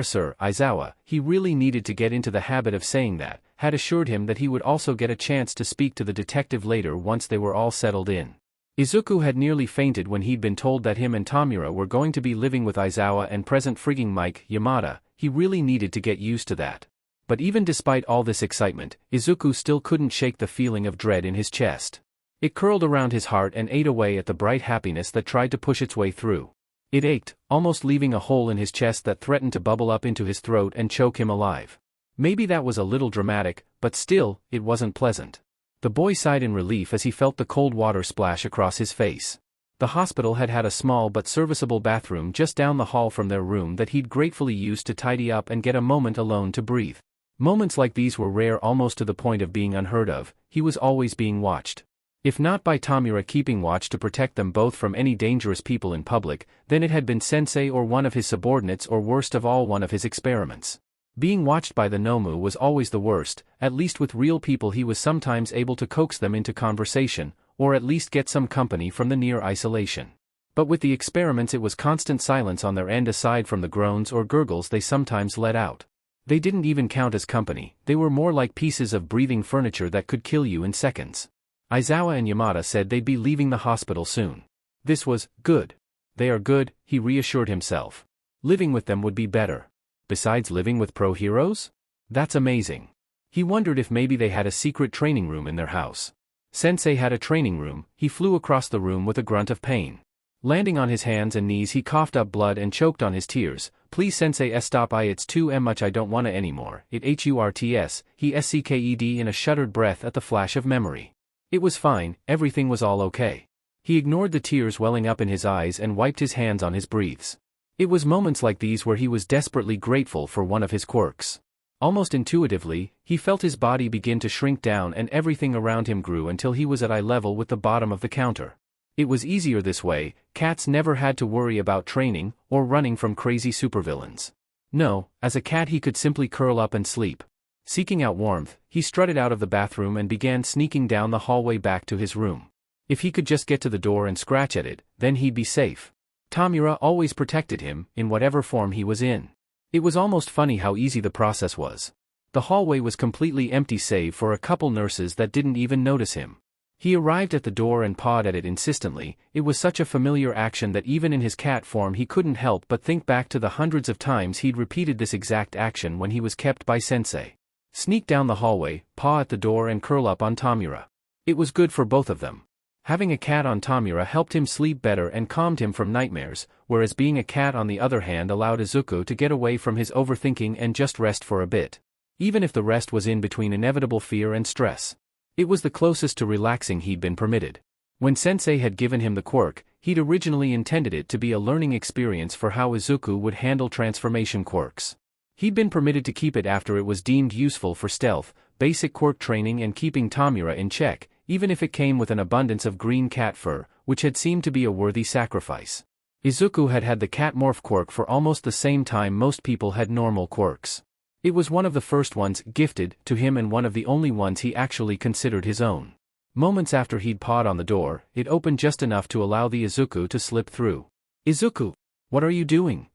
Sir Aizawa, he really needed to get into the habit of saying that, had assured him that he would also get a chance to speak to the detective later once they were all settled in. Izuku had nearly fainted when he'd been told that him and Tomura were going to be living with Aizawa and present frigging Mike Yamada. He really needed to get used to that. But even despite all this excitement, Izuku still couldn't shake the feeling of dread in his chest. It curled around his heart and ate away at the bright happiness that tried to push its way through. It ached, almost leaving a hole in his chest that threatened to bubble up into his throat and choke him alive. Maybe that was a little dramatic, but still, it wasn't pleasant. The boy sighed in relief as he felt the cold water splash across his face. The hospital had had a small but serviceable bathroom just down the hall from their room that he'd gratefully used to tidy up and get a moment alone to breathe. Moments like these were rare, almost to the point of being unheard of. He was always being watched. If not by Tomura keeping watch to protect them both from any dangerous people in public, then it had been Sensei or one of his subordinates, or worst of all one of his experiments. Being watched by the Nomu was always the worst. At least with real people he was sometimes able to coax them into conversation, or at least get some company from the near isolation. But with the experiments it was constant silence on their end aside from the groans or gurgles they sometimes let out. They didn't even count as company, they were more like pieces of breathing furniture that could kill you in seconds. Aizawa and Yamada said they'd be leaving the hospital soon. This was good. They are good, he reassured himself. Living with them would be better. Besides living with pro heroes? That's amazing. He wondered if maybe they had a secret training room in their house. Sensei had a training room. He flew across the room with a grunt of pain. Landing on his hands and knees he coughed up blood and choked on his tears. Please Sensei stop, it's too much, I don't wanna anymore. It hurts, he scked in a shuddered breath at the flash of memory. It was fine, everything was all okay. He ignored the tears welling up in his eyes and wiped his hands on his breathes. It was moments like these where he was desperately grateful for one of his quirks. Almost intuitively, he felt his body begin to shrink down and everything around him grew until he was at eye level with the bottom of the counter. It was easier this way. Cats never had to worry about training, or running from crazy supervillains. No, as a cat he could simply curl up and sleep. Seeking out warmth, he strutted out of the bathroom and began sneaking down the hallway back to his room. If he could just get to the door and scratch at it, then he'd be safe. Tomura always protected him, in whatever form he was in. It was almost funny how easy the process was. The hallway was completely empty save for a couple nurses that didn't even notice him. He arrived at the door and pawed at it insistently. It was such a familiar action that even in his cat form he couldn't help but think back to the hundreds of times he'd repeated this exact action when he was kept by Sensei. Sneak down the hallway, paw at the door and curl up on Tomura. It was good for both of them. Having a cat on Tomura helped him sleep better and calmed him from nightmares, whereas being a cat on the other hand allowed Izuku to get away from his overthinking and just rest for a bit. Even if the rest was in between inevitable fear and stress. It was the closest to relaxing he'd been permitted. When Sensei had given him the quirk, he'd originally intended it to be a learning experience for how Izuku would handle transformation quirks. He'd been permitted to keep it after it was deemed useful for stealth, basic quirk training and keeping Tomura in check, even if it came with an abundance of green cat fur, which had seemed to be a worthy sacrifice. Izuku had had the cat morph quirk for almost the same time most people had normal quirks. It was one of the first ones gifted to him and one of the only ones he actually considered his own. Moments after he'd pawed on the door, it opened just enough to allow the Izuku to slip through. Izuku, what are you doing?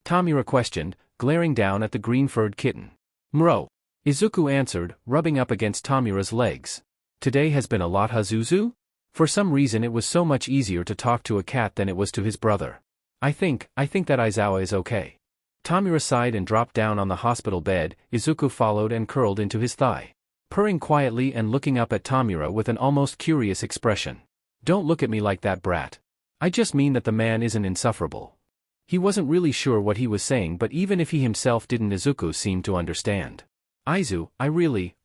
Tomura questioned, glaring down at the green-furred kitten. Mro. Izuku answered, rubbing up against Tomura's legs. Today has been a lot, Hazuzu? For some reason it was so much easier to talk to a cat than it was to his brother. I think that Aizawa is okay. Tomura sighed and dropped down on the hospital bed. Izuku followed and curled into his thigh, purring quietly and looking up at Tomura with an almost curious expression. Don't look at me like that, brat. I just mean that the man isn't insufferable. He wasn't really sure what he was saying, but even if he himself didn't, Izuku seemed to understand. Aizu,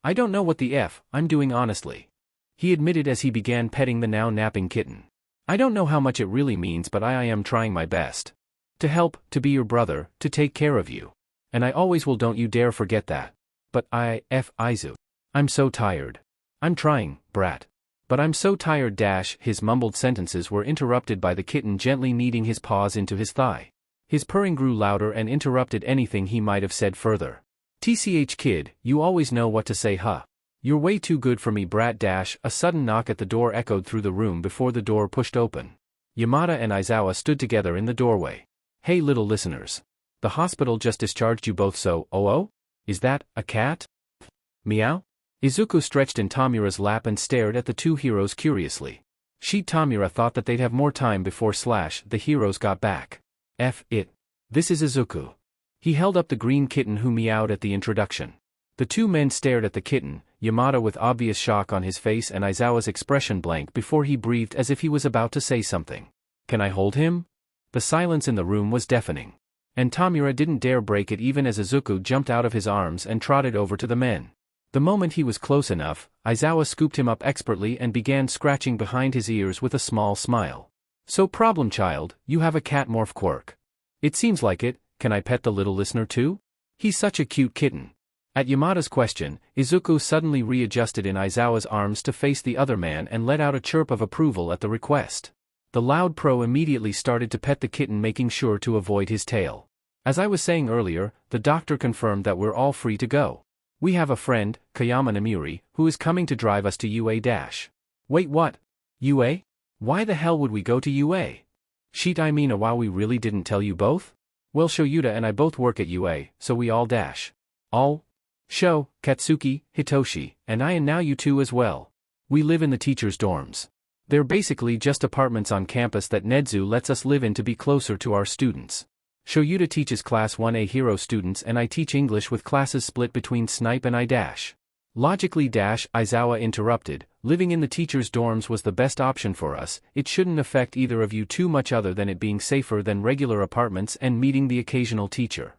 I don't know what the F I'm doing honestly, he admitted as he began petting the now napping kitten. I don't know how much it really means, but I am trying my best. To help, to be your brother, to take care of you. And I always will, don't you dare forget that. But Aizu. I'm so tired. I'm trying, brat. But I'm so tired dash. His mumbled sentences were interrupted by the kitten gently kneading his paws into his thigh. His purring grew louder and interrupted anything he might have said further. TCH kid, you always know what to say, huh? You're way too good for me, brat dash. A sudden knock at the door echoed through the room before the door pushed open. Yamada and Aizawa stood together in the doorway. Hey little listeners. The hospital just discharged you both, so, oh? Is that a cat? Meow? Izuku stretched in Tomura's lap and stared at the two heroes curiously. Tomura thought that they'd have more time before the heroes got back. This is Izuku. He held up the green kitten who meowed at the introduction. The two men stared at the kitten, Yamada with obvious shock on his face and Aizawa's expression blank before he breathed as if he was about to say something. Can I hold him? The silence in the room was deafening. And Tomura didn't dare break it even as Izuku jumped out of his arms and trotted over to the men. The moment he was close enough, Aizawa scooped him up expertly and began scratching behind his ears with a small smile. So problem child, you have a cat morph quirk. It seems like it. Can I pet the little listener too? He's such a cute kitten. At Yamada's question, Izuku suddenly readjusted in Aizawa's arms to face the other man and let out a chirp of approval at the request. The loud pro immediately started to pet the kitten, making sure to avoid his tail. As I was saying earlier, the doctor confirmed that we're all free to go. We have a friend, Kayama Namiri, who is coming to drive us to UA dash. Wait, what? UA? Why the hell would we go to UA? Wow, we really didn't tell you both? Well, Shouta and I both work at UA, so we all dash. All? Sho, Katsuki, Hitoshi, and I, and now you two as well. We live in the teachers' dorms. They're basically just apartments on campus that Nedzu lets us live in to be closer to our students. Shouta teaches Class 1A hero students and I teach English with classes split between Snipe and I dash. Logically dash, Aizawa interrupted, living in the teachers' dorms was the best option for us. It shouldn't affect either of you too much other than it being safer than regular apartments and meeting the occasional teacher.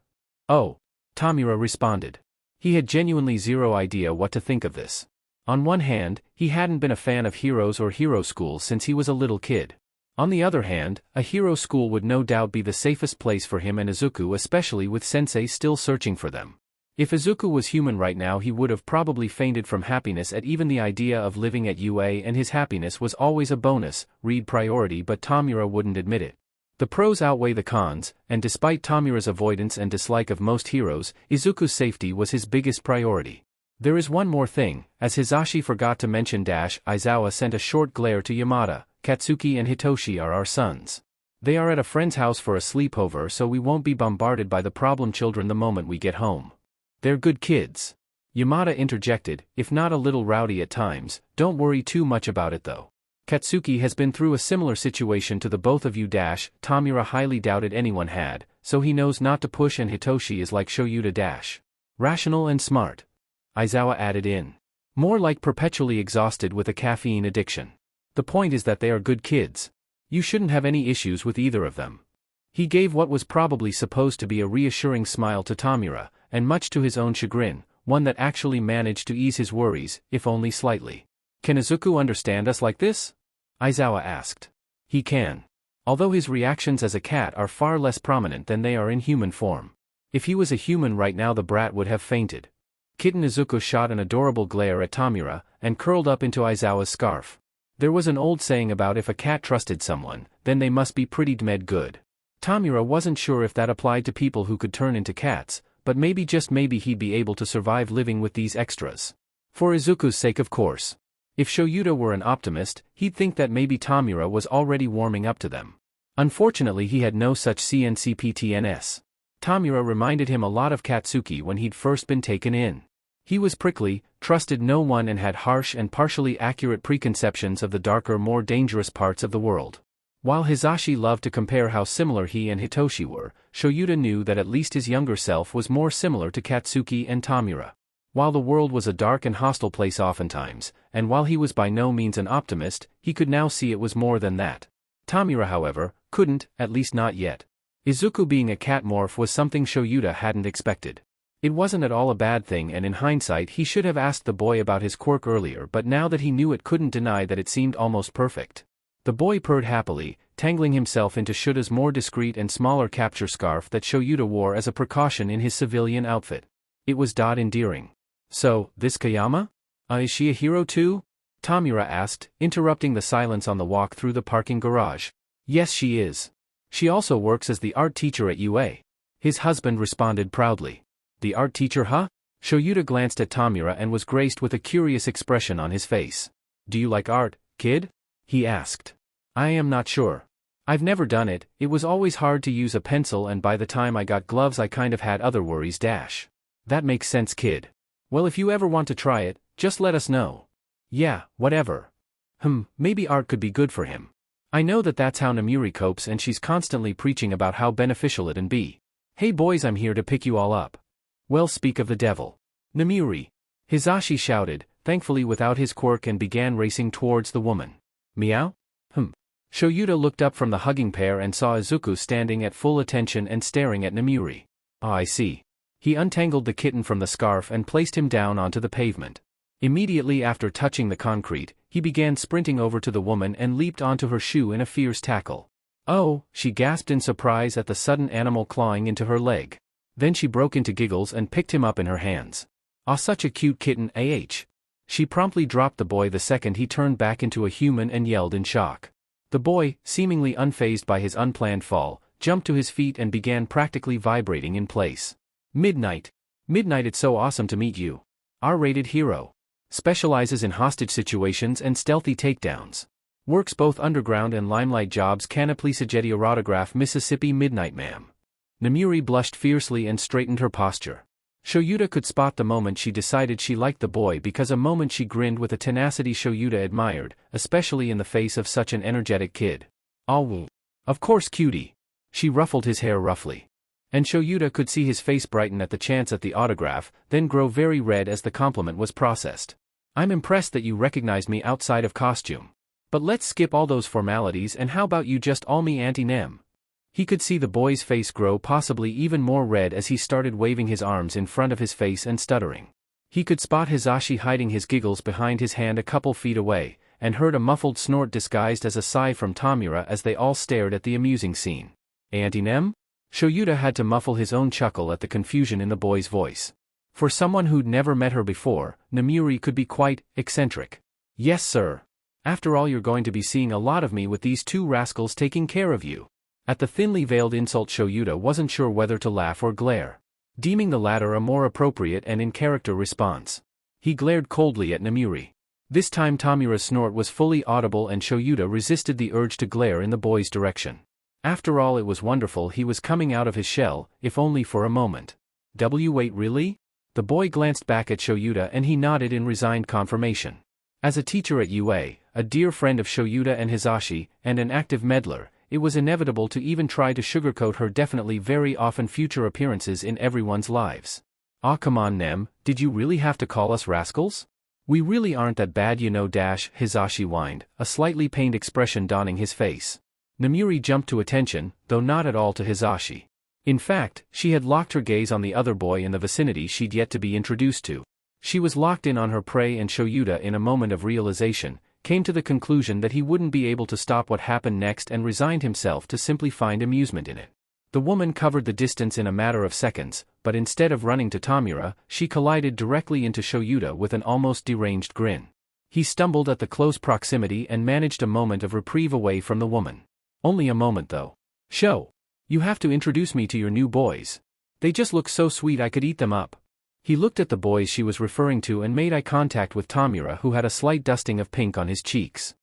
Oh. Tomura responded. He had genuinely zero idea what to think of this. On one hand, he hadn't been a fan of heroes or hero schools since he was a little kid. On the other hand, a hero school would no doubt be the safest place for him and Izuku, especially with Sensei still searching for them. If Izuku was human right now, he would have probably fainted from happiness at even the idea of living at UA, and his happiness was always a bonus, read priority, but Tomura wouldn't admit it. The pros outweigh the cons, and despite Tomura's avoidance and dislike of most heroes, Izuku's safety was his biggest priority. There is one more thing, as Hisashi forgot to mention dash, Aizawa sent a short glare to Yamada. Katsuki and Hitoshi are our sons. They are at a friend's house for a sleepover, so we won't be bombarded by the problem children the moment we get home. They're good kids. Yamada interjected, if not a little rowdy at times. Don't worry too much about it though. Katsuki has been through a similar situation to the both of you dash. Tomura highly doubted anyone had, so he knows not to push, and Hitoshi is like Shouta dash. Rational and smart. Aizawa added in. More like perpetually exhausted with a caffeine addiction. The point is that they are good kids. You shouldn't have any issues with either of them. He gave what was probably supposed to be a reassuring smile to Tomura, and much to his own chagrin, one that actually managed to ease his worries, if only slightly. Can Izuku understand us like this? Aizawa asked. He can. Although his reactions as a cat are far less prominent than they are in human form. If he was a human right now, the brat would have fainted. Kitten Izuku shot an adorable glare at Tomura, and curled up into Aizawa's scarf. There was an old saying about if a cat trusted someone, then they must be pretty dmed good. Tomura wasn't sure if that applied to people who could turn into cats, but maybe, just maybe, he'd be able to survive living with these extras. For Izuku's sake, of course. If Shouta were an optimist, he'd think that maybe Tomura was already warming up to them. Unfortunately, he had no such CNCPTNS. Tomura reminded him a lot of Katsuki when he'd first been taken in. He was prickly, trusted no one, and had harsh and partially accurate preconceptions of the darker, more dangerous parts of the world. While Hisashi loved to compare how similar he and Hitoshi were, Shouta knew that at least his younger self was more similar to Katsuki and Tomura. While the world was a dark and hostile place oftentimes, and while he was by no means an optimist, he could now see it was more than that. Tomura, however, couldn't, at least not yet. Izuku being a cat morph was something Shouta hadn't expected. It wasn't at all a bad thing, and in hindsight he should have asked the boy about his quirk earlier, but now that he knew it, couldn't deny that it seemed almost perfect. The boy purred happily, tangling himself into Shouda's more discreet and smaller capture scarf that Shouta wore as a precaution in his civilian outfit. It was endearing. So, this Kayama? Is she a hero too? Tomura asked, interrupting the silence on the walk through the parking garage. Yes, she is. She also works as the art teacher at UA. His husband responded proudly. The art teacher, huh? Shouta glanced at Tomura and was graced with a curious expression on his face. Do you like art, kid? He asked. I am not sure. I've never done it, it was always hard to use a pencil, and by the time I got gloves I kind of had other worries. That makes sense, kid. Well, if you ever want to try it, just let us know. Yeah, whatever. Maybe art could be good for him. I know that's how Namuri copes, and she's constantly preaching about how beneficial it'd be. Hey boys, I'm here to pick you all up. Well, speak of the devil. Namuri. Hisashi shouted, thankfully without his quirk, and began racing towards the woman. Meow? Shouta looked up from the hugging pair and saw Izuku standing at full attention and staring at Namuri. Ah, I see. He untangled the kitten from the scarf and placed him down onto the pavement. Immediately after touching the concrete, he began sprinting over to the woman and leaped onto her shoe in a fierce tackle. Oh, she gasped in surprise at the sudden animal clawing into her leg. Then she broke into giggles and picked him up in her hands. Ah, such a cute kitten, She promptly dropped the boy the second he turned back into a human and yelled in shock. The boy, seemingly unfazed by his unplanned fall, jumped to his feet and began practically vibrating in place. Midnight, it's so awesome to meet you. R-rated hero. Specializes in hostage situations and stealthy takedowns. Works both underground and limelight jobs. Can I please get your autograph, Mississippi Midnight, ma'am? Namuri blushed fiercely and straightened her posture. Shouta could spot the moment she decided she liked the boy, because a moment she grinned with a tenacity Shouta admired, especially in the face of such an energetic kid. Oh, of course, cutie. She ruffled his hair roughly. And Shouta could see his face brighten at the chance at the autograph, then grow very red as the compliment was processed. I'm impressed that you recognized me outside of costume. But let's skip all those formalities, and how about you just all me Auntie Nem? He could see the boy's face grow possibly even more red as he started waving his arms in front of his face and stuttering. He could spot Hisashi hiding his giggles behind his hand a couple feet away, and heard a muffled snort disguised as a sigh from Tomura as they all stared at the amusing scene. Auntie Nem? Shouta had to muffle his own chuckle at the confusion in the boy's voice. For someone who'd never met her before, Namuri could be quite eccentric. Yes, sir. After all, you're going to be seeing a lot of me with these two rascals taking care of you. At the thinly veiled insult, Shouta wasn't sure whether to laugh or glare. Deeming the latter a more appropriate and in-character response, he glared coldly at Namuri. This time Tomura's snort was fully audible, and Shouta resisted the urge to glare in the boy's direction. After all, it was wonderful he was coming out of his shell, if only for a moment. Wait, really? The boy glanced back at Shouta and he nodded in resigned confirmation. As a teacher at UA, a dear friend of Shouta and Hisashi, and an active meddler, it was inevitable to even try to sugarcoat her definitely very often future appearances in everyone's lives. Ah, come on, Nem, did you really have to call us rascals? We really aren't that bad, you know. Hisashi whined, a slightly pained expression dawning his face. Namuri jumped to attention, though not at all to Hisashi. In fact, she had locked her gaze on the other boy in the vicinity she'd yet to be introduced to. She was locked in on her prey, and Shouta, in a moment of realization, came to the conclusion that he wouldn't be able to stop what happened next and resigned himself to simply find amusement in it. The woman covered the distance in a matter of seconds, but instead of running to Tomura, she collided directly into Shouta with an almost deranged grin. He stumbled at the close proximity and managed a moment of reprieve away from the woman. Only a moment, though. You have to introduce me to your new boys. They just look so sweet I could eat them up. He looked at the boys she was referring to and made eye contact with Tomura, who had a slight dusting of pink on his cheeks.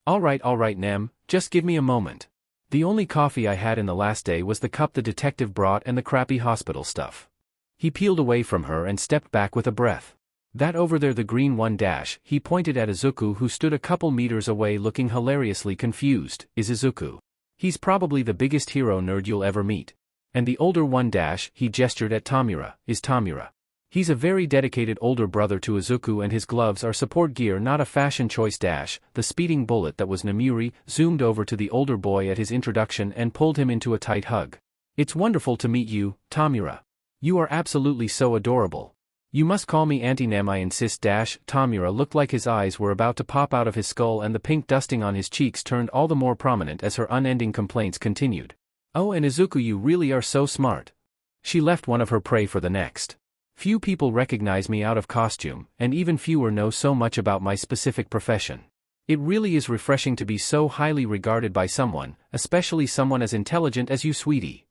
All right, Nem, just give me a moment. The only coffee I had in the last day was the cup the detective brought and the crappy hospital stuff. He peeled away from her and stepped back with a breath. That over there, the green one dash, he pointed at Izuku, who stood a couple meters away looking hilariously confused, is Izuku. He's probably the biggest hero nerd you'll ever meet. And the older one dash, he gestured at Tomura, is Tomura. He's a very dedicated older brother to Izuku, and his gloves are support gear, not a fashion choice dash. The speeding bullet that was Namuri zoomed over to the older boy at his introduction and pulled him into a tight hug. It's wonderful to meet you, Tomura. You are absolutely so adorable. You must call me Auntie Nem, I insist. Tomura looked like his eyes were about to pop out of his skull, and the pink dusting on his cheeks turned all the more prominent as her unending complaints continued. Oh, and Izuku, you really are so smart. She left one of her prey for the next. Few people recognize me out of costume, and even fewer know so much about my specific profession. It really is refreshing to be so highly regarded by someone, especially someone as intelligent as you, sweetie.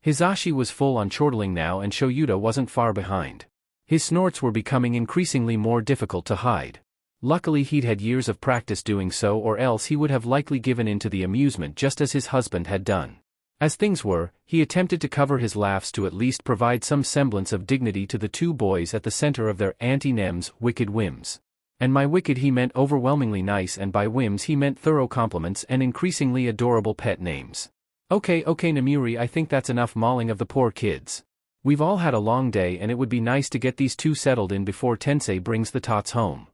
Hisashi was full on chortling now, and Shouta wasn't far behind. His snorts were becoming increasingly more difficult to hide. Luckily he'd had years of practice doing so, or else he would have likely given in to the amusement just as his husband had done. As things were, he attempted to cover his laughs to at least provide some semblance of dignity to the two boys at the center of their Auntie Nem's wicked whims. And by wicked he meant overwhelmingly nice, and by whims he meant thorough compliments and increasingly adorable pet names. Okay Namuri, I think that's enough mauling of the poor kids. We've all had a long day, and it would be nice to get these two settled in before Tensei brings the tots home.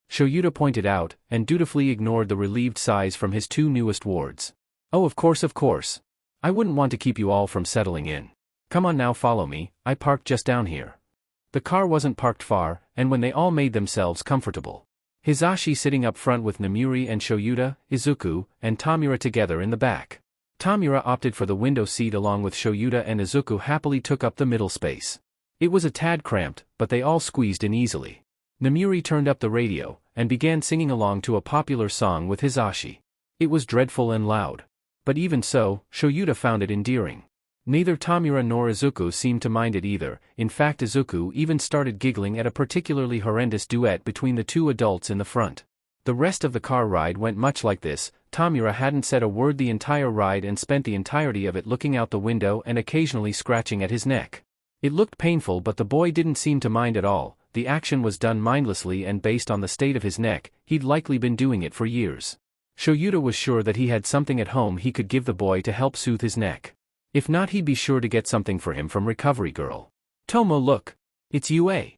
Shouta pointed out, and dutifully ignored the relieved sighs from his two newest wards. Oh, of course. I wouldn't want to keep you all from settling in. Come on now, follow me, I parked just down here. The car wasn't parked far, and when they all made themselves comfortable, Hisashi sitting up front with Namuri and Shouta, Izuku, and Tomura together in the back. Tomura opted for the window seat along with Shouta, and Izuku happily took up the middle space. It was a tad cramped, but they all squeezed in easily. Namuri turned up the radio, and began singing along to a popular song with Hisashi. It was dreadful and loud. But even so, Shouta found it endearing. Neither Tomura nor Izuku seemed to mind it either. In fact, Izuku even started giggling at a particularly horrendous duet between the two adults in the front. The rest of the car ride went much like this. Tomura hadn't said a word the entire ride and spent the entirety of it looking out the window and occasionally scratching at his neck. It looked painful, but the boy didn't seem to mind at all. The action was done mindlessly, and based on the state of his neck, he'd likely been doing it for years. Shouta was sure that he had something at home he could give the boy to help soothe his neck. If not, he'd be sure to get something for him from Recovery Girl. Tomo, look! It's UA!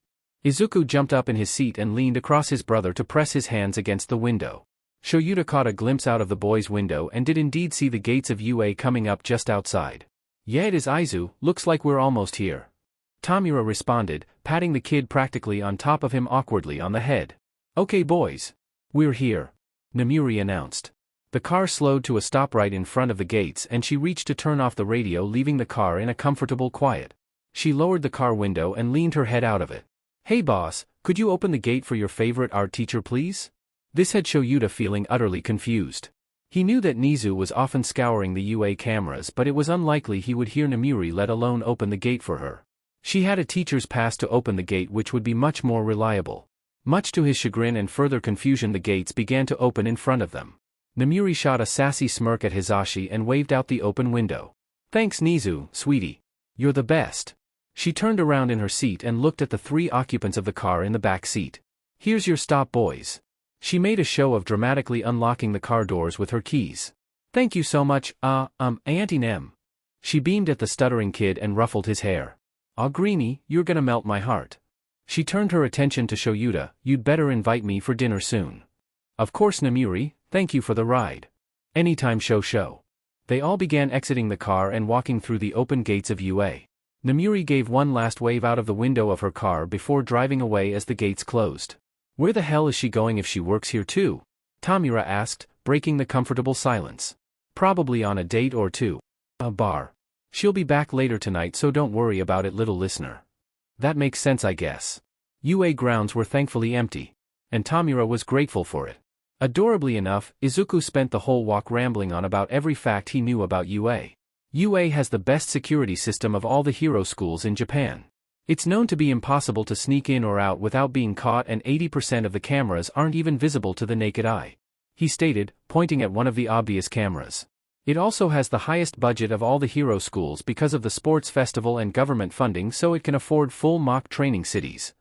Izuku jumped up in his seat and leaned across his brother to press his hands against the window. Shouta caught a glimpse out of the boy's window and did indeed see the gates of UA coming up just outside. Yeah, it is Aizu, looks like we're almost here. Tomura responded, patting the kid practically on top of him awkwardly on the head. Okay boys. We're here, Namuri announced. The car slowed to a stop right in front of the gates, and she reached to turn off the radio, leaving the car in a comfortable quiet. She lowered the car window and leaned her head out of it. Hey boss, could you open the gate for your favorite art teacher please? This had Shouta feeling utterly confused. He knew that Nizu was often scouring the UA cameras, but it was unlikely he would hear Namuri, let alone open the gate for her. She had a teacher's pass to open the gate, which would be much more reliable. Much to his chagrin and further confusion, the gates began to open in front of them. Namuri shot a sassy smirk at Hisashi and waved out the open window. Thanks Nizu, sweetie. You're the best. She turned around in her seat and looked at the three occupants of the car in the back seat. Here's your stop, boys. She made a show of dramatically unlocking the car doors with her keys. Thank you so much, Auntie Nem. She beamed at the stuttering kid and ruffled his hair. Aw Greenie, you're gonna melt my heart. She turned her attention to Shouta. You'd better invite me for dinner soon. Of course Namuri, thank you for the ride. Anytime show. They all began exiting the car and walking through the open gates of UA. Namuri gave one last wave out of the window of her car before driving away as the gates closed. Where the hell is she going if she works here too? Tomura asked, breaking the comfortable silence. Probably on a date or two. A bar. She'll be back later tonight, so don't worry about it, little listener. That makes sense, I guess. UA grounds were thankfully empty. And Tomura was grateful for it. Adorably enough, Izuku spent the whole walk rambling on about every fact he knew about UA. UA has the best security system of all the hero schools in Japan. It's known to be impossible to sneak in or out without being caught, and 80% of the cameras aren't even visible to the naked eye. He stated, pointing at one of the obvious cameras. It also has the highest budget of all the hero schools because of the sports festival and government funding, so it can afford full mock training cities.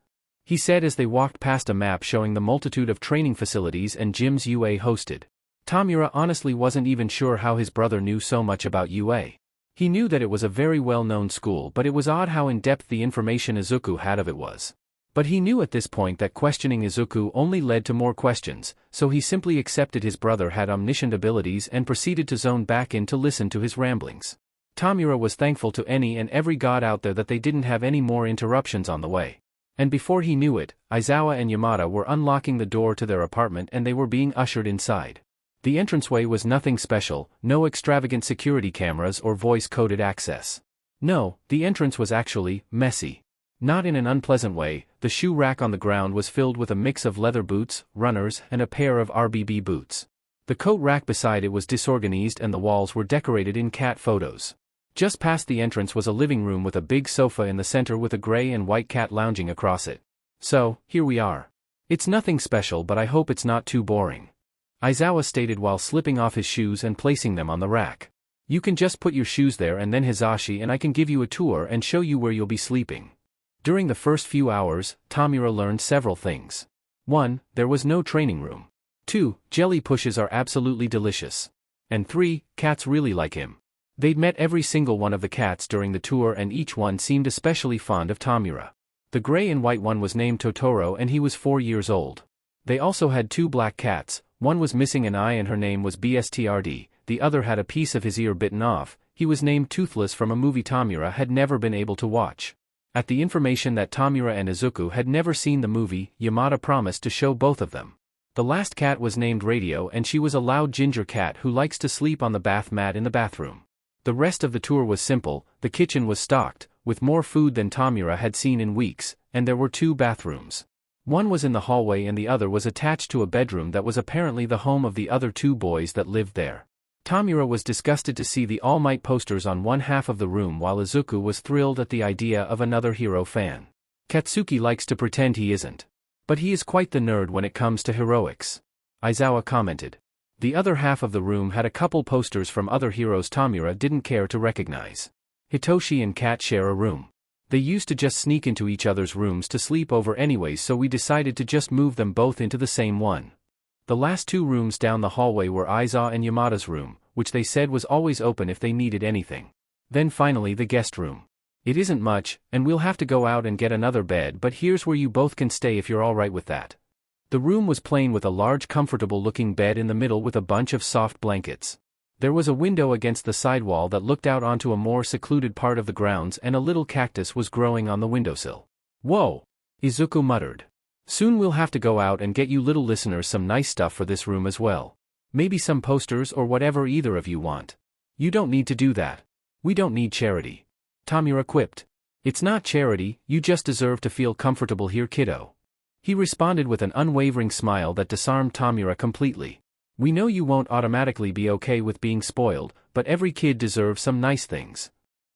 he said as they walked past a map showing the multitude of training facilities and gyms UA hosted. Tomura honestly wasn't even sure how his brother knew so much about UA. He knew that it was a very well-known school, but it was odd how in-depth the information Izuku had of it was. But he knew at this point that questioning Izuku only led to more questions, so he simply accepted his brother had omniscient abilities and proceeded to zone back in to listen to his ramblings. Tomura was thankful to any and every god out there that they didn't have any more interruptions on the way. And before he knew it, Aizawa and Yamada were unlocking the door to their apartment and they were being ushered inside. The entranceway was nothing special, no extravagant security cameras or voice-coded access. No, the entrance was actually messy. Not in an unpleasant way. The shoe rack on the ground was filled with a mix of leather boots, runners, and a pair of RBB boots. The coat rack beside it was disorganized and the walls were decorated in cat photos. Just past the entrance was a living room with a big sofa in the center with a gray and white cat lounging across it. So, here we are. It's nothing special, but I hope it's not too boring, Aizawa stated while slipping off his shoes and placing them on the rack. You can just put your shoes there and then Hizashi and I can give you a tour and show you where you'll be sleeping. During the first few hours, Tomura learned several things. 1. There was no training room. 2. Jelly pushes are absolutely delicious. And 3. Cats really like him. They'd met every single one of the cats during the tour and each one seemed especially fond of Tomura. The gray and white one was named Totoro and he was 4 years old. They also had 2 black cats, one was missing an eye and her name was BSTRD, the other had a piece of his ear bitten off. He was named Toothless from a movie Tomura had never been able to watch. At the information that Tomura and Izuku had never seen the movie, Yamada promised to show both of them. The last cat was named Radio and she was a loud ginger cat who likes to sleep on the bath mat in the bathroom. The rest of the tour was simple. The kitchen was stocked, with more food than Tomura had seen in weeks, and there were 2 bathrooms. One was in the hallway and the other was attached to a bedroom that was apparently the home of the other 2 boys that lived there. Tomura was disgusted to see the All Might posters on one half of the room while Izuku was thrilled at the idea of another hero fan. Katsuki likes to pretend he isn't. But he is quite the nerd when it comes to heroics, Aizawa commented. The other half of the room had a couple posters from other heroes Tomura didn't care to recognize. Hitoshi and Kat share a room. They used to just sneak into each other's rooms to sleep over anyways, so we decided to just move them both into the same one. The last 2 rooms down the hallway were Aizawa and Yamada's room, which they said was always open if they needed anything. Then finally the guest room. It isn't much, and we'll have to go out and get another bed, but here's where you both can stay if you're alright with that. The room was plain with a large comfortable-looking bed in the middle with a bunch of soft blankets. There was a window against the side wall that looked out onto a more secluded part of the grounds and a little cactus was growing on the windowsill. Whoa! Izuku muttered. Soon we'll have to go out and get you little listeners some nice stuff for this room as well. Maybe some posters or whatever either of you want. You don't need to do that. We don't need charity, Tomura quipped. It's not charity, you just deserve to feel comfortable here, kiddo. He responded with an unwavering smile that disarmed Tomura completely. We know you won't automatically be okay with being spoiled, but every kid deserves some nice things.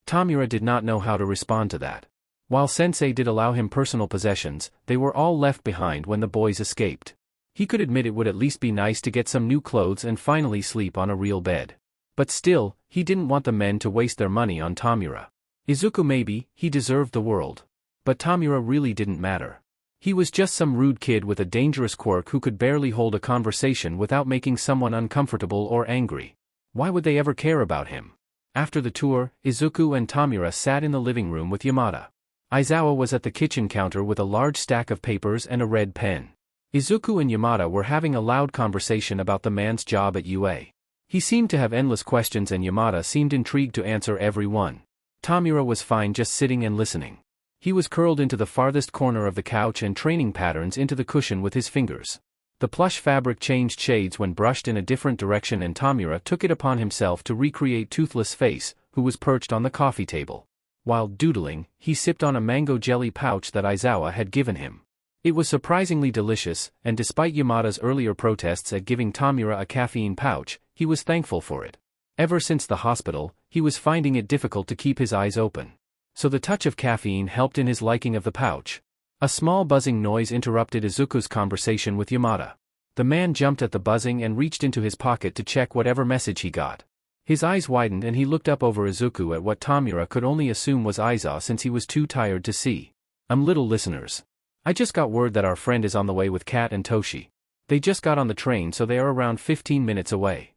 Tomura did not know how to respond to that. While Sensei did allow him personal possessions, they were all left behind when the boys escaped. He could admit it would at least be nice to get some new clothes and finally sleep on a real bed. But still, he didn't want the men to waste their money on Tomura. Izuku maybe, he deserved the world. But Tomura really didn't matter. He was just some rude kid with a dangerous quirk who could barely hold a conversation without making someone uncomfortable or angry. Why would they ever care about him? After the tour, Izuku and Tomura sat in the living room with Yamada. Aizawa was at the kitchen counter with a large stack of papers and a red pen. Izuku and Yamada were having a loud conversation about the man's job at UA. He seemed to have endless questions and Yamada seemed intrigued to answer every one. Tomura was fine just sitting and listening. He was curled into the farthest corner of the couch and training patterns into the cushion with his fingers. The plush fabric changed shades when brushed in a different direction and Tomura took it upon himself to recreate Toothless Face, who was perched on the coffee table. While doodling, he sipped on a mango jelly pouch that Aizawa had given him. It was surprisingly delicious, and despite Yamada's earlier protests at giving Tomura a caffeine pouch, he was thankful for it. Ever since the hospital, he was finding it difficult to keep his eyes open. So the touch of caffeine helped in his liking of the pouch. A small buzzing noise interrupted Izuku's conversation with Yamada. The man jumped at the buzzing and reached into his pocket to check whatever message he got. His eyes widened and he looked up over Izuku at what Tomura could only assume was Aizawa since he was too tired to see. Little listeners. I just got word that our friend is on the way with Kat and Toshi. They just got on the train so they are around 15 minutes away.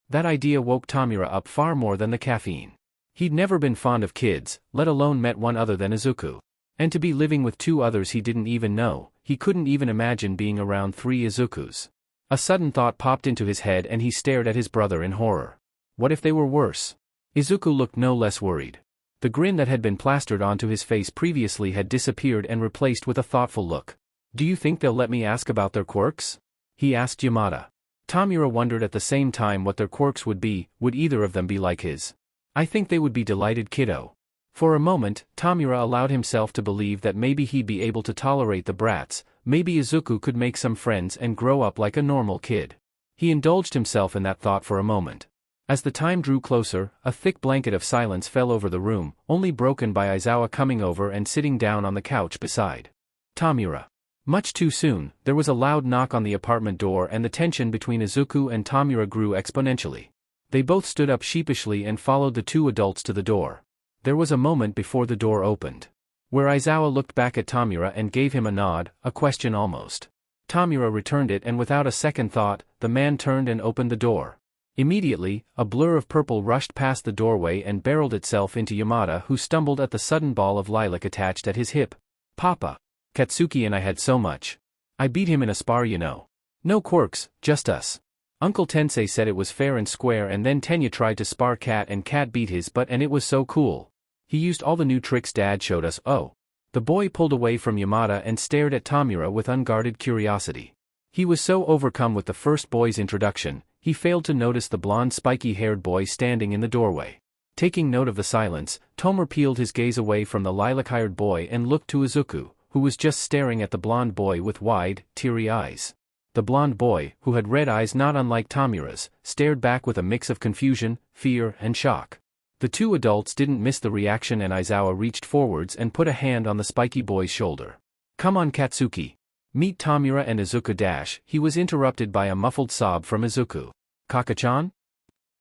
That idea woke Tomura up far more than the caffeine. He'd never been fond of kids, let alone met one other than Izuku. And to be living with 2 others he didn't even know, he couldn't even imagine being around 3 Izukus. A sudden thought popped into his head and he stared at his brother in horror. What if they were worse? Izuku looked no less worried. The grin that had been plastered onto his face previously had disappeared and replaced with a thoughtful look. Do you think they'll let me ask about their quirks? He asked Yamada. Tomura wondered at the same time what their quirks would be. Would either of them be like his? I think they would be delighted, kiddo. For a moment, Tomura allowed himself to believe that maybe he'd be able to tolerate the brats, maybe Izuku could make some friends and grow up like a normal kid. He indulged himself in that thought for a moment. As the time drew closer, a thick blanket of silence fell over the room, only broken by Aizawa coming over and sitting down on the couch beside Tomura. Much too soon, there was a loud knock on the apartment door and the tension between Izuku and Tomura grew exponentially. They both stood up sheepishly and followed the 2 adults to the door. There was a moment before the door opened, where Aizawa looked back at Tomura and gave him a nod, a question almost. Tomura returned it and without a second thought, the man turned and opened the door. Immediately, a blur of purple rushed past the doorway and barreled itself into Yamada, who stumbled at the sudden ball of lilac attached at his hip. Papa. Katsuki and I had so much. I beat him in a spar, you know. No quirks, just us. Uncle Tensei said it was fair and square, and then Tenya tried to spar Kat and Kat beat his butt and it was so cool. He used all the new tricks Dad showed us. Oh. The boy pulled away from Yamada and stared at Tomura with unguarded curiosity. He was so overcome with the first boy's introduction, he failed to notice the blonde spiky-haired boy standing in the doorway. Taking note of the silence, Tomura peeled his gaze away from the lilac-haired boy and looked to Izuku, who was just staring at the blonde boy with wide, teary eyes. The blonde boy, who had red eyes not unlike Tomura's, stared back with a mix of confusion, fear, and shock. The 2 adults didn't miss the reaction and Aizawa reached forwards and put a hand on the spiky boy's shoulder. Come on, Katsuki. Meet Tomura and Izuku. He was interrupted by a muffled sob from Izuku. Kaka-chan?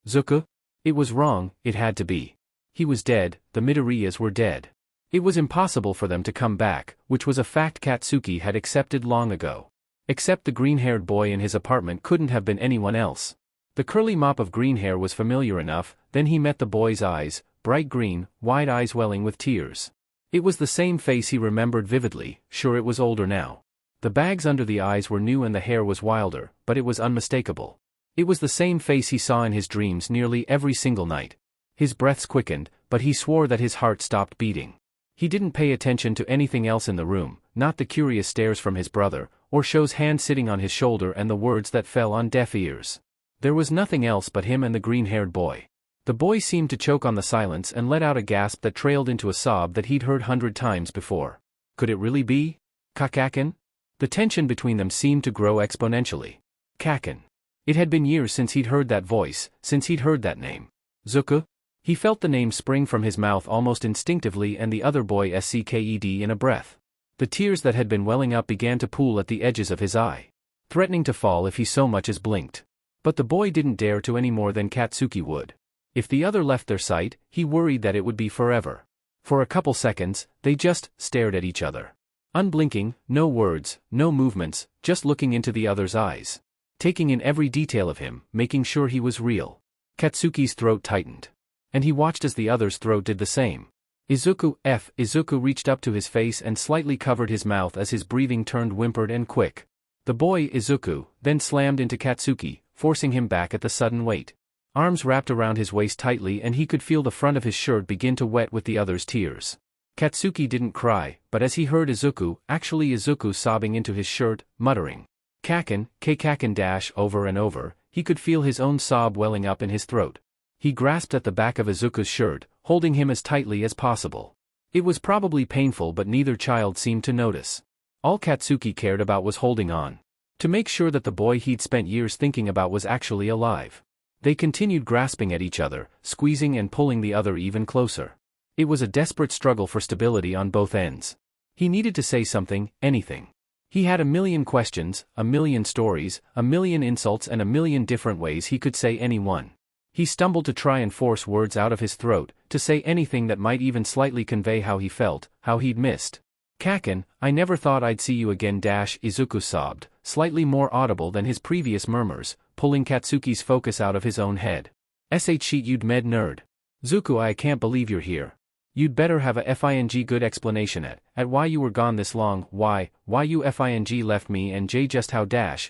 Zuku? It was wrong, it had to be. He was dead, the Midoriyas were dead. It was impossible for them to come back, which was a fact Katsuki had accepted long ago. Except the green-haired boy in his apartment couldn't have been anyone else. The curly mop of green hair was familiar enough, then he met the boy's eyes, bright green, wide eyes welling with tears. It was the same face he remembered vividly, sure it was older now. The bags under the eyes were new and the hair was wilder, but it was unmistakable. It was the same face he saw in his dreams nearly every single night. His breaths quickened, but he swore that his heart stopped beating. He didn't pay attention to anything else in the room, not the curious stares from his brother, or Sho's hand sitting on his shoulder and the words that fell on deaf ears. There was nothing else but him and the green-haired boy. The boy seemed to choke on the silence and let out a gasp that trailed into a sob that he'd heard 100 times before. Could it really be? Kakakin? The tension between them seemed to grow exponentially. Kakin. It had been years since he'd heard that voice, since he'd heard that name. Zuku? He felt the name spring from his mouth almost instinctively and the other boy sked in a breath. The tears that had been welling up began to pool at the edges of his eye, threatening to fall if he so much as blinked. But the boy didn't dare to any more than Katsuki would. If the other left their sight, he worried that it would be forever. For a couple seconds, they just stared at each other. Unblinking, no words, no movements, just looking into the other's eyes. Taking in every detail of him, making sure he was real. Katsuki's throat tightened. And he watched as the other's throat did the same. Izuku reached up to his face and slightly covered his mouth as his breathing turned whimpered and quick. The boy, Izuku, then slammed into Katsuki, forcing him back at the sudden weight. Arms wrapped around his waist tightly and he could feel the front of his shirt begin to wet with the other's tears. Katsuki didn't cry, but as he heard Izuku sobbing into his shirt, muttering, Kakin, K-Kakin over and over, he could feel his own sob welling up in his throat. He grasped at the back of Izuku's shirt, holding him as tightly as possible. It was probably painful but neither child seemed to notice. All Katsuki cared about was holding on. To make sure that the boy he'd spent years thinking about was actually alive. They continued grasping at each other, squeezing and pulling the other even closer. It was a desperate struggle for stability on both ends. He needed to say something, anything. He had a million questions, a million stories, a million insults and a million different ways he could say any one. He stumbled to try and force words out of his throat, to say anything that might even slightly convey how he felt, how he'd missed Kaken, I never thought I'd see you again. Izuku sobbed, slightly more audible than his previous murmurs, pulling Katsuki's focus out of his own head. Shit, you'd med nerd. Zuku, I can't believe you're here. You'd better have a fing good explanation at why you were gone this long. Why you fing left me and J just how.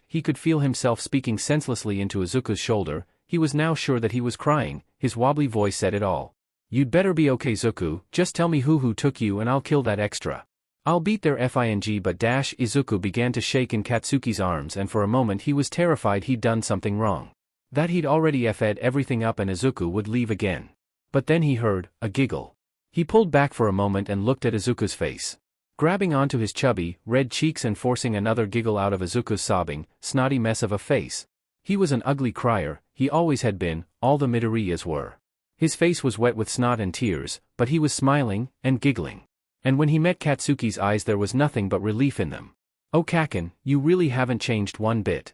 He could feel himself speaking senselessly into Izuku's shoulder. He was now sure that he was crying. His wobbly voice said it all. You'd better be okay, Zuku, just tell me who took you and I'll kill that extra. I'll beat their fing. But Izuku began to shake in Katsuki's arms, and for a moment he was terrified he'd done something wrong. That he'd already f'd everything up and Izuku would leave again. But then he heard a giggle. He pulled back for a moment and looked at Izuku's face. Grabbing onto his chubby, red cheeks and forcing another giggle out of Izuku's sobbing, snotty mess of a face. He was an ugly crier, he always had been, all the Midoriyas were. His face was wet with snot and tears, but he was smiling and giggling. And when he met Katsuki's eyes there was nothing but relief in them. Oh Kaken, you really haven't changed one bit.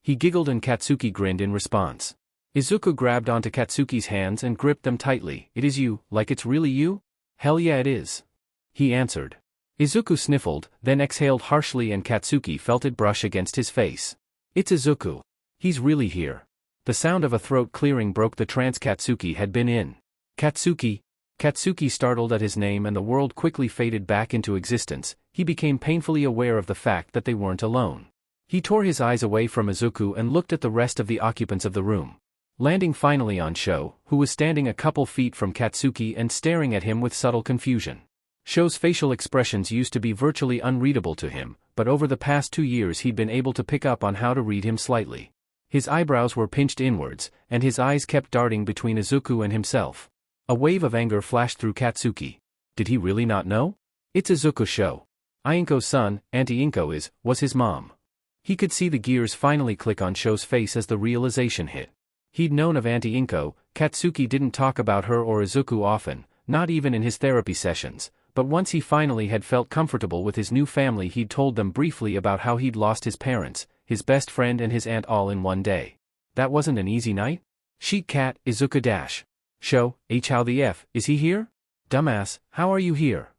He giggled and Katsuki grinned in response. Izuku grabbed onto Katsuki's hands and gripped them tightly. It is you, like it's really you? Hell yeah it is. He answered. Izuku sniffled, then exhaled harshly and Katsuki felt it brush against his face. It's Izuku. He's really here. The sound of a throat clearing broke the trance Katsuki had been in. Katsuki. Katsuki startled at his name and the world quickly faded back into existence. He became painfully aware of the fact that they weren't alone. He tore his eyes away from Izuku and looked at the rest of the occupants of the room. Landing finally on Sho, who was standing a couple feet from Katsuki and staring at him with subtle confusion. Sho's facial expressions used to be virtually unreadable to him, but over the past 2 years he'd been able to pick up on how to read him slightly. His eyebrows were pinched inwards, and his eyes kept darting between Izuku and himself. A wave of anger flashed through Katsuki. Did he really not know? It's Izuku Sho. Ainko's son, Auntie Inko was his mom. He could see the gears finally click on Sho's face as the realization hit. He'd known of Auntie Inko. Katsuki didn't talk about her or Izuku often, not even in his therapy sessions, but once he finally had felt comfortable with his new family he'd told them briefly about how he'd lost his parents, his best friend and his aunt all in one day. That wasn't an easy night? Sheet cat, Izuku dash. Sho, how the F, is he here? Dumbass, how are you here?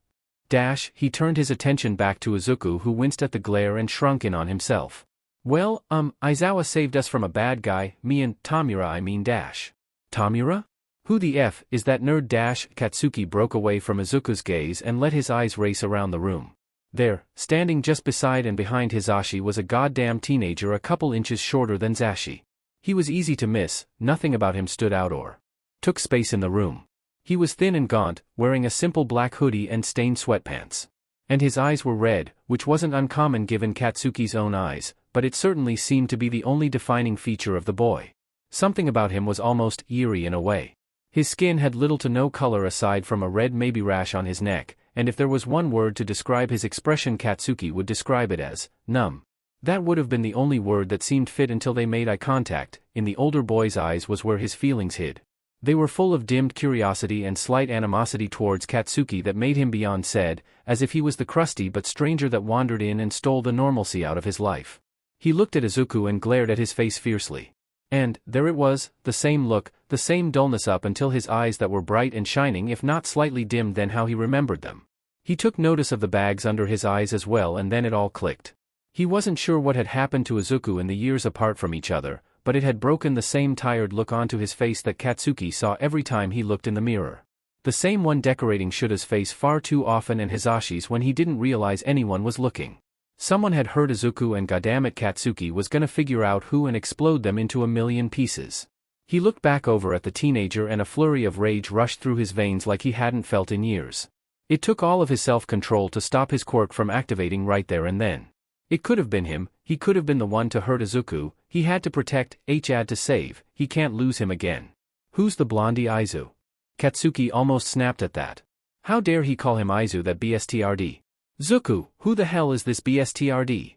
Dash, he turned his attention back to Izuku who winced at the glare and shrunk in on himself. Well, Aizawa saved us from a bad guy, me and Tomura I mean dash. Tomura? Who the F is that nerd dash? Katsuki broke away from Izuku's gaze and let his eyes race around the room. There, standing just beside and behind Hisashi was a goddamn teenager a couple inches shorter than Zashi. He was easy to miss, nothing about him stood out or took space in the room. He was thin and gaunt, wearing a simple black hoodie and stained sweatpants. And his eyes were red, which wasn't uncommon given Katsuki's own eyes, but it certainly seemed to be the only defining feature of the boy. Something about him was almost eerie in a way. His skin had little to no color aside from a red maybe rash on his neck, and if there was one word to describe his expression Katsuki would describe it as numb. That would have been the only word that seemed fit until they made eye contact. In the older boy's eyes was where his feelings hid. They were full of dimmed curiosity and slight animosity towards Katsuki that made him beyond said, as if he was the crusty but stranger that wandered in and stole the normalcy out of his life. He looked at Izuku and glared at his face fiercely. And, there it was, the same look, the same dullness up until his eyes that were bright and shining if not slightly dimmed than how he remembered them. He took notice of the bags under his eyes as well and then it all clicked. He wasn't sure what had happened to Izuku in the years apart from each other, but it had broken the same tired look onto his face that Katsuki saw every time he looked in the mirror. The same one decorating Shuta's face far too often and Hisashi's when he didn't realize anyone was looking. Someone had hurt Izuku and goddammit Katsuki was gonna figure out who and explode them into a million pieces. He looked back over at the teenager and a flurry of rage rushed through his veins like he hadn't felt in years. It took all of his self-control to stop his quirk from activating right there and then. It could have been him, he could have been the one to hurt Izuku, he had to protect, had to save, he can't lose him again. Who's the blondie Aizu? Katsuki almost snapped at that. How dare he call him Aizu that bstrd? Zuku, who the hell is this bstrd?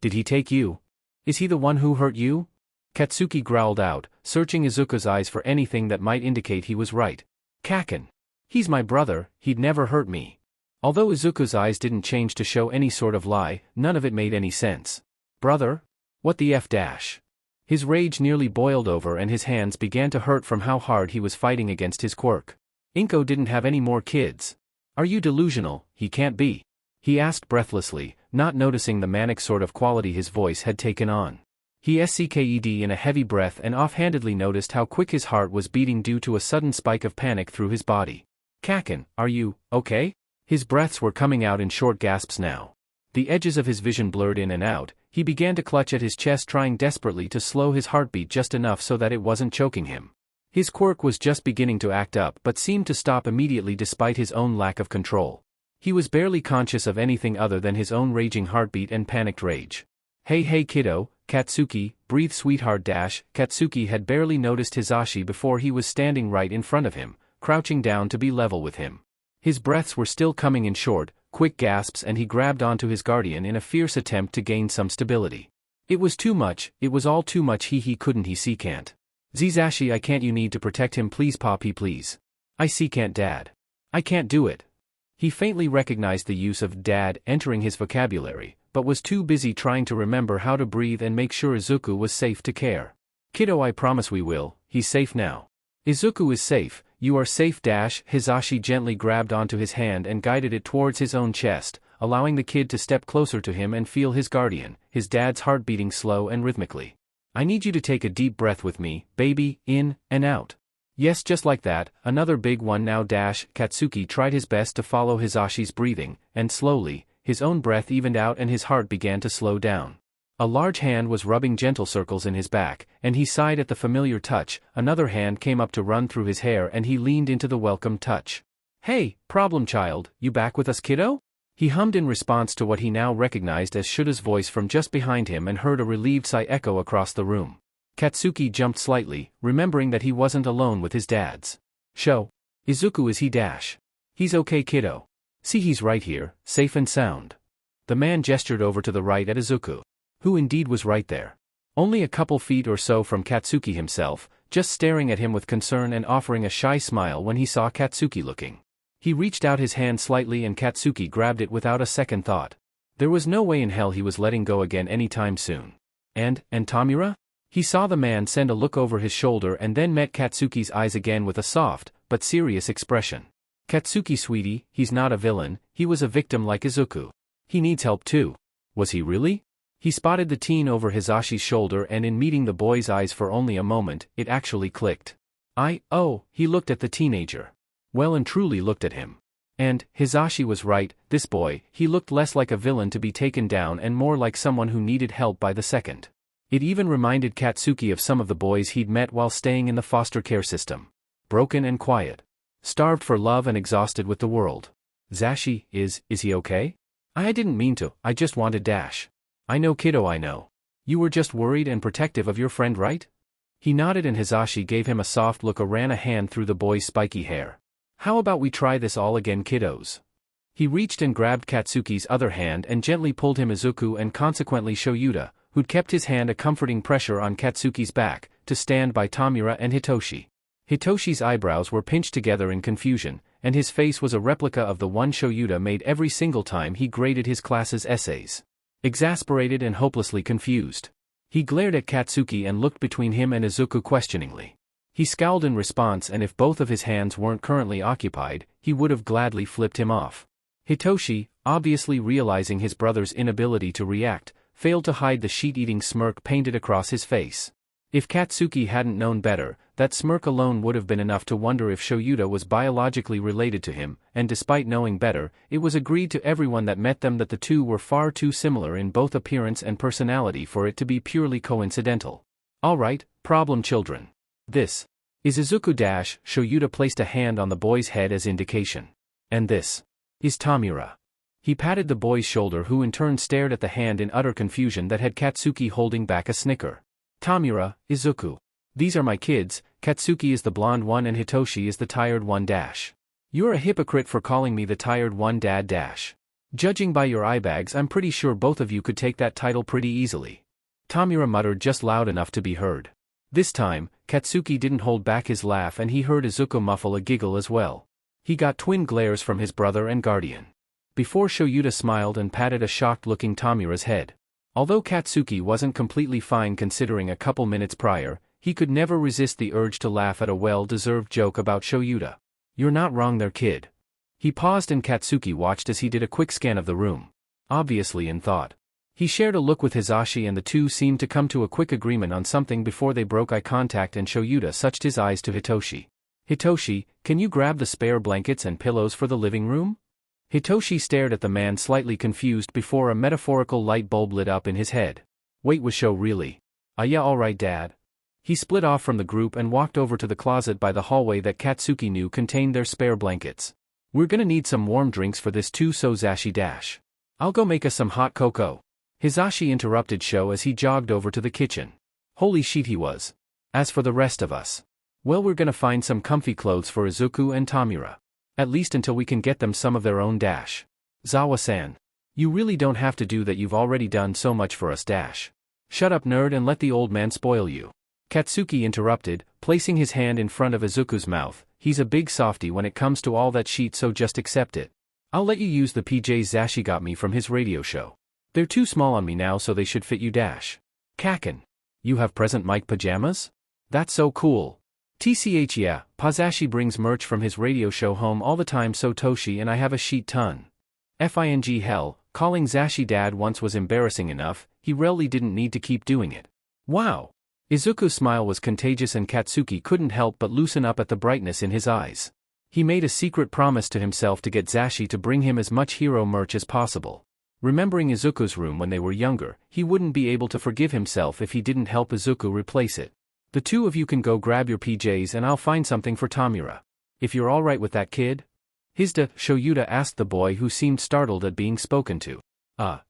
Did he take you? Is he the one who hurt you? Katsuki growled out, searching Izuku's eyes for anything that might indicate he was right. Kaken. He's my brother, he'd never hurt me. Although Izuku's eyes didn't change to show any sort of lie, none of it made any sense. Brother? What the F dash? His rage nearly boiled over and his hands began to hurt from how hard he was fighting against his quirk. Inko didn't have any more kids. Are you delusional? He can't be. he asked breathlessly, not noticing the manic sort of quality his voice had taken on. He sucked in a heavy breath and offhandedly noticed how quick his heart was beating due to a sudden spike of panic through his body. Kaken, are you okay? His breaths were coming out in short gasps now. The edges of his vision blurred in and out. He began to clutch at his chest, trying desperately to slow his heartbeat just enough so that it wasn't choking him. His quirk was just beginning to act up but seemed to stop immediately despite his own lack of control. He was barely conscious of anything other than his own raging heartbeat and panicked rage. Hey kiddo, Katsuki, breathe sweetheart. Katsuki had barely noticed Hisashi before he was standing right in front of him, crouching down to be level with him. His breaths were still coming in short, quick gasps, and he grabbed onto his guardian in a fierce attempt to gain some stability. It was too much, it was all too much. He couldn't, he can't. Zizashi, I can't, you need to protect him, please Poppy, please. I can't dad. I can't do it. He faintly recognized the use of dad entering his vocabulary, but was too busy trying to remember how to breathe and make sure Izuku was safe to care. Kiddo, I promise we will, he's safe now. Izuku is safe, you are safe. Hisashi gently grabbed onto his hand and guided it towards his own chest, allowing the kid to step closer to him and feel his guardian, his dad's heart beating slow and rhythmically. I need you to take a deep breath with me, baby, in and out. Yes, just like that, another big one now. Katsuki tried his best to follow Hisashi's breathing, and slowly, his own breath evened out and his heart began to slow down. A large hand was rubbing gentle circles in his back, and he sighed at the familiar touch. Another hand came up to run through his hair and he leaned into the welcome touch. Hey, problem child, you back with us kiddo? He hummed in response to what he now recognized as Shuta's voice from just behind him and heard a relieved sigh echo across the room. Katsuki jumped slightly, remembering that he wasn't alone with his dads. Izuku, is he? He's okay kiddo. See, he's right here, safe and sound. The man gestured over to the right at Izuku, who indeed was right there. Only a couple feet or so from Katsuki himself, just staring at him with concern and offering a shy smile when he saw Katsuki looking. He reached out his hand slightly and Katsuki grabbed it without a second thought. There was no way in hell he was letting go again anytime soon. And Tomura? He saw the man send a look over his shoulder and then met Katsuki's eyes again with a soft, but serious expression. Katsuki sweetie, he's not a villain, he was a victim like Izuku. He needs help too. Was he really? He spotted the teen over Hisashi's shoulder and in meeting the boy's eyes for only a moment, it actually clicked. He looked at the teenager. Well and truly looked at him. And, Hisashi was right, this boy, he looked less like a villain to be taken down and more like someone who needed help by the second. It even reminded Katsuki of some of the boys he'd met while staying in the foster care system. Broken and quiet. Starved for love and exhausted with the world. Zashi, is he okay? I didn't mean to, I just wanted . I know kiddo, I know. You were just worried and protective of your friend, right? He nodded and Hisashi gave him a soft look and ran a hand through the boy's spiky hair. How about we try this all again kiddos? He reached and grabbed Katsuki's other hand and gently pulled him Izuku and consequently Shouta, who'd kept his hand a comforting pressure on Katsuki's back, to stand by Tomura and Hitoshi. Hitoshi's eyebrows were pinched together in confusion, and his face was a replica of the one Shouta made every single time he graded his class's essays. Exasperated and hopelessly confused. He glared at Katsuki and looked between him and Izuku questioningly. He scowled in response and if both of his hands weren't currently occupied, he would have gladly flipped him off. Hitoshi, obviously realizing his brother's inability to react, failed to hide the sheet-eating smirk painted across his face. If Katsuki hadn't known better, that smirk alone would have been enough to wonder if Shouta was biologically related to him, and despite knowing better, it was agreed to everyone that met them that the two were far too similar in both appearance and personality for it to be purely coincidental. Alright, problem children. This is Izuku. Shouta placed a hand on the boy's head as indication. And this is Tomura. He patted the boy's shoulder who in turn stared at the hand in utter confusion that had Katsuki holding back a snicker. Tomura, Izuku. These are my kids, Katsuki is the blonde one and Hitoshi is the tired one. You're a hypocrite for calling me the tired one dad. Judging by your eye bags I'm pretty sure both of you could take that title pretty easily. Tomura muttered just loud enough to be heard. This time, Katsuki didn't hold back his laugh and he heard Izuku muffle a giggle as well. He got twin glares from his brother and guardian. Before Shouta smiled and patted a shocked-looking Tomura's head. Although Katsuki wasn't completely fine considering a couple minutes prior, he could never resist the urge to laugh at a well-deserved joke about Shouta. You're not wrong there kid. He paused and Katsuki watched as he did a quick scan of the room. Obviously in thought. He shared a look with Hisashi and the two seemed to come to a quick agreement on something before they broke eye contact and Shouta suched his eyes to Hitoshi. Hitoshi, can you grab the spare blankets and pillows for the living room? Hitoshi stared at the man slightly confused before a metaphorical light bulb lit up in his head. Wait, was Sho really? Yeah, alright dad. He split off from the group and walked over to the closet by the hallway that Katsuki knew contained their spare blankets. We're gonna need some warm drinks for this too, so Zashi dash. I'll go make us some hot cocoa. Hisashi interrupted Sho as he jogged over to the kitchen. Holy shit, he was. As for the rest of us. Well, we're gonna find some comfy clothes for Izuku and Tomura. At least until we can get them some of their own dash. Zawa-san. You really don't have to do that, you've already done so much for us dash. Shut up nerd and let the old man spoil you. Katsuki interrupted, placing his hand in front of Izuku's mouth. He's a big softy when it comes to all that shit, so just accept it. I'll let you use the PJs Zashi got me from his radio show. They're too small on me now, so they should fit you dash. Kaken. You have present mic pajamas? That's so cool. TCH, yeah, Pazashi brings merch from his radio show home all the time, so Toshi and I have a sheet ton. FING hell, calling Zashi dad once was embarrassing enough, he really didn't need to keep doing it. Wow. Izuku's smile was contagious and Katsuki couldn't help but loosen up at the brightness in his eyes. He made a secret promise to himself to get Zashi to bring him as much hero merch as possible. Remembering Izuku's room when they were younger, he wouldn't be able to forgive himself if he didn't help Izuku replace it. The two of you can go grab your PJs and I'll find something for Tomura. If you're alright with that, kid? Shouta asked the boy who seemed startled at being spoken to.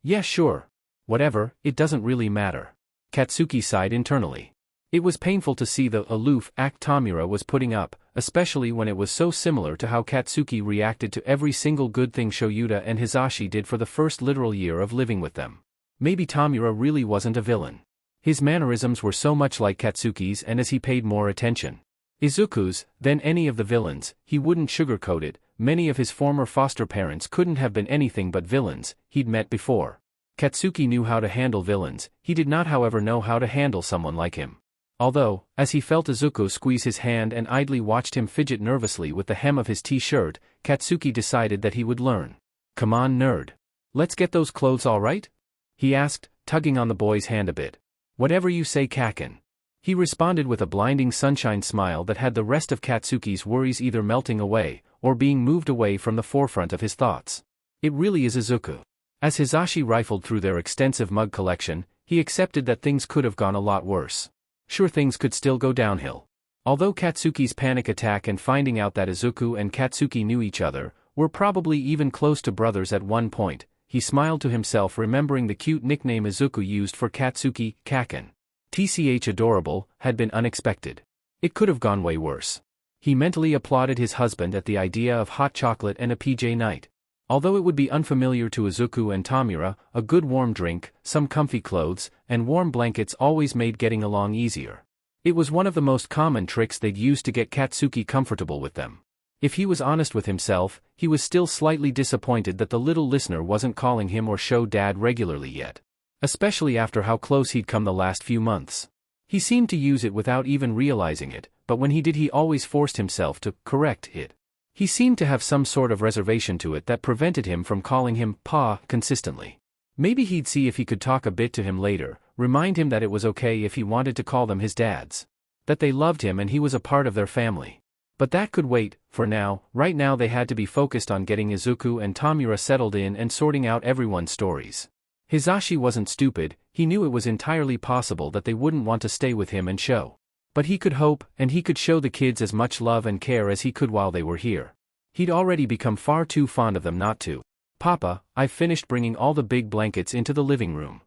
Yeah, sure. Whatever, it doesn't really matter. Katsuki sighed internally. It was painful to see the aloof act Tomura was putting up, especially when it was so similar to how Katsuki reacted to every single good thing Shouta and Hisashi did for the first literal year of living with them. Maybe Tomura really wasn't a villain. His mannerisms were so much like Katsuki's, and as he paid more attention Izuku's than any of the villains, he wouldn't sugarcoat it. Many of his former foster parents couldn't have been anything but villains he'd met before. Katsuki knew how to handle villains, he did not however know how to handle someone like him. Although, as he felt Izuku squeeze his hand and idly watched him fidget nervously with the hem of his t-shirt, Katsuki decided that he would learn. Come on nerd. Let's get those clothes alright? He asked, tugging on the boy's hand a bit. Whatever you say, Kaken. He responded with a blinding sunshine smile that had the rest of Katsuki's worries either melting away, or being moved away from the forefront of his thoughts. It really is Izuku. As Hisashi rifled through their extensive mug collection, he accepted that things could have gone a lot worse. Sure, things could still go downhill. Although Katsuki's panic attack and finding out that Izuku and Katsuki knew each other, were probably even close to brothers at one point, he smiled to himself remembering the cute nickname Izuku used for Katsuki, Kaken. TCH adorable, had been unexpected. It could have gone way worse. He mentally applauded his husband at the idea of hot chocolate and a PJ night. Although it would be unfamiliar to Izuku and Tomura, a good warm drink, some comfy clothes, and warm blankets always made getting along easier. It was one of the most common tricks they'd used to get Katsuki comfortable with them. If he was honest with himself, he was still slightly disappointed that the little listener wasn't calling him or Sho dad regularly yet. Especially after how close he'd come the last few months. He seemed to use it without even realizing it, but when he did he always forced himself to correct it. He seemed to have some sort of reservation to it that prevented him from calling him Pa consistently. Maybe he'd see if he could talk a bit to him later, remind him that it was okay if he wanted to call them his dads. That they loved him and he was a part of their family. But that could wait, for now. Right now they had to be focused on getting Izuku and Tomura settled in and sorting out everyone's stories. Hisashi wasn't stupid, he knew it was entirely possible that they wouldn't want to stay with him and Sho. But he could hope, and he could show the kids as much love and care as he could while they were here. He'd already become far too fond of them not to. Papa, I've finished bringing all the big blankets into the living room.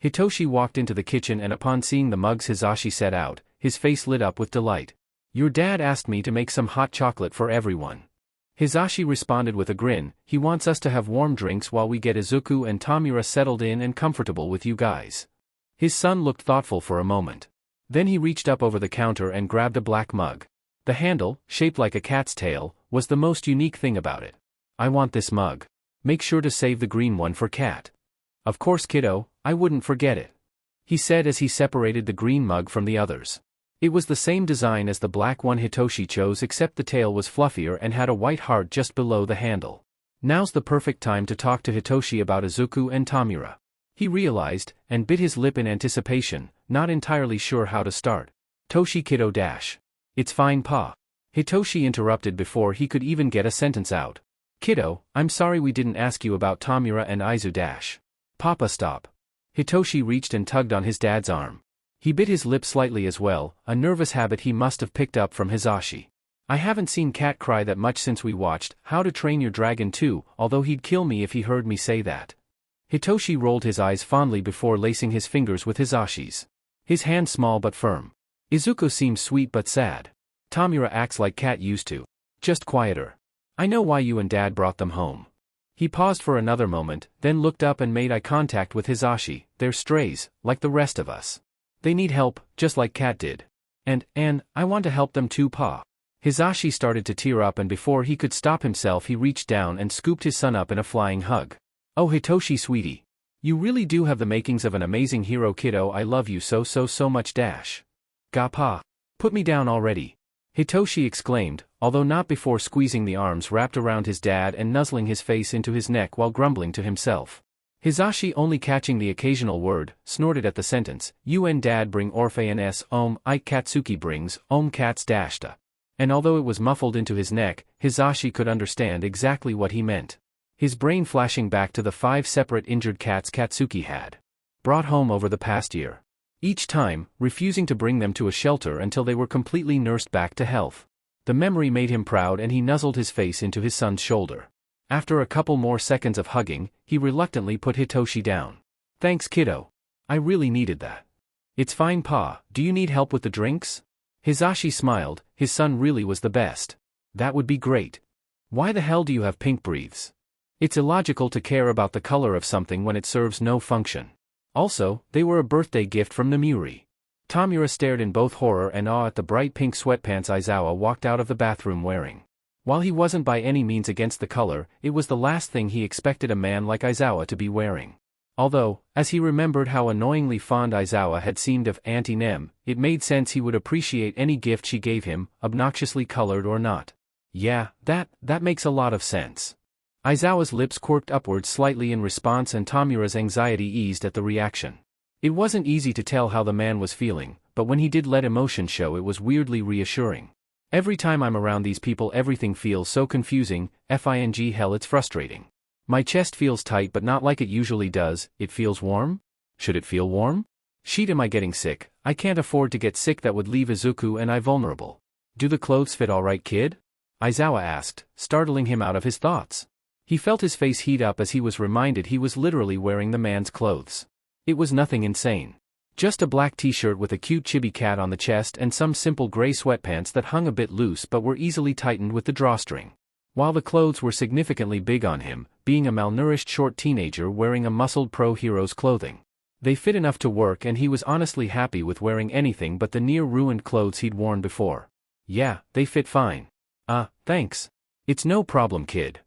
Hitoshi walked into the kitchen and upon seeing the mugs Hisashi set out, his face lit up with delight. Your dad asked me to make some hot chocolate for everyone. Hisashi responded with a grin, he wants us to have warm drinks while we get Izuku and Tomura settled in and comfortable with you guys. His son looked thoughtful for a moment. Then he reached up over the counter and grabbed a black mug. The handle, shaped like a cat's tail, was the most unique thing about it. I want this mug. Make sure to save the green one for Cat. Of course kiddo, I wouldn't forget it. He said as he separated the green mug from the others. It was the same design as the black one Hitoshi chose, except the tail was fluffier and had a white heart just below the handle. Now's the perfect time to talk to Hitoshi about Izuku and Tomura. He realized, and bit his lip in anticipation, not entirely sure how to start. Toshi kiddo dash. It's fine pa. Hitoshi interrupted before he could even get a sentence out. Kiddo, I'm sorry we didn't ask you about Tomura and Izu dash. Papa stop. Hitoshi reached and tugged on his dad's arm. He bit his lip slightly as well, a nervous habit he must have picked up from Hisashi. I haven't seen Cat cry that much since we watched How to Train Your Dragon 2, although he'd kill me if he heard me say that. Hitoshi rolled his eyes fondly before lacing his fingers with Hisashi's. His hand small but firm. Izuku seems sweet but sad. Tomura acts like Cat used to. Just quieter. I know why you and Dad brought them home. He paused for another moment, then looked up and made eye contact with Hisashi. They're strays, like the rest of us. They need help, just like Cat did. And I want to help them too pa. Hisashi started to tear up, and before he could stop himself he reached down and scooped his son up in a flying hug. Oh Hitoshi sweetie. You really do have the makings of an amazing hero kiddo, I love you so much dash. Ga pa. Put me down already. Hitoshi exclaimed, although not before squeezing the arms wrapped around his dad and nuzzling his face into his neck while grumbling to himself. Hisashi, only catching the occasional word, snorted at the sentence, you and Dad bring Orpheus I Katsuki brings Cats dashta. And although it was muffled into his neck, Hisashi could understand exactly what he meant. His brain flashing back to the 5 separate injured cats Katsuki had brought home over the past year. Each time, refusing to bring them to a shelter until they were completely nursed back to health. The memory made him proud and he nuzzled his face into his son's shoulder. After a couple more seconds of hugging, he reluctantly put Hitoshi down. Thanks kiddo. I really needed that. It's fine pa, do you need help with the drinks? Hisashi smiled, his son really was the best. That would be great. Why the hell do you have pink breathes? It's illogical to care about the color of something when it serves no function. Also, they were a birthday gift from Namuri. Tomura stared in both horror and awe at the bright pink sweatpants Aizawa walked out of the bathroom wearing. While he wasn't by any means against the color, it was the last thing he expected a man like Aizawa to be wearing. Although, as he remembered how annoyingly fond Aizawa had seemed of Auntie Nem, it made sense he would appreciate any gift she gave him, obnoxiously colored or not. Yeah, that makes a lot of sense. Aizawa's lips quirked upward slightly in response, and Tomura's anxiety eased at the reaction. It wasn't easy to tell how the man was feeling, but when he did let emotion show, it was weirdly reassuring. Every time I'm around these people everything feels so confusing, hell it's frustrating. My chest feels tight but not like it usually does, it feels warm? Should it feel warm? Shit, am I getting sick? I can't afford to get sick, that would leave Izuku and I vulnerable. Do the clothes fit alright kid? Aizawa asked, startling him out of his thoughts. He felt his face heat up as he was reminded he was literally wearing the man's clothes. It was nothing insane. Just a black t-shirt with a cute chibi cat on the chest and some simple gray sweatpants that hung a bit loose but were easily tightened with the drawstring. While the clothes were significantly big on him, being a malnourished short teenager wearing a muscled pro hero's clothing. They fit enough to work, and he was honestly happy with wearing anything but the near-ruined clothes he'd worn before. Yeah, they fit fine. Thanks. It's no problem kid.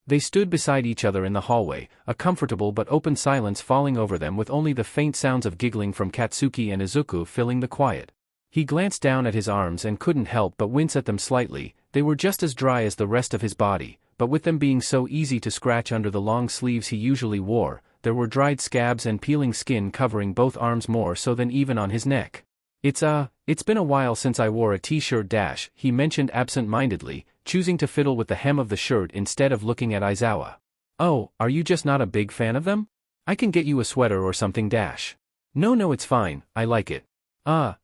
They stood beside each other in the hallway, a comfortable but open silence falling over them, with only the faint sounds of giggling from Katsuki and Izuku filling the quiet. He glanced down at his arms and couldn't help but wince at them slightly. They were just as dry as the rest of his body, but with them being so easy to scratch under the long sleeves he usually wore, there were dried scabs and peeling skin covering both arms, more so than even on his neck. It's been a while since I wore a t-shirt dash, he mentioned absent-mindedly, choosing to fiddle with the hem of the shirt instead of looking at Aizawa. Oh, are you just not a big fan of them? I can get you a sweater or something dash. No, it's fine, I like it.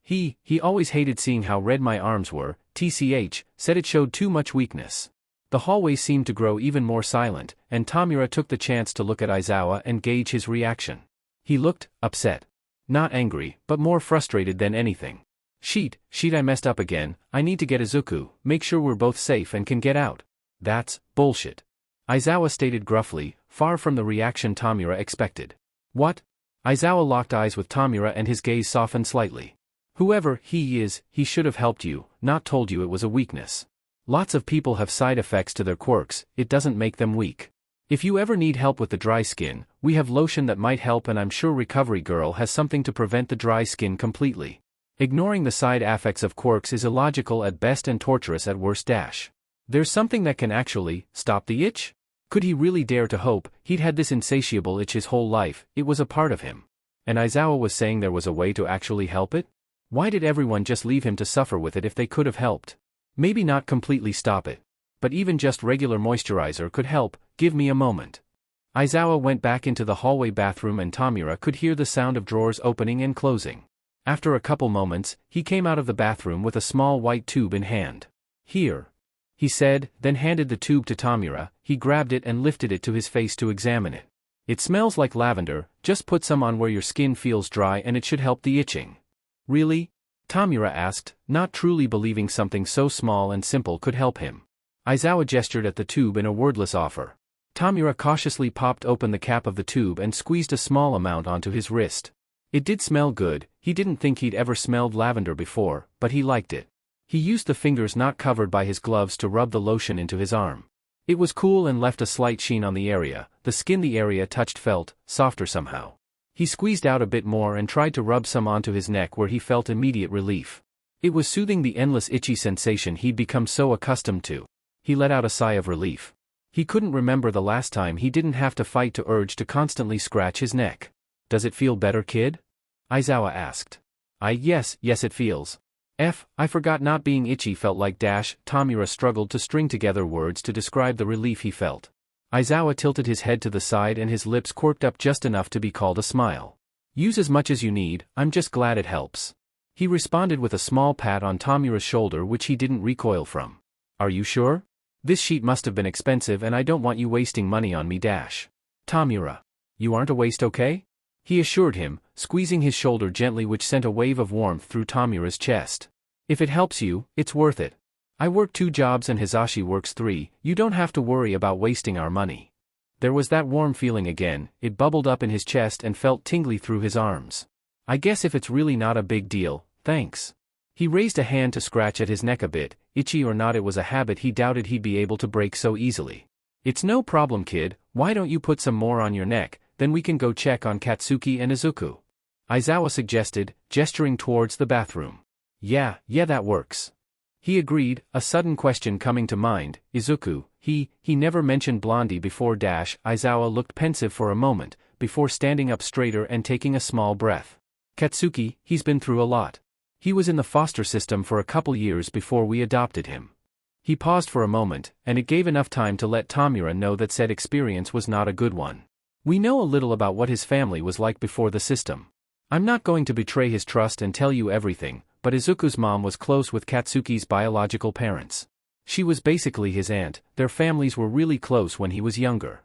He always hated seeing how red my arms were, TCH, said it showed too much weakness. The hallway seemed to grow even more silent, and Tomura took the chance to look at Aizawa and gauge his reaction. He looked upset. Not angry, but more frustrated than anything. Sheet, I messed up again. I need to get Izuku, make sure we're both safe and can get out. That's bullshit. Aizawa stated gruffly, far from the reaction Tomura expected. What? Aizawa locked eyes with Tomura and his gaze softened slightly. Whoever he is, he should have helped you, not told you it was a weakness. Lots of people have side effects to their quirks, it doesn't make them weak. If you ever need help with the dry skin, we have lotion that might help, and I'm sure Recovery Girl has something to prevent the dry skin completely. Ignoring the side affects of quirks is illogical at best and torturous at worst. There's something that can actually stop the itch? Could he really dare to hope? He'd had this insatiable itch his whole life, it was a part of him. And Aizawa was saying there was a way to actually help it? Why did everyone just leave him to suffer with it if they could have helped? Maybe not completely stop it. But even just regular moisturizer could help. Give me a moment. Aizawa went back into the hallway bathroom and Tomura could hear the sound of drawers opening and closing. After a couple moments, he came out of the bathroom with a small white tube in hand. Here, he said, then handed the tube to Tomura. He grabbed it and lifted it to his face to examine it. It smells like lavender, just put some on where your skin feels dry and it should help the itching. Really? Tomura asked, not truly believing something so small and simple could help him. Aizawa gestured at the tube in a wordless offer. Tomura cautiously popped open the cap of the tube and squeezed a small amount onto his wrist. It did smell good. He didn't think he'd ever smelled lavender before, but he liked it. He used the fingers not covered by his gloves to rub the lotion into his arm. It was cool and left a slight sheen on the area. The skin the area touched felt softer somehow. He squeezed out a bit more and tried to rub some onto his neck where he felt immediate relief. It was soothing the endless itchy sensation he'd become so accustomed to. He let out a sigh of relief. He couldn't remember the last time he didn't have to fight to urge to constantly scratch his neck. Does it feel better, kid? Aizawa asked. Yes it feels. I forgot not being itchy felt like dash. Tomura struggled to string together words to describe the relief he felt. Aizawa tilted his head to the side and his lips quirked up just enough to be called a smile. Use as much as you need, I'm just glad it helps. He responded with a small pat on Tomura's shoulder which he didn't recoil from. Are you sure? This sheet must have been expensive and I don't want you wasting money on me. Tomura. You aren't a waste, okay? He assured him, squeezing his shoulder gently which sent a wave of warmth through Tomura's chest. If it helps you, it's worth it. I work 2 jobs and Hisashi works 3, you don't have to worry about wasting our money. There was that warm feeling again, it bubbled up in his chest and felt tingly through his arms. I guess if it's really not a big deal, thanks. He raised a hand to scratch at his neck a bit, itchy or not it was a habit he doubted he'd be able to break so easily. It's no problem, kid, why don't you put some more on your neck, then we can go check on Katsuki and Izuku. Aizawa suggested, gesturing towards the bathroom. Yeah, that works. He agreed, a sudden question coming to mind, Izuku, he never mentioned Blondie before. Aizawa looked pensive for a moment, before standing up straighter and taking a small breath. Katsuki, he's been through a lot. He was in the foster system for a couple years before we adopted him. He paused for a moment, and it gave enough time to let Tomura know that said experience was not a good one. We know a little about what his family was like before the system. I'm not going to betray his trust and tell you everything, but Izuku's mom was close with Katsuki's biological parents. She was basically his aunt, their families were really close when he was younger.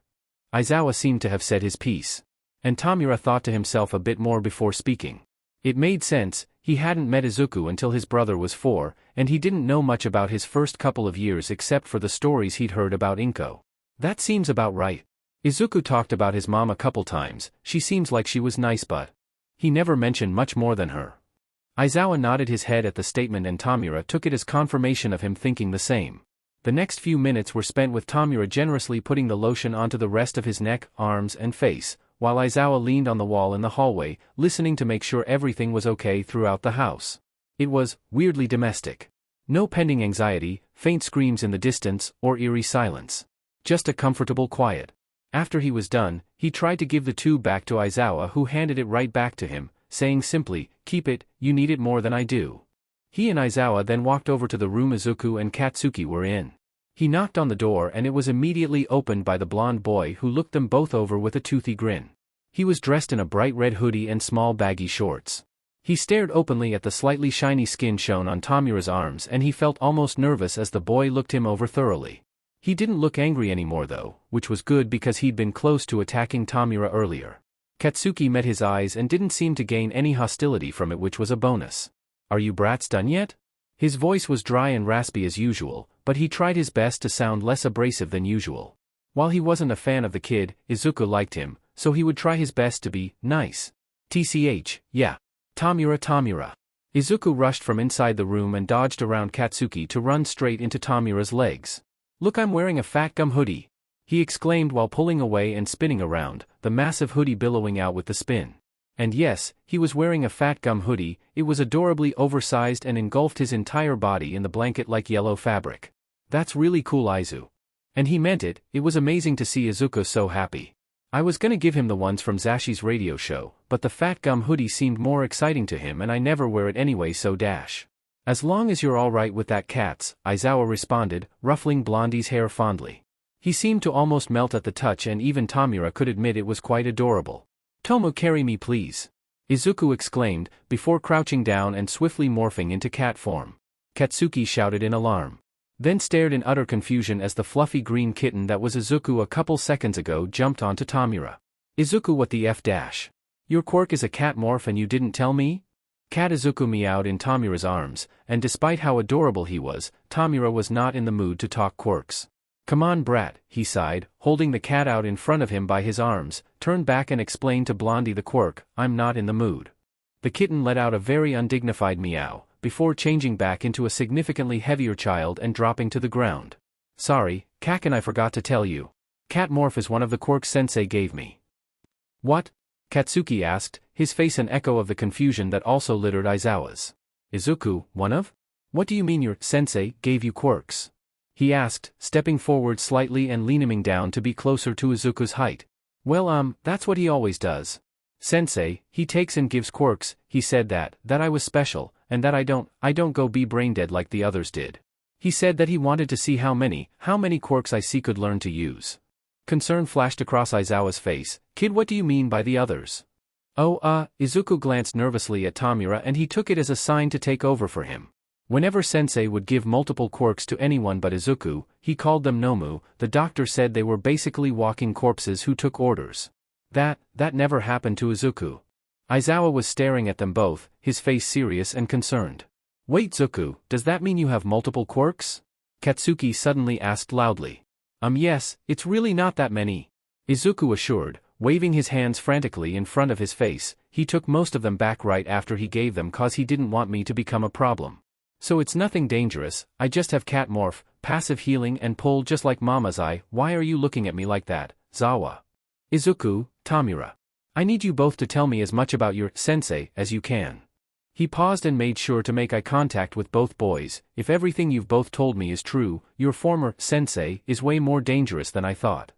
Aizawa seemed to have said his piece. And Tomura thought to himself a bit more before speaking. It made sense, he hadn't met Izuku until his brother was 4, and he didn't know much about his first couple of years except for the stories he'd heard about Inko. That seems about right. Izuku talked about his mom a couple times, she seems like she was nice but he never mentioned much more than her. Aizawa nodded his head at the statement and Tomura took it as confirmation of him thinking the same. The next few minutes were spent with Tomura generously putting the lotion onto the rest of his neck, arms and face, while Aizawa leaned on the wall in the hallway, listening to make sure everything was okay throughout the house. It was weirdly domestic. No pending anxiety, faint screams in the distance, or eerie silence. Just a comfortable quiet. After he was done, he tried to give the tube back to Aizawa who handed it right back to him, saying simply, keep it, you need it more than I do. He and Aizawa then walked over to the room Izuku and Katsuki were in. He knocked on the door and it was immediately opened by the blonde boy who looked them both over with a toothy grin. He was dressed in a bright red hoodie and small baggy shorts. He stared openly at the slightly shiny skin shown on Tomura's arms and he felt almost nervous as the boy looked him over thoroughly. He didn't look angry anymore though, which was good because he'd been close to attacking Tomura earlier. Katsuki met his eyes and didn't seem to gain any hostility from it, which was a bonus. Are you brats done yet? His voice was dry and raspy as usual, but he tried his best to sound less abrasive than usual. While he wasn't a fan of the kid, Izuku liked him, so he would try his best to be nice. TCH, yeah. Tomura. Izuku rushed from inside the room and dodged around Katsuki to run straight into Tomura's legs. Look, I'm wearing a fat gum hoodie, he exclaimed while pulling away and spinning around, the massive hoodie billowing out with the spin. And yes, he was wearing a fat gum hoodie. It was adorably oversized and engulfed his entire body in the blanket-like yellow fabric. That's really cool, Izu. And he meant it. It was amazing to see Izuku so happy. I was gonna give him the ones from Zashi's radio show, but the fat gum hoodie seemed more exciting to him and I never wear it anyway, so dash. As long as you're alright with that, cats, Aizawa responded, ruffling Blondie's hair fondly. He seemed to almost melt at the touch and even Tomura could admit it was quite adorable. Tomu, carry me please, Izuku exclaimed, before crouching down and swiftly morphing into cat form. Katsuki shouted in alarm. Then stared in utter confusion as the fluffy green kitten that was Izuku a couple seconds ago jumped onto Tomura. Izuku, what the F dash? Your Quirk is a cat morph and you didn't tell me? Cat Izuku meowed in Tomura's arms, and despite how adorable he was, Tomura was not in the mood to talk quirks. Come on, brat, he sighed, holding the cat out in front of him by his arms, turned back and explained to Blondie the Quirk, I'm not in the mood. The kitten let out a very undignified meow, before changing back into a significantly heavier child and dropping to the ground. Sorry, Kaken, I forgot to tell you. Cat morph is one of the quirks Sensei gave me. What? Katsuki asked, his face an echo of the confusion that also littered Aizawa's. Izuku, one of? What do you mean your Sensei gave you quirks? He asked, stepping forward slightly and leaning down to be closer to Izuku's height. Well, that's what he always does. Sensei, he takes and gives quirks. He said that I was special, and that I don't go be brain dead like the others did. He said that he wanted to see how many quirks I could learn to use. Concern flashed across Aizawa's face. Kid, what do you mean by the others? Oh, Izuku glanced nervously at Tomura and he took it as a sign to take over for him. Whenever Sensei would give multiple quirks to anyone but Izuku, he called them Nomu. The doctor said they were basically walking corpses who took orders. That never happened to Izuku. Aizawa was staring at them both, his face serious and concerned. Wait, Zuku, does that mean you have multiple quirks? Katsuki suddenly asked loudly. Yes, it's really not that many. Izuku assured, waving his hands frantically in front of his face. He took most of them back right after he gave them cause he didn't want me to become a problem. So it's nothing dangerous, I just have cat morph, passive healing and pull just like Mama's eye. Why are you looking at me like that, Zawa? Izuku, Tomura. I need you both to tell me as much about your Sensei as you can. He paused and made sure to make eye contact with both boys. If everything you've both told me is true, your former Sensei is way more dangerous than I thought.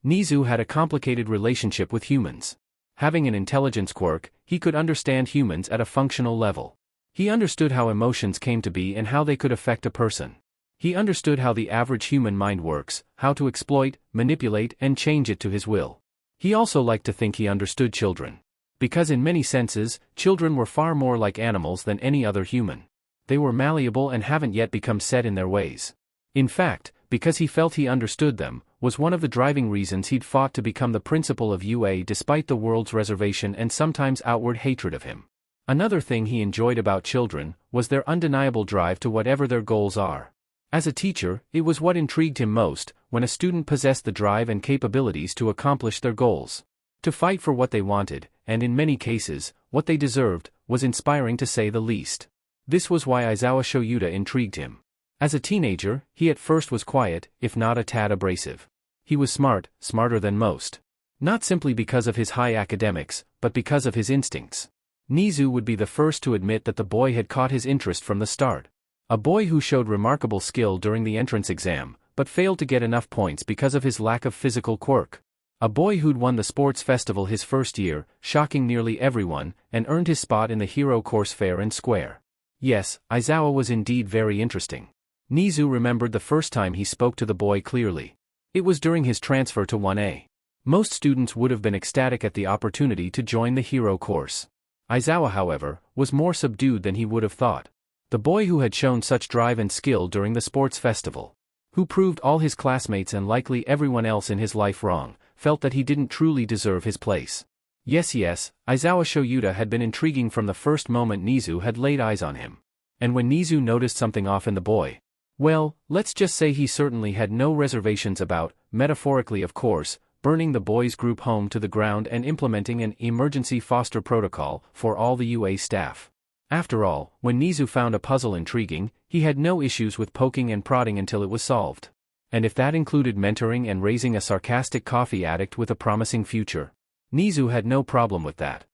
Nizu had a complicated relationship with humans. Having an intelligence quirk, he could understand humans at a functional level. He understood how emotions came to be and how they could affect a person. He understood how the average human mind works, how to exploit, manipulate, and change it to his will. He also liked to think he understood children. Because in many senses, children were far more like animals than any other human. They were malleable and haven't yet become set in their ways. In fact, because he felt he understood them, was one of the driving reasons he'd fought to become the principal of UA despite the world's reservation and sometimes outward hatred of him. Another thing he enjoyed about children was their undeniable drive to whatever their goals are. As a teacher, it was what intrigued him most, when a student possessed the drive and capabilities to accomplish their goals. To fight for what they wanted, and in many cases, what they deserved, was inspiring to say the least. This was why Aizawa Shouta intrigued him. As a teenager, he at first was quiet, if not a tad abrasive. He was smart, smarter than most. Not simply because of his high academics, but because of his instincts. Nizu would be the first to admit that the boy had caught his interest from the start. A boy who showed remarkable skill during the entrance exam, but failed to get enough points because of his lack of physical quirk. A boy who'd won the sports festival his first year, shocking nearly everyone, and earned his spot in the hero course fair and square. Yes, Aizawa was indeed very interesting. Nizu remembered the first time he spoke to the boy clearly. It was during his transfer to 1A. Most students would have been ecstatic at the opportunity to join the hero course. Aizawa, however, was more subdued than he would have thought. The boy who had shown such drive and skill during the sports festival, who proved all his classmates and likely everyone else in his life wrong, felt that he didn't truly deserve his place. Yes, Aizawa Shouta had been intriguing from the first moment Nizu had laid eyes on him. And when Nizu noticed something off in the boy, well, let's just say he certainly had no reservations about, metaphorically of course, burning the boys' group home to the ground and implementing an emergency foster protocol for all the UA staff. After all, when Nizu found a puzzle intriguing, he had no issues with poking and prodding until it was solved. And if that included mentoring and raising a sarcastic coffee addict with a promising future, Nizu had no problem with that.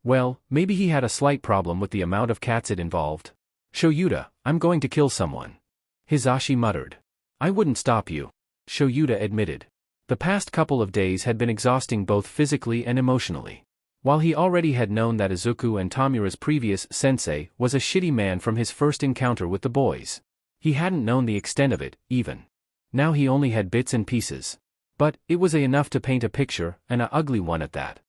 Well, maybe he had a slight problem with the amount of cats it involved. Shouta, I'm going to kill someone. Hizashi muttered. I wouldn't stop you. Shouta admitted. The past couple of days had been exhausting both physically and emotionally. While he already had known that Izuku and Tomura's previous sensei was a shitty man from his first encounter with the boys, he hadn't known the extent of it, even. Now he only had bits and pieces. But it was enough to paint a picture, and an ugly one at that.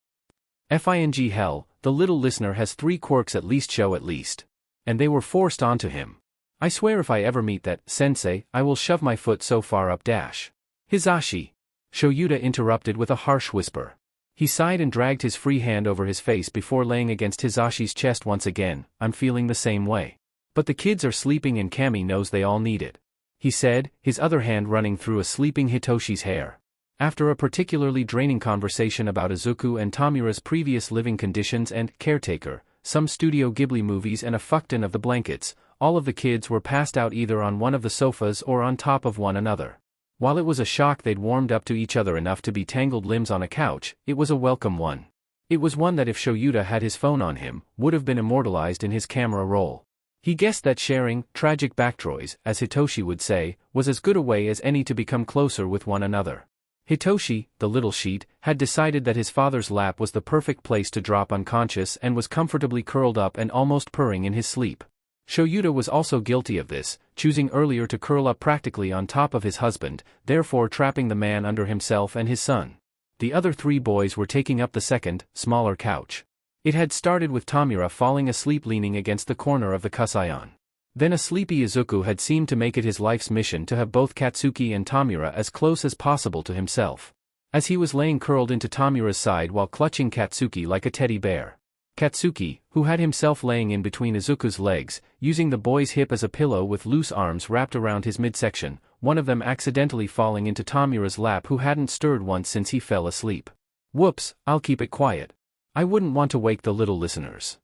Fing hell, the little listener has 3 quirks at least. And they were forced onto him. I swear if I ever meet that sensei, I will shove my foot so far up dash. Hizashi. Shouta interrupted with a harsh whisper. He sighed and dragged his free hand over his face before laying against Hizashi's chest once again. I'm feeling the same way. But the kids are sleeping and Kami knows they all need it. He said, his other hand running through a sleeping Hitoshi's hair. After a particularly draining conversation about Izuku and Tomura's previous living conditions and caretaker, some Studio Ghibli movies and a fuckton of the blankets, all of the kids were passed out either on one of the sofas or on top of one another. While it was a shock they'd warmed up to each other enough to be tangled limbs on a couch, it was a welcome one. It was one that if Shouta had his phone on him, would have been immortalized in his camera roll. He guessed that sharing tragic backstories, as Hitoshi would say, was as good a way as any to become closer with one another. Hitoshi, the little sheet, had decided that his father's lap was the perfect place to drop unconscious and was comfortably curled up and almost purring in his sleep. Shouta was also guilty of this, choosing earlier to curl up practically on top of his husband, therefore trapping the man under himself and his son. The other 3 boys were taking up the second, smaller couch. It had started with Tomura falling asleep leaning against the corner of the kusayon. Then a sleepy Izuku had seemed to make it his life's mission to have both Katsuki and Tomura as close as possible to himself. As he was laying curled into Tomura's side while clutching Katsuki like a teddy bear. Katsuki, who had himself laying in between Izuku's legs, using the boy's hip as a pillow with loose arms wrapped around his midsection, one of them accidentally falling into Tomura's lap who hadn't stirred once since he fell asleep. Whoops, I'll keep it quiet. I wouldn't want to wake the little listeners.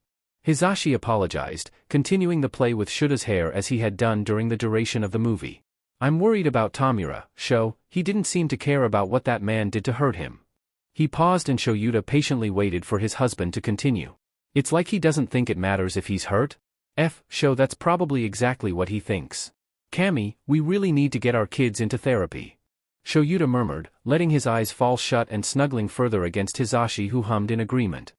Hizashi apologized, continuing the play with Shuta's hair as he had done during the duration of the movie. I'm worried about Tomura, he didn't seem to care about what that man did to hurt him. He paused and Shouta patiently waited for his husband to continue. It's like he doesn't think it matters if he's hurt? That's probably exactly what he thinks. Kami, we really need to get our kids into therapy. Shouta murmured, letting his eyes fall shut and snuggling further against Hizashi who hummed in agreement.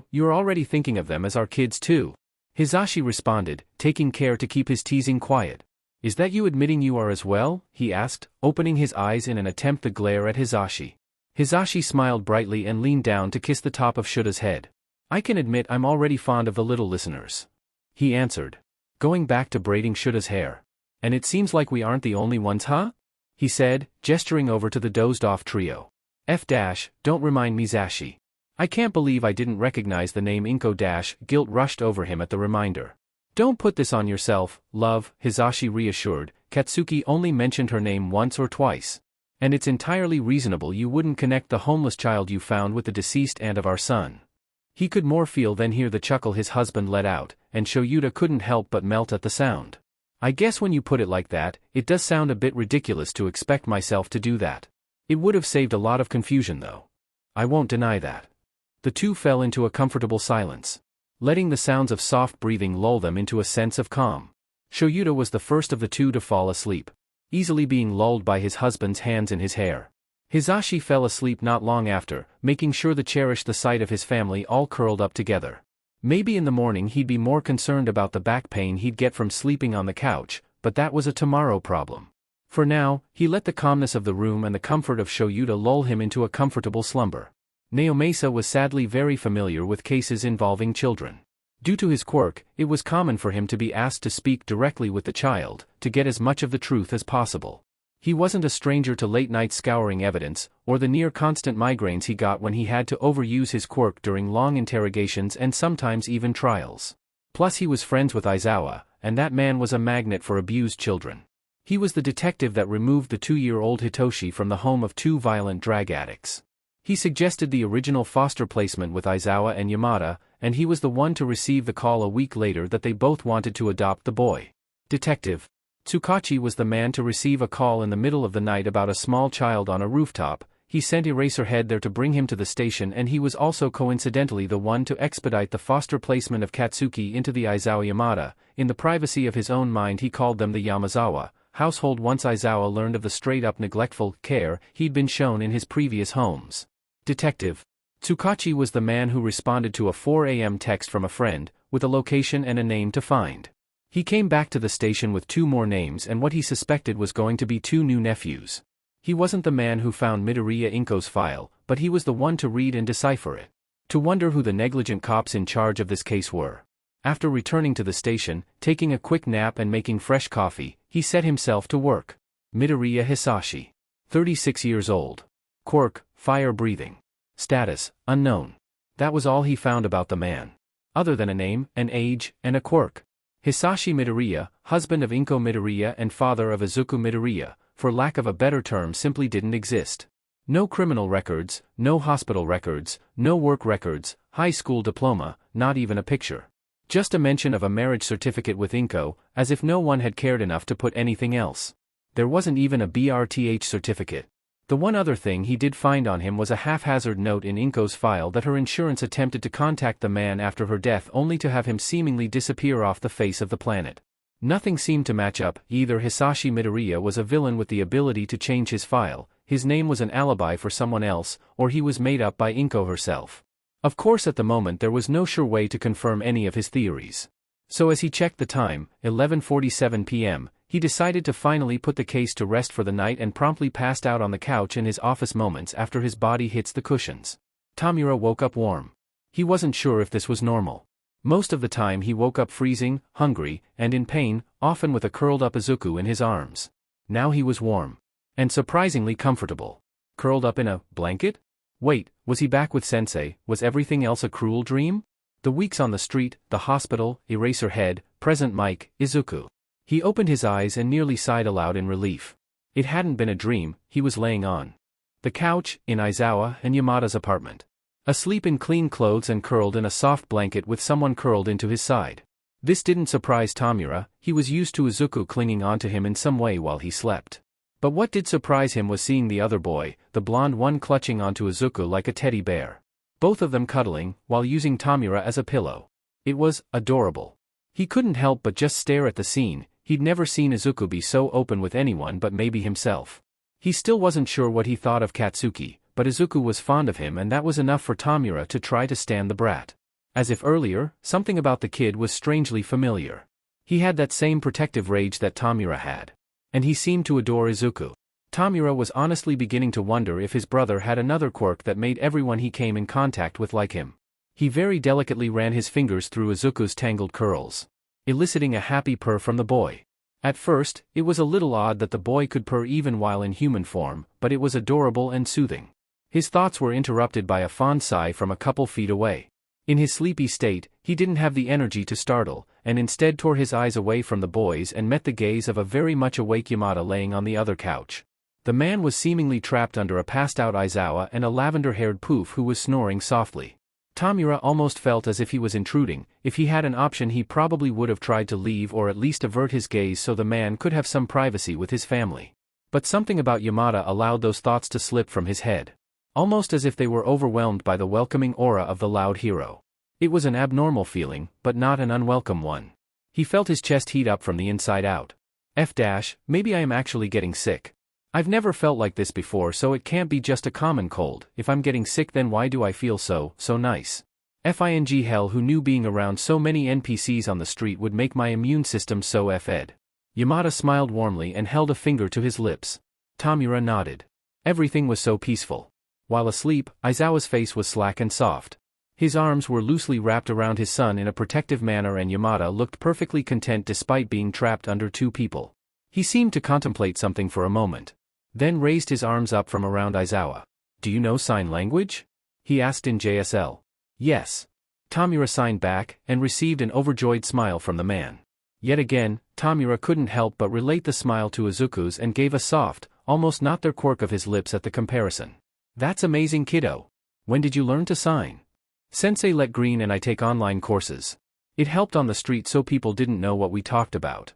You're already thinking of them as our kids too. Hizashi responded, taking care to keep his teasing quiet. Is that you admitting you are as well? He asked, opening his eyes in an attempt to glare at Hizashi. Hizashi smiled brightly and leaned down to kiss the top of Shuta's head. I can admit I'm already fond of the little listeners. He answered, going back to braiding Shuta's hair. And it seems like we aren't the only ones, huh? He said, gesturing over to the dozed-off trio. Don't remind me Zashi. I can't believe I didn't recognize the name Inko. Guilt rushed over him at the reminder. Don't put this on yourself, love, Hizashi reassured. Katsuki only mentioned her name once or twice. And it's entirely reasonable you wouldn't connect the homeless child you found with the deceased aunt of our son. He could more feel than hear the chuckle his husband let out, and Shouta couldn't help but melt at the sound. I guess when you put it like that, it does sound a bit ridiculous to expect myself to do that. It would have saved a lot of confusion though. I won't deny that. The two fell into a comfortable silence, letting the sounds of soft breathing lull them into a sense of calm. Shouta was the first of the two to fall asleep, easily being lulled by his husband's hands in his hair. Hizashi fell asleep not long after, making sure to cherish the sight of his family all curled up together. Maybe in the morning he'd be more concerned about the back pain he'd get from sleeping on the couch, but that was a tomorrow problem. For now, he let the calmness of the room and the comfort of Shouta lull him into a comfortable slumber. Naomasa was sadly very familiar with cases involving children. Due to his quirk, it was common for him to be asked to speak directly with the child, to get as much of the truth as possible. He wasn't a stranger to late-night scouring evidence, or the near-constant migraines he got when he had to overuse his quirk during long interrogations and sometimes even trials. Plus he was friends with Aizawa, and that man was a magnet for abused children. He was the detective that removed the 2-year-old Hitoshi from the home of 2 violent drug addicts. He suggested the original foster placement with Aizawa and Yamada, and he was the one to receive the call a week later that they both wanted to adopt the boy. Detective Tsukauchi was the man to receive a call in the middle of the night about a small child on a rooftop. He sent Eraserhead there to bring him to the station, and he was also coincidentally the one to expedite the foster placement of Katsuki into the Aizawa Yamada. In the privacy of his own mind he called them the Yamazawa household once Aizawa learned of the straight-up neglectful care he'd been shown in his previous homes. Detective Tsukauchi was the man who responded to a 4 a.m. text from a friend, with a location and a name to find. He came back to the station with 2 more names and what he suspected was going to be 2 new nephews. He wasn't the man who found Midoriya Inko's file, but he was the one to read and decipher it. To wonder who the negligent cops in charge of this case were. After returning to the station, taking a quick nap and making fresh coffee, he set himself to work. Midoriya Hisashi. 36 years old. Quirk, fire-breathing. Status, unknown. That was all he found about the man. Other than a name, an age, and a quirk. Hisashi Midoriya, husband of Inko Midoriya and father of Izuku Midoriya, for lack of a better term, simply didn't exist. No criminal records, no hospital records, no work records, high school diploma, not even a picture. Just a mention of a marriage certificate with Inko, as if no one had cared enough to put anything else. There wasn't even a BRTH certificate. The one other thing he did find on him was a haphazard note in Inko's file that her insurance attempted to contact the man after her death only to have him seemingly disappear off the face of the planet. Nothing seemed to match up. Either Hisashi Midoriya was a villain with the ability to change his file, his name was an alibi for someone else, or he was made up by Inko herself. Of course at the moment there was no sure way to confirm any of his theories. So as he checked the time, 11:47 p.m., he decided to finally put the case to rest for the night and promptly passed out on the couch in his office moments after his body hits the cushions. Tomura woke up warm. He wasn't sure if this was normal. Most of the time he woke up freezing, hungry, and in pain, often with a curled-up Izuku in his arms. Now he was warm. And surprisingly comfortable. Curled up in a blanket? Wait, was he back with Sensei? Was everything else a cruel dream? The weeks on the street, the hospital, Eraserhead, present Mike, Izuku. He opened his eyes and nearly sighed aloud in relief. It hadn't been a dream. He was laying on the couch, in Aizawa and Yamada's apartment. Asleep in clean clothes and curled in a soft blanket with someone curled into his side. This didn't surprise Tomura. He was used to Izuku clinging onto him in some way while he slept. But what did surprise him was seeing the other boy, the blonde one, clutching onto Izuku like a teddy bear. Both of them cuddling, while using Tomura as a pillow. It was adorable. He couldn't help but just stare at the scene. He'd never seen Izuku be so open with anyone but maybe himself. He still wasn't sure what he thought of Katsuki, but Izuku was fond of him and that was enough for Tomura to try to stand the brat. As if earlier, something about the kid was strangely familiar. He had that same protective rage that Tomura had. And he seemed to adore Izuku. Tomura was honestly beginning to wonder if his brother had another quirk that made everyone he came in contact with like him. He very delicately ran his fingers through Izuku's tangled curls, eliciting a happy purr from the boy. At first, it was a little odd that the boy could purr even while in human form, but it was adorable and soothing. His thoughts were interrupted by a fond sigh from a couple feet away. In his sleepy state, he didn't have the energy to startle, and instead tore his eyes away from the boys and met the gaze of a very much awake Yamada laying on the other couch. The man was seemingly trapped under a passed-out Aizawa and a lavender-haired poof who was snoring softly. Tomura almost felt as if he was intruding. If he had an option he probably would have tried to leave or at least avert his gaze so the man could have some privacy with his family. But something about Yamada allowed those thoughts to slip from his head. Almost as if they were overwhelmed by the welcoming aura of the loud hero. It was an abnormal feeling, but not an unwelcome one. He felt his chest heat up from the inside out. Maybe I am actually getting sick. I've never felt like this before, so it can't be just a common cold. If I'm getting sick, then why do I feel so nice? Hell, who knew being around so many NPCs on the street would make my immune system so ed. Yamada smiled warmly and held a finger to his lips. Tomura nodded. Everything was so peaceful. While asleep, Aizawa's face was slack and soft. His arms were loosely wrapped around his son in a protective manner and Yamada looked perfectly content despite being trapped under 2 people. He seemed to contemplate something for a moment. Then raised his arms up from around Aizawa. Do you know sign language? He asked in JSL. Yes. Tomura signed back, and received an overjoyed smile from the man. Yet again, Tomura couldn't help but relate the smile to Izuku's and gave a soft, almost not their quirk of his lips at the comparison. That's amazing, kiddo. When did you learn to sign? Sensei let Green and I take online courses. It helped on the street so people didn't know what we talked about.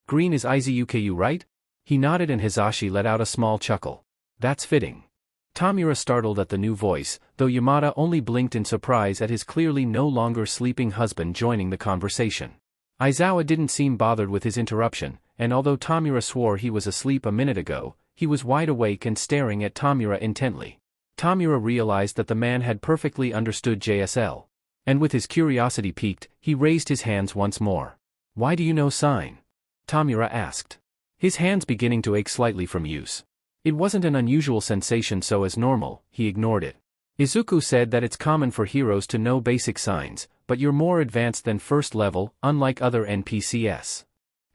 Green is Izuku, right? He nodded and Hisashi let out a small chuckle. That's fitting. Tomura startled at the new voice, though Yamada only blinked in surprise at his clearly no longer sleeping husband joining the conversation. Aizawa didn't seem bothered with his interruption, and although Tomura swore he was asleep a minute ago, he was wide awake and staring at Tomura intently. Tomura realized that the man had perfectly understood JSL. And with his curiosity piqued, he raised his hands once more. "Why do you know sign?" Tomura asked. His hands beginning to ache slightly from use. It wasn't an unusual sensation, so as normal, he ignored it. Izuku said that it's common for heroes to know basic signs, but you're more advanced than first level, unlike other NPCs.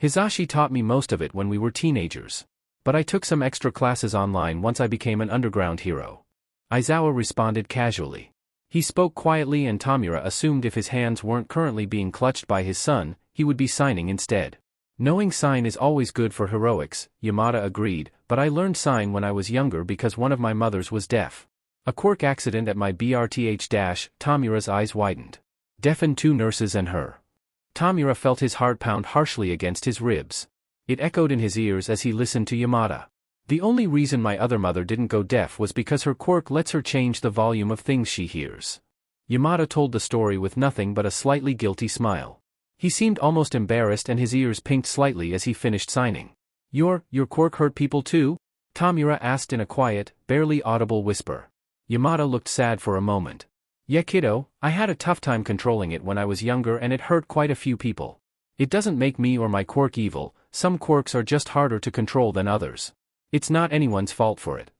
Hisashi taught me most of it when we were teenagers. But I took some extra classes online once I became an underground hero. Aizawa responded casually. He spoke quietly and Tomura assumed if his hands weren't currently being clutched by his son, he would be signing instead. Knowing sign is always good for heroics, Yamada agreed, but I learned sign when I was younger because one of my mothers was deaf. A Quirk accident at my BRTH-. Tomura's eyes widened. Deafened 2 nurses and her. Tomura felt his heart pound harshly against his ribs. It echoed in his ears as he listened to Yamada. The only reason my other mother didn't go deaf was because her quirk lets her change the volume of things she hears. Yamada told the story with nothing but a slightly guilty smile. He seemed almost embarrassed and his ears pinked slightly as he finished signing. Your quirk hurt people too?" Tomura asked in a quiet, barely audible whisper. Yamada looked sad for a moment. "Yeah kiddo, I had a tough time controlling it when I was younger and it hurt quite a few people. It doesn't make me or my quirk evil, some quirks are just harder to control than others. It's not anyone's fault for it."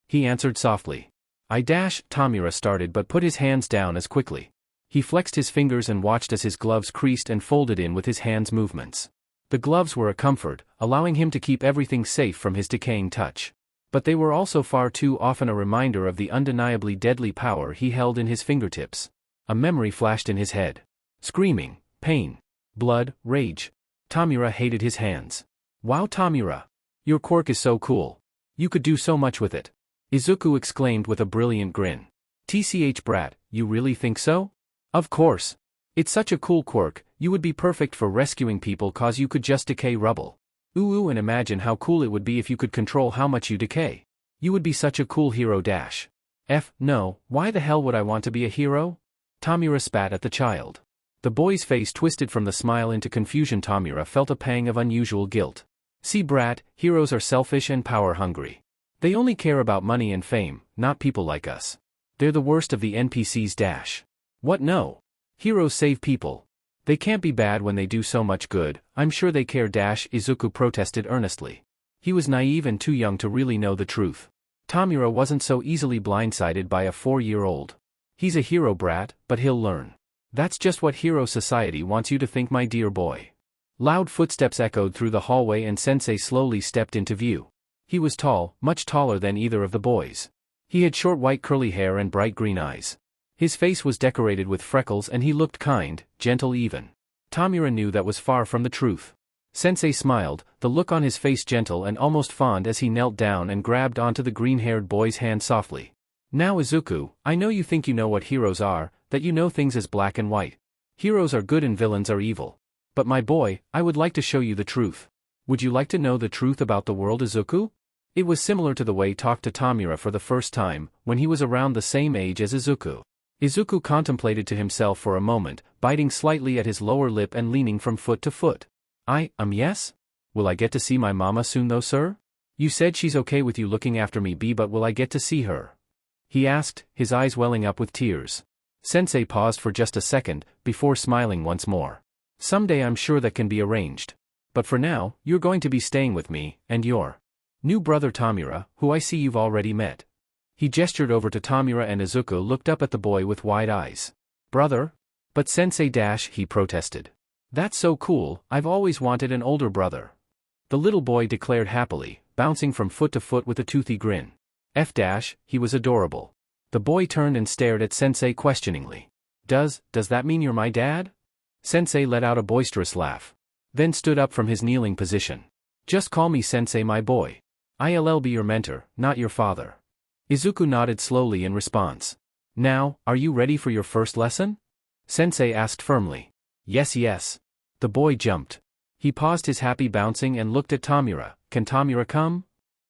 He answered softly. Tomura started but put his hands down as quickly. He flexed his fingers and watched as his gloves creased and folded in with his hands' movements. The gloves were a comfort, allowing him to keep everything safe from his decaying touch. But they were also far too often a reminder of the undeniably deadly power he held in his fingertips. A memory flashed in his head. Screaming, pain, blood, rage. Tomura hated his hands. "Wow Tomura! Your quirk is so cool. You could do so much with it," Izuku exclaimed with a brilliant grin. "Tch brat, you really think so?" "Of course. It's such a cool quirk, you would be perfect for rescuing people cause you could just decay rubble. Ooh and imagine how cool it would be if you could control how much you decay. You would be such a cool hero dash. No, why the hell would I want to be a hero?" Tomura spat at the child. The boy's face twisted from the smile into confusion. Tomura felt a pang of unusual guilt. "See brat, heroes are selfish and power-hungry. They only care about money and fame, not people like us. They're the worst of the NPCs dash." "What no? Heroes save people. They can't be bad when they do so much good, I'm sure they care dash," Izuku protested earnestly. He was naive and too young to really know the truth. Tomura wasn't so easily blindsided by a 4-year-old. "He's a hero brat, but he'll learn. That's just what hero society wants you to think my dear boy." Loud footsteps echoed through the hallway and Sensei slowly stepped into view. He was tall, much taller than either of the boys. He had short white curly hair and bright green eyes. His face was decorated with freckles and he looked kind, gentle even. Tomura knew that was far from the truth. Sensei smiled, the look on his face gentle and almost fond as he knelt down and grabbed onto the green-haired boy's hand softly. "Now Izuku, I know you think you know what heroes are, that you know things as black and white. Heroes are good and villains are evil. But my boy, I would like to show you the truth. Would you like to know the truth about the world Izuku?" It was similar to the way he talked to Tomura for the first time, when he was around the same age as Izuku. Izuku contemplated to himself for a moment, biting slightly at his lower lip and leaning from foot to foot. Yes? Will I get to see my mama soon though sir? You said she's okay with you looking after me but will I get to see her?" He asked, his eyes welling up with tears. Sensei paused for just a second, before smiling once more. "Someday I'm sure that can be arranged. But for now, you're going to be staying with me, and your new brother Tomura, who I see you've already met." He gestured over to Tomura and Izuku looked up at the boy with wide eyes. "Brother? But Sensei he protested. "That's so cool, I've always wanted an older brother." The little boy declared happily, bouncing from foot to foot with a toothy grin. He was adorable. The boy turned and stared at Sensei questioningly. Does that mean you're my dad?" Sensei let out a boisterous laugh. Then stood up from his kneeling position. "Just call me Sensei my boy. I'll be your mentor, not your father." Izuku nodded slowly in response. "Now, are you ready for your first lesson?" Sensei asked firmly. Yes. The boy jumped. He paused his happy bouncing and looked at Tomura. "Can Tomura come?"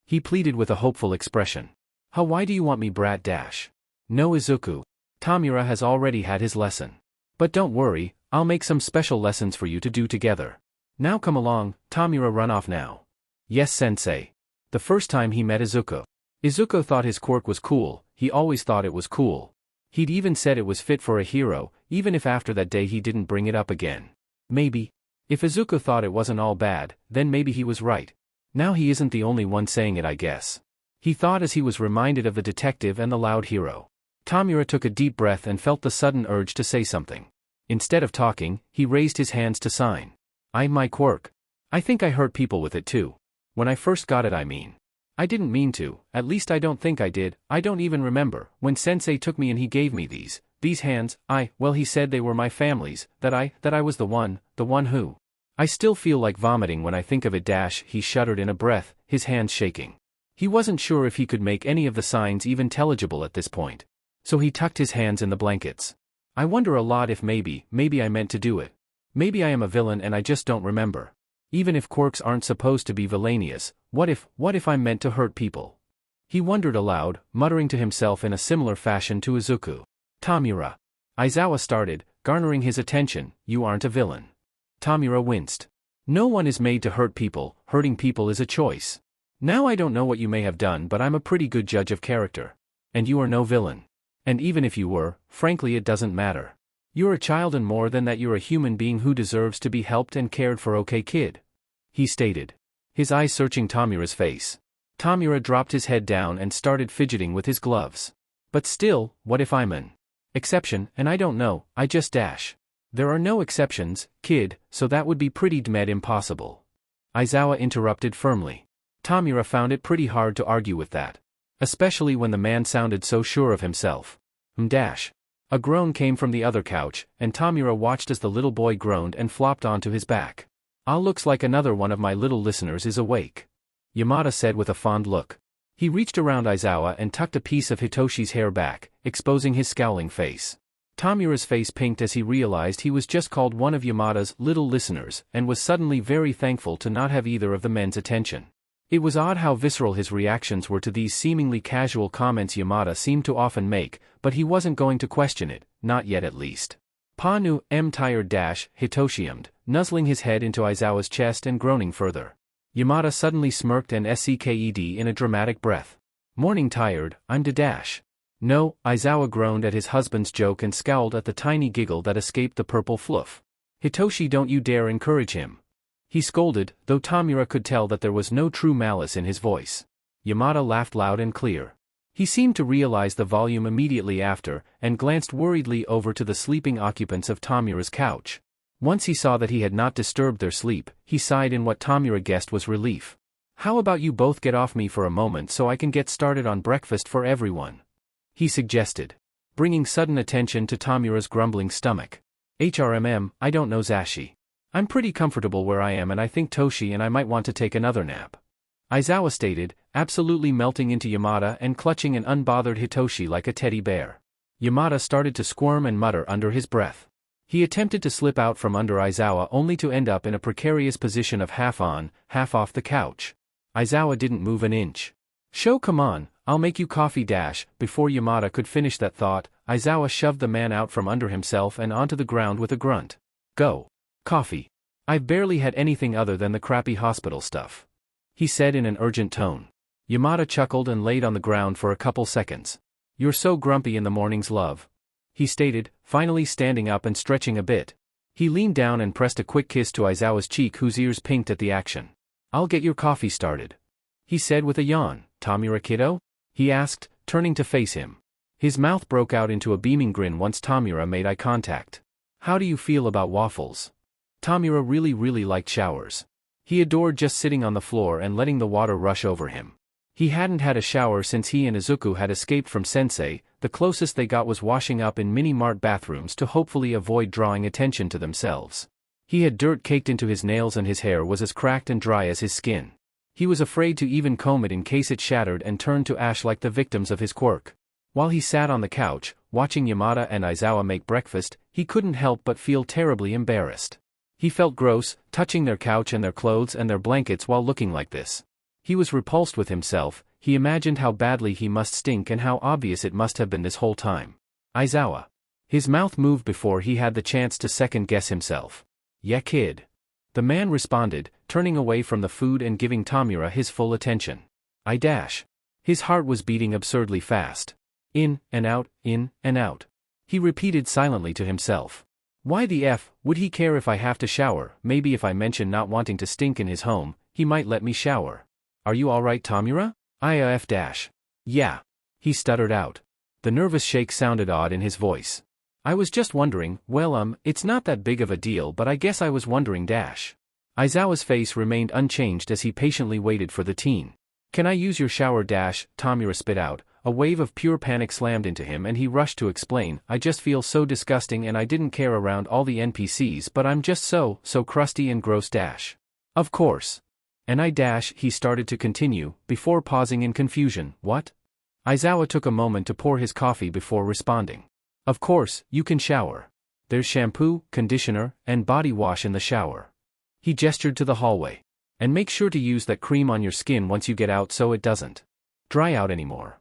He pleaded with a hopeful expression. Huh, why do you want me brat dash? No Izuku. Tomura has already had his lesson. But don't worry, I'll make some special lessons for you to do together. Now come along, Tomura, run off now. Yes sensei. The first time he met Izuku. Izuku thought his quirk was cool, he always thought it was cool. He'd even said it was fit for a hero, even if after that day he didn't bring it up again. Maybe. If Izuku thought it wasn't all bad, then maybe he was right. Now he isn't the only one saying it, I guess. He thought as he was reminded of the detective and the loud hero. Tomura took a deep breath and felt the sudden urge to say something. Instead of talking, he raised his hands to sign. My quirk. I think I hurt people with it too. When I first got it, I mean. I didn't mean to, at least I don't think I did. I don't even remember, when Sensei took me and he gave me these hands, well, he said they were my family's, that I was the one who. I still feel like vomiting when I think of it he shuddered in a breath, his hands shaking. He wasn't sure if he could make any of the signs even intelligible at this point. So he tucked his hands in the blankets. I wonder a lot if maybe I meant to do it. Maybe I am a villain and I just don't remember. Even if quirks aren't supposed to be villainous, what if I'm meant to hurt people? He wondered aloud, muttering to himself in a similar fashion to Izuku. Tomura. Aizawa started, garnering his attention, you aren't a villain. Tomura winced. No one is made to hurt people, hurting people is a choice. Now I don't know what you may have done, but I'm a pretty good judge of character. And you are no villain. And even if you were, frankly it doesn't matter. You're a child and more than that you're a human being who deserves to be helped and cared for, okay kid? He stated. His eyes searching Tomura's face. Tomura dropped his head down and started fidgeting with his gloves. But still, what if I'm an exception, and I don't know, I just dash. There are no exceptions, kid, so that would be pretty dead impossible. Aizawa interrupted firmly. Tomura found it pretty hard to argue with that. Especially when the man sounded so sure of himself. Dash. A groan came from the other couch, and Tomura watched as the little boy groaned and flopped onto his back. Looks like another one of my little listeners is awake. Yamada said with a fond look. He reached around Aizawa and tucked a piece of Hitoshi's hair back, exposing his scowling face. Tomura's face pinked as he realized he was just called one of Yamada's little listeners, and was suddenly very thankful to not have either of the men's attention. It was odd how visceral his reactions were to these seemingly casual comments Yamada seemed to often make, but he wasn't going to question it, not yet at least. Panu, tired Hitoshi ummed, nuzzling his head into Aizawa's chest and groaning further. Yamada suddenly smirked and sked in a dramatic breath. Morning tired, I'm dash. No, Aizawa groaned at his husband's joke and scowled at the tiny giggle that escaped the purple fluff. Hitoshi, don't you dare encourage him. He scolded, though Tomura could tell that there was no true malice in his voice. Yamada laughed loud and clear. He seemed to realize the volume immediately after, and glanced worriedly over to the sleeping occupants of Tomura's couch. Once he saw that he had not disturbed their sleep, he sighed in what Tomura guessed was relief. How about you both get off me for a moment so I can get started on breakfast for everyone? He suggested, bringing sudden attention to Tomura's grumbling stomach. I don't know Zashi. I'm pretty comfortable where I am and I think Toshi and I might want to take another nap. Aizawa stated, absolutely melting into Yamada and clutching an unbothered Hitoshi like a teddy bear. Yamada started to squirm and mutter under his breath. He attempted to slip out from under Aizawa only to end up in a precarious position of half on, half off the couch. Aizawa didn't move an inch. Come on, I'll make you coffee dash. Before Yamada could finish that thought, Aizawa shoved the man out from under himself and onto the ground with a grunt. Go. Coffee. I've barely had anything other than the crappy hospital stuff. He said in an urgent tone. Yamada chuckled and laid on the ground for a couple seconds. You're so grumpy in the mornings, love. He stated, finally standing up and stretching a bit. He leaned down and pressed a quick kiss to Aizawa's cheek, whose ears pinked at the action. I'll get your coffee started. He said with a yawn. Tomura kiddo? He asked, turning to face him. His mouth broke out into a beaming grin once Tomura made eye contact. How do you feel about waffles? Tomura really liked showers. He adored just sitting on the floor and letting the water rush over him. He hadn't had a shower since he and Izuku had escaped from Sensei. The closest they got was washing up in mini-mart bathrooms to hopefully avoid drawing attention to themselves. He had dirt caked into his nails and his hair was as cracked and dry as his skin. He was afraid to even comb it in case it shattered and turned to ash like the victims of his quirk. While he sat on the couch, watching Yamada and Aizawa make breakfast, he couldn't help but feel terribly embarrassed. He felt gross, touching their couch and their clothes and their blankets while looking like this. He was repulsed with himself. He imagined how badly he must stink and how obvious it must have been this whole time. Aizawa. His mouth moved before he had the chance to second-guess himself. "Yeah, kid." The man responded, turning away from the food and giving Tomura his full attention. I dash. His heart was beating absurdly fast. In and out, in and out. He repeated silently to himself. Why the F would he care if I have to shower? Maybe if I mention not wanting to stink in his home, he might let me shower. Are you alright, Tomura? IF dash. Yeah. He stuttered out. The nervous shake sounded odd in his voice. I was just wondering, well it's not that big of a deal but I guess I was wondering dash. Aizawa's face remained unchanged as he patiently waited for the teen. Can I use your shower dash? Tomura spit out. A wave of pure panic slammed into him and he rushed to explain, I just feel so disgusting and I didn't care around all the NPCs but I'm just so crusty and gross dash. Of course. And I dash, he started to continue, before pausing in confusion. What? Aizawa took a moment to pour his coffee before responding. Of course, you can shower. There's shampoo, conditioner, and body wash in the shower. He gestured to the hallway. And make sure to use that cream on your skin once you get out so it doesn't dry out anymore.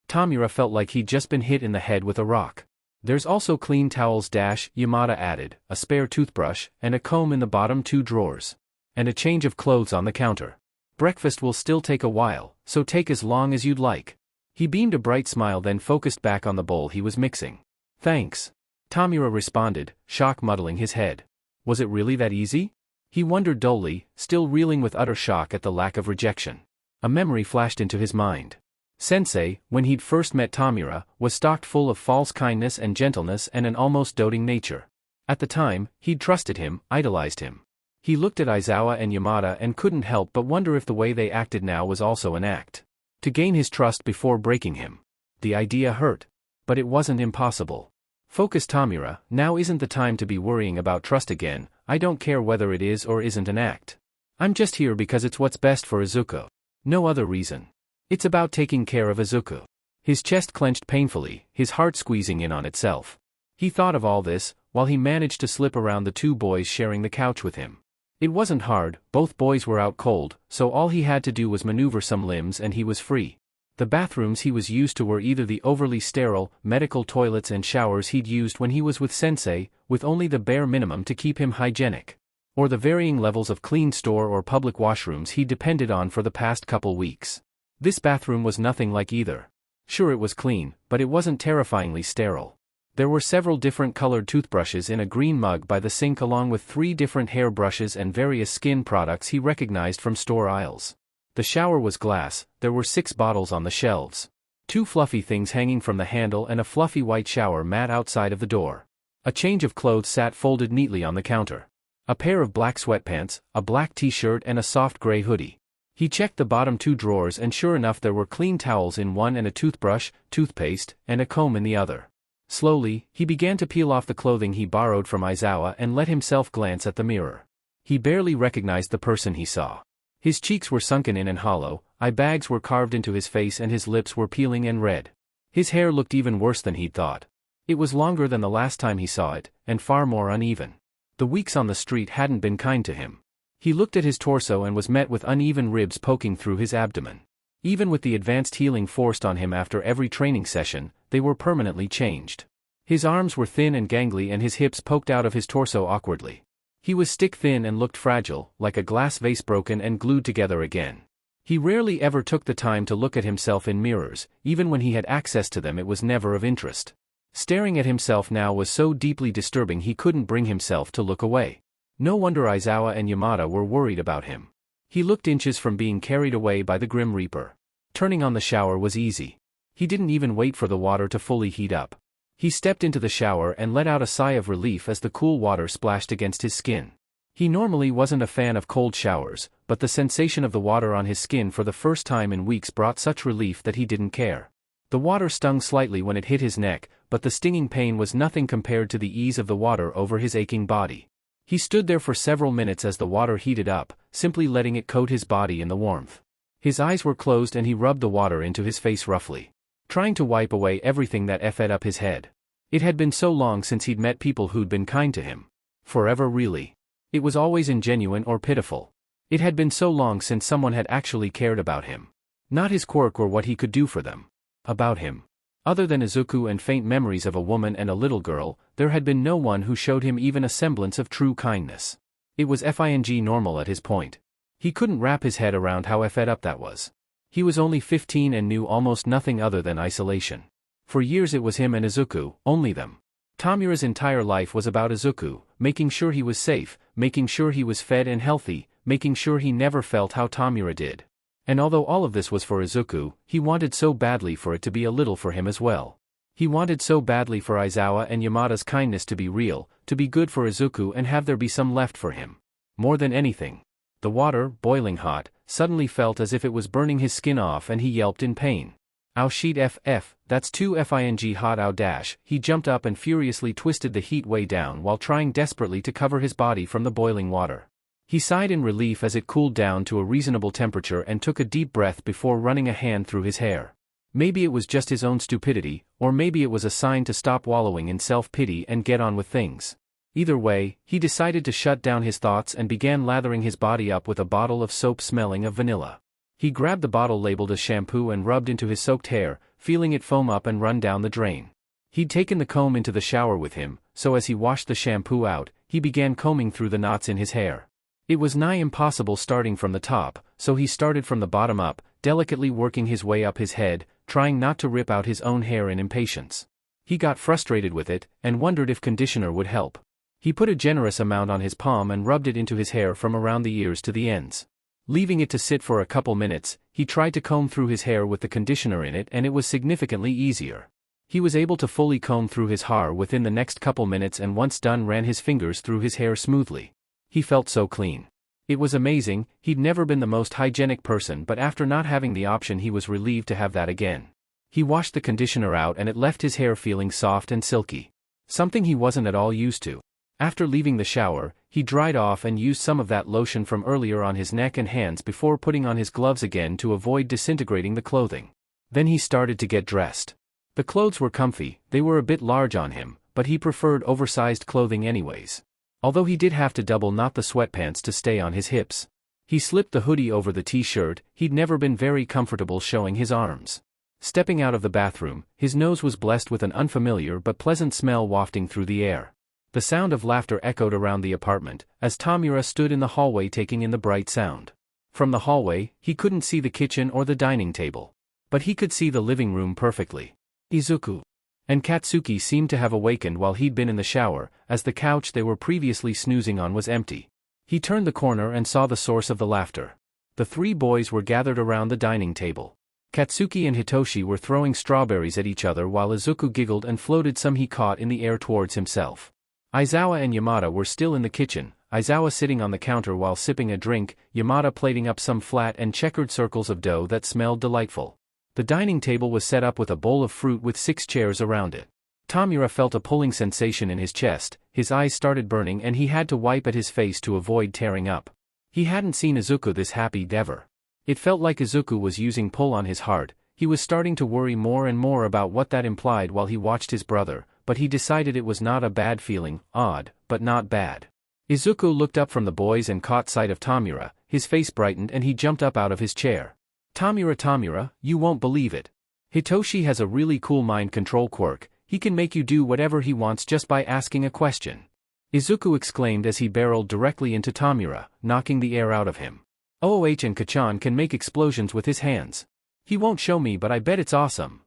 Tomura felt like he'd just been hit in the head with a rock. There's also clean towels dash, Yamada added, a spare toothbrush, and a comb in the bottom 2 drawers. And a change of clothes on the counter. Breakfast will still take a while, so take as long as you'd like. He beamed a bright smile then focused back on the bowl he was mixing. Thanks. Tomura responded, shock muddling his head. Was it really that easy? He wondered dully, still reeling with utter shock at the lack of rejection. A memory flashed into his mind. Sensei, when he'd first met Tomura, was stocked full of false kindness and gentleness and an almost doting nature. At the time, he'd trusted him, idolized him. He looked at Aizawa and Yamada and couldn't help but wonder if the way they acted now was also an act to gain his trust before breaking him. The idea hurt. But it wasn't impossible. Focus, Tomura, now isn't the time to be worrying about trust again. I don't care whether it is or isn't an act. I'm just here because it's what's best for Izuku. No other reason. It's about taking care of Izuku. His chest clenched painfully, his heart squeezing in on itself. He thought of all this, while he managed to slip around the 2 boys sharing the couch with him. It wasn't hard, both boys were out cold, so all he had to do was maneuver some limbs and he was free. The bathrooms he was used to were either the overly sterile, medical toilets and showers he'd used when he was with Sensei, with only the bare minimum to keep him hygienic. Or the varying levels of clean store or public washrooms he depended on for the past couple weeks. This bathroom was nothing like either. Sure, it was clean, but it wasn't terrifyingly sterile. There were several different colored toothbrushes in a green mug by the sink along with 3 different hair brushes and various skin products he recognized from store aisles. The shower was glass, there were 6 bottles on the shelves. 2 fluffy things hanging from the handle and a fluffy white shower mat outside of the door. A change of clothes sat folded neatly on the counter. A pair of black sweatpants, a black t-shirt and a soft gray hoodie. He checked the bottom 2 drawers and sure enough there were clean towels in one and a toothbrush, toothpaste, and a comb in the other. Slowly, he began to peel off the clothing he borrowed from Aizawa and let himself glance at the mirror. He barely recognized the person he saw. His cheeks were sunken in and hollow, eye bags were carved into his face and his lips were peeling and red. His hair looked even worse than he'd thought. It was longer than the last time he saw it, and far more uneven. The weeks on the street hadn't been kind to him. He looked at his torso and was met with uneven ribs poking through his abdomen. Even with the advanced healing forced on him after every training session, they were permanently changed. His arms were thin and gangly and his hips poked out of his torso awkwardly. He was stick-thin and looked fragile, like a glass vase broken and glued together again. He rarely ever took the time to look at himself in mirrors, even when he had access to them it was never of interest. Staring at himself now was so deeply disturbing he couldn't bring himself to look away. No wonder Aizawa and Yamada were worried about him. He looked inches from being carried away by the Grim Reaper. Turning on the shower was easy. He didn't even wait for the water to fully heat up. He stepped into the shower and let out a sigh of relief as the cool water splashed against his skin. He normally wasn't a fan of cold showers, but the sensation of the water on his skin for the first time in weeks brought such relief that he didn't care. The water stung slightly when it hit his neck, but the stinging pain was nothing compared to the ease of the water over his aching body. He stood there for several minutes as the water heated up, simply letting it coat his body in the warmth. His eyes were closed and he rubbed the water into his face roughly, trying to wipe away everything that effed up his head. It had been so long since he'd met people who'd been kind to him. Forever really. It was always ingenuine or pitiful. It had been so long since someone had actually cared about him. Not his quirk or what he could do for them. About him. Other than Izuku and faint memories of a woman and a little girl, there had been no one who showed him even a semblance of true kindness. It was normal at his point. He couldn't wrap his head around how fed up that was. He was only 15 and knew almost nothing other than isolation. For years it was him and Izuku, only them. Tomura's entire life was about Izuku, making sure he was safe, making sure he was fed and healthy, making sure he never felt how Tomura did. And although all of this was for Izuku, he wanted so badly for it to be a little for him as well. He wanted so badly for Aizawa and Yamada's kindness to be real, to be good for Izuku and have there be some left for him. More than anything. The water, boiling hot, suddenly felt as if it was burning his skin off and he yelped in pain. Ow shit ff, that's too fing hot ow dash. He jumped up and furiously twisted the heat way down while trying desperately to cover his body from the boiling water. He sighed in relief as it cooled down to a reasonable temperature and took a deep breath before running a hand through his hair. Maybe it was just his own stupidity, or maybe it was a sign to stop wallowing in self-pity and get on with things. Either way, he decided to shut down his thoughts and began lathering his body up with a bottle of soap smelling of vanilla. He grabbed the bottle labeled as shampoo and rubbed into his soaked hair, feeling it foam up and run down the drain. He'd taken the comb into the shower with him, so as he washed the shampoo out, he began combing through the knots in his hair. It was nigh impossible starting from the top, so he started from the bottom up, delicately working his way up his head, trying not to rip out his own hair in impatience. He got frustrated with it, and wondered if conditioner would help. He put a generous amount on his palm and rubbed it into his hair from around the ears to the ends. Leaving it to sit for a couple minutes, he tried to comb through his hair with the conditioner in it and it was significantly easier. He was able to fully comb through his hair within the next couple minutes and once done ran his fingers through his hair smoothly. He felt so clean. It was amazing. He'd never been the most hygienic person, but after not having the option he was relieved to have that again. He washed the conditioner out and it left his hair feeling soft and silky. Something he wasn't at all used to. After leaving the shower, he dried off and used some of that lotion from earlier on his neck and hands before putting on his gloves again to avoid disintegrating the clothing. Then he started to get dressed. The clothes were comfy, they were a bit large on him, but he preferred oversized clothing anyways. Although he did have to double knot the sweatpants to stay on his hips. He slipped the hoodie over the t-shirt. He'd never been very comfortable showing his arms. Stepping out of the bathroom, his nose was blessed with an unfamiliar but pleasant smell wafting through the air. The sound of laughter echoed around the apartment, as Tomura stood in the hallway taking in the bright sound. From the hallway, he couldn't see the kitchen or the dining table. But he could see the living room perfectly. Izuku and Katsuki seemed to have awakened while he'd been in the shower, as the couch they were previously snoozing on was empty. He turned the corner and saw the source of the laughter. The three boys were gathered around the dining table. Katsuki and Hitoshi were throwing strawberries at each other while Izuku giggled and floated some he caught in the air towards himself. Aizawa and Yamada were still in the kitchen, Aizawa sitting on the counter while sipping a drink, Yamada plating up some flat and checkered circles of dough that smelled delightful. The dining table was set up with a bowl of fruit with 6 chairs around it. Tomura felt a pulling sensation in his chest, his eyes started burning and he had to wipe at his face to avoid tearing up. He hadn't seen Izuku this happy ever. It felt like Izuku was using pull on his heart. He was starting to worry more and more about what that implied while he watched his brother, but he decided it was not a bad feeling, odd, but not bad. Izuku looked up from the boys and caught sight of Tomura, his face brightened and he jumped up out of his chair. Tomura, you won't believe it. Hitoshi has a really cool mind control quirk, he can make you do whatever he wants just by asking a question. Izuku exclaimed as he barreled directly into Tomura, knocking the air out of him. OOH and Kachan can make explosions with his hands. He won't show me but I bet it's awesome.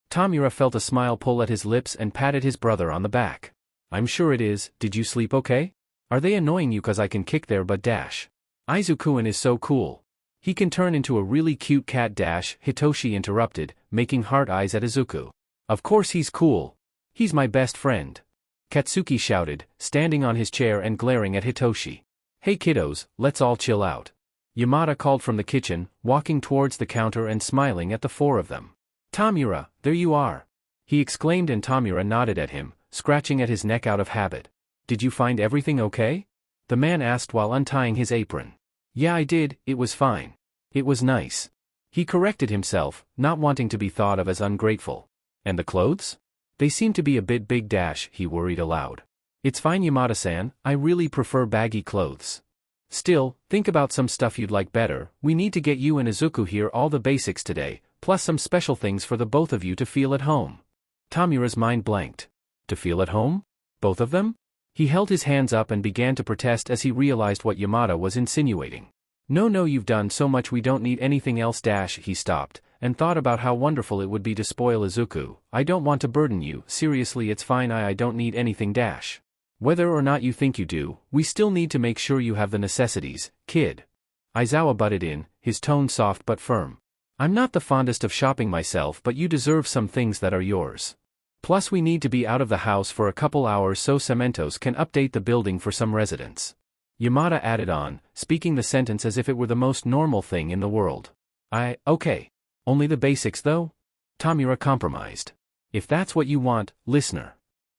Tomura felt a smile pull at his lips and patted his brother on the back. I'm sure it is. Did you sleep okay? Are they annoying you cause I can kick their butt dash? Izuku is so cool. He can turn into a really cute cat dash, Hitoshi interrupted, making heart eyes at Izuku. Of course he's cool. He's my best friend. Katsuki shouted, standing on his chair and glaring at Hitoshi. Hey kiddos, let's all chill out. Yamada called from the kitchen, walking towards the counter and smiling at the 4 of them. Tomura, there you are. He exclaimed and Tomura nodded at him, scratching at his neck out of habit. Did you find everything okay? The man asked while untying his apron. Yeah I did, it was fine. It was nice. He corrected himself, not wanting to be thought of as ungrateful. And the clothes? They seem to be a bit big dash, he worried aloud. It's fine Yamada-san, I really prefer baggy clothes. Still, think about some stuff you'd like better. We need to get you and Izuku here all the basics today, plus some special things for the both of you to feel at home. Tomura's mind blanked. To feel at home? Both of them? He held his hands up and began to protest as he realized what Yamada was insinuating. No, you've done so much, we don't need anything else. He stopped, and thought about how wonderful it would be to spoil Izuku. I don't want to burden you, seriously, it's fine, I don't need anything. Whether or not you think you do, we still need to make sure you have the necessities, kid. Aizawa butted in, his tone soft but firm. I'm not the fondest of shopping myself, but you deserve some things that are yours. Plus we need to be out of the house for a couple hours so Cementos can update the building for some residents. Yamada added on, speaking the sentence as if it were the most normal thing in the world. Okay. Only the basics though? Tomura compromised. If that's what you want, listener.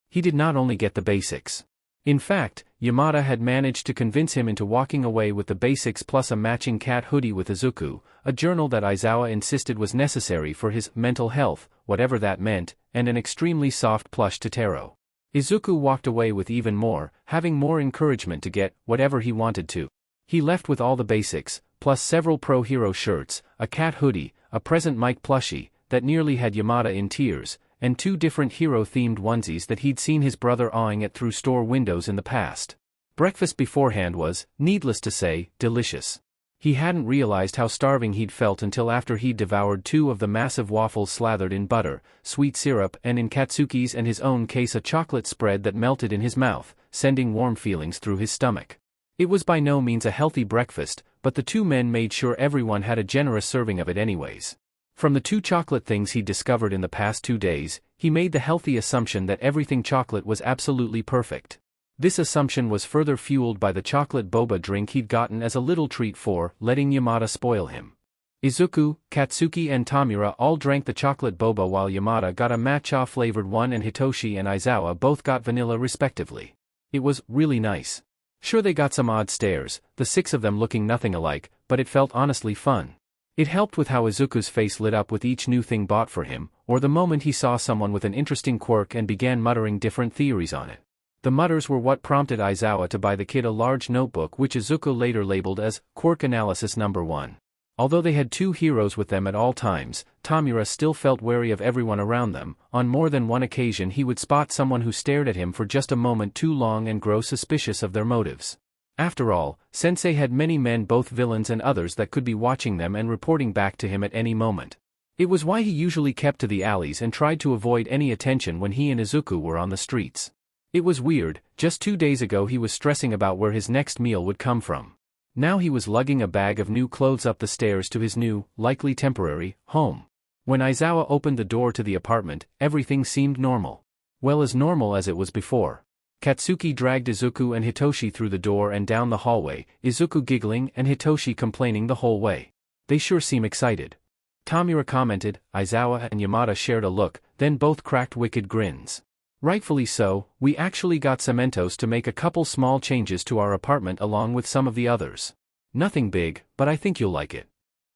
He did not only get the basics. In fact, Yamada had managed to convince him into walking away with the basics plus a matching cat hoodie with Izuku, a journal that Aizawa insisted was necessary for his mental health, whatever that meant, and an extremely soft plush Totoro. Izuku walked away with even more, having more encouragement to get whatever he wanted to. He left with all the basics, plus several pro-hero shirts, a cat hoodie, a present Mike plushie, that nearly had Yamada in tears, and 2 different hero-themed onesies that he'd seen his brother awing at through store windows in the past. Breakfast beforehand was, needless to say, delicious. He hadn't realized how starving he'd felt until after he'd devoured 2 of the massive waffles slathered in butter, sweet syrup, and in Katsuki's and his own case a chocolate spread that melted in his mouth, sending warm feelings through his stomach. It was by no means a healthy breakfast, but the 2 men made sure everyone had a generous serving of it anyways. From the 2 chocolate things he'd discovered in the past 2 days, he made the healthy assumption that everything chocolate was absolutely perfect. This assumption was further fueled by the chocolate boba drink he'd gotten as a little treat for letting Yamada spoil him. Izuku, Katsuki and Tomura all drank the chocolate boba while Yamada got a matcha-flavored one and Hitoshi and Aizawa both got vanilla respectively. It was really nice. Sure, they got some odd stares, the 6 of them looking nothing alike, but it felt honestly fun. It helped with how Izuku's face lit up with each new thing bought for him, or the moment he saw someone with an interesting quirk and began muttering different theories on it. The mutters were what prompted Aizawa to buy the kid a large notebook which Izuku later labeled as Quirk Analysis No. 1. Although they had 2 heroes with them at all times, Tomura still felt wary of everyone around them. On more than one occasion he would spot someone who stared at him for just a moment too long and grow suspicious of their motives. After all, Sensei had many men, both villains and others, that could be watching them and reporting back to him at any moment. It was why he usually kept to the alleys and tried to avoid any attention when he and Izuku were on the streets. It was weird, just 2 days ago he was stressing about where his next meal would come from. Now he was lugging a bag of new clothes up the stairs to his new, likely temporary, home. When Aizawa opened the door to the apartment, everything seemed normal. Well, as normal as it was before. Katsuki dragged Izuku and Hitoshi through the door and down the hallway, Izuku giggling and Hitoshi complaining the whole way. They sure seem excited. Tomura commented. Aizawa and Yamada shared a look, then both cracked wicked grins. Rightfully so, we actually got Cementos to make a couple small changes to our apartment along with some of the others. Nothing big, but I think you'll like it.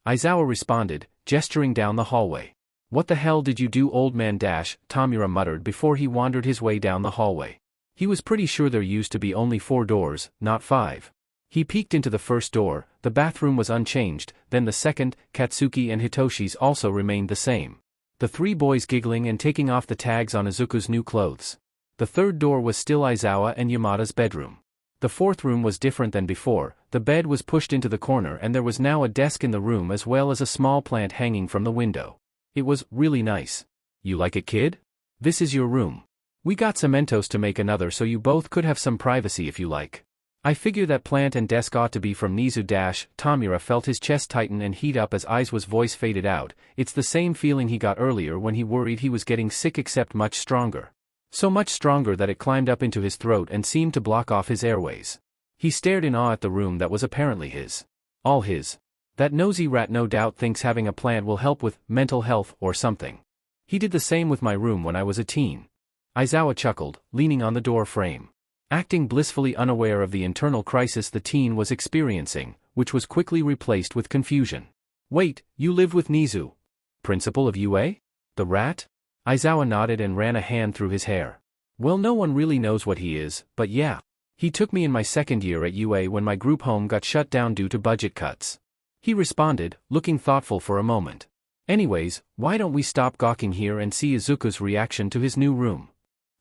Aizawa responded, gesturing down the hallway. What the hell did you do, old man? Tomura muttered before he wandered his way down the hallway. He was pretty sure there used to be only 4 doors, not 5. He peeked into the first door, the bathroom was unchanged, then the second, Katsuki and Hitoshi's also remained the same. The 3 boys giggling and taking off the tags on Izuku's new clothes. The third door was still Aizawa and Yamada's bedroom. The fourth room was different than before, the bed was pushed into the corner and there was now a desk in the room as well as a small plant hanging from the window. It was really nice. You like it, kid? This is your room. We got Cementos to make another so you both could have some privacy if you like. I figure that plant and desk ought to be from Nizu. Tomura felt his chest tighten and heat up as Aizawa's voice faded out. It's the same feeling he got earlier when he worried he was getting sick, except much stronger. So much stronger that it climbed up into his throat and seemed to block off his airways. He stared in awe at the room that was apparently his. All his. That nosy rat no doubt thinks having a plant will help with mental health or something. He did the same with my room when I was a teen. Aizawa chuckled, leaning on the door frame. Acting blissfully unaware of the internal crisis the teen was experiencing, which was quickly replaced with confusion. Wait, you live with Nizu? Principal of UA? The rat? Aizawa nodded and ran a hand through his hair. Well, no one really knows what he is, but yeah. He took me in my second year at UA when my group home got shut down due to budget cuts. He responded, looking thoughtful for a moment. Anyways, why don't we stop gawking here and see Izuku's reaction to his new room?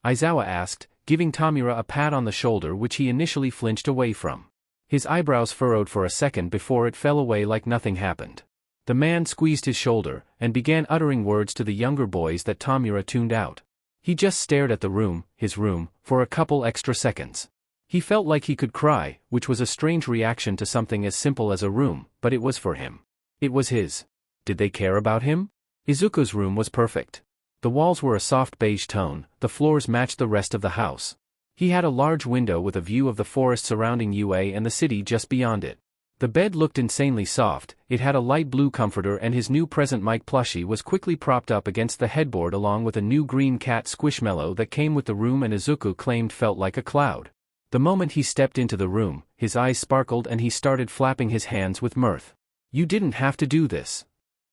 Aizawa asked, giving Tomura a pat on the shoulder which he initially flinched away from. His eyebrows furrowed for a second before it fell away like nothing happened. The man squeezed his shoulder and began uttering words to the younger boys that Tomura tuned out. He just stared at the room, his room, for a couple extra seconds. He felt like he could cry, which was a strange reaction to something as simple as a room, but it was for him. It was his. Did they care about him? Izuku's room was perfect. The walls were a soft beige tone, the floors matched the rest of the house. He had a large window with a view of the forest surrounding UA and the city just beyond it. The bed looked insanely soft, it had a light blue comforter and his new present Mike plushie was quickly propped up against the headboard along with a new green cat squishmallow that came with the room and Izuku claimed felt like a cloud. The moment he stepped into the room, his eyes sparkled and he started flapping his hands with mirth. "You didn't have to do this,"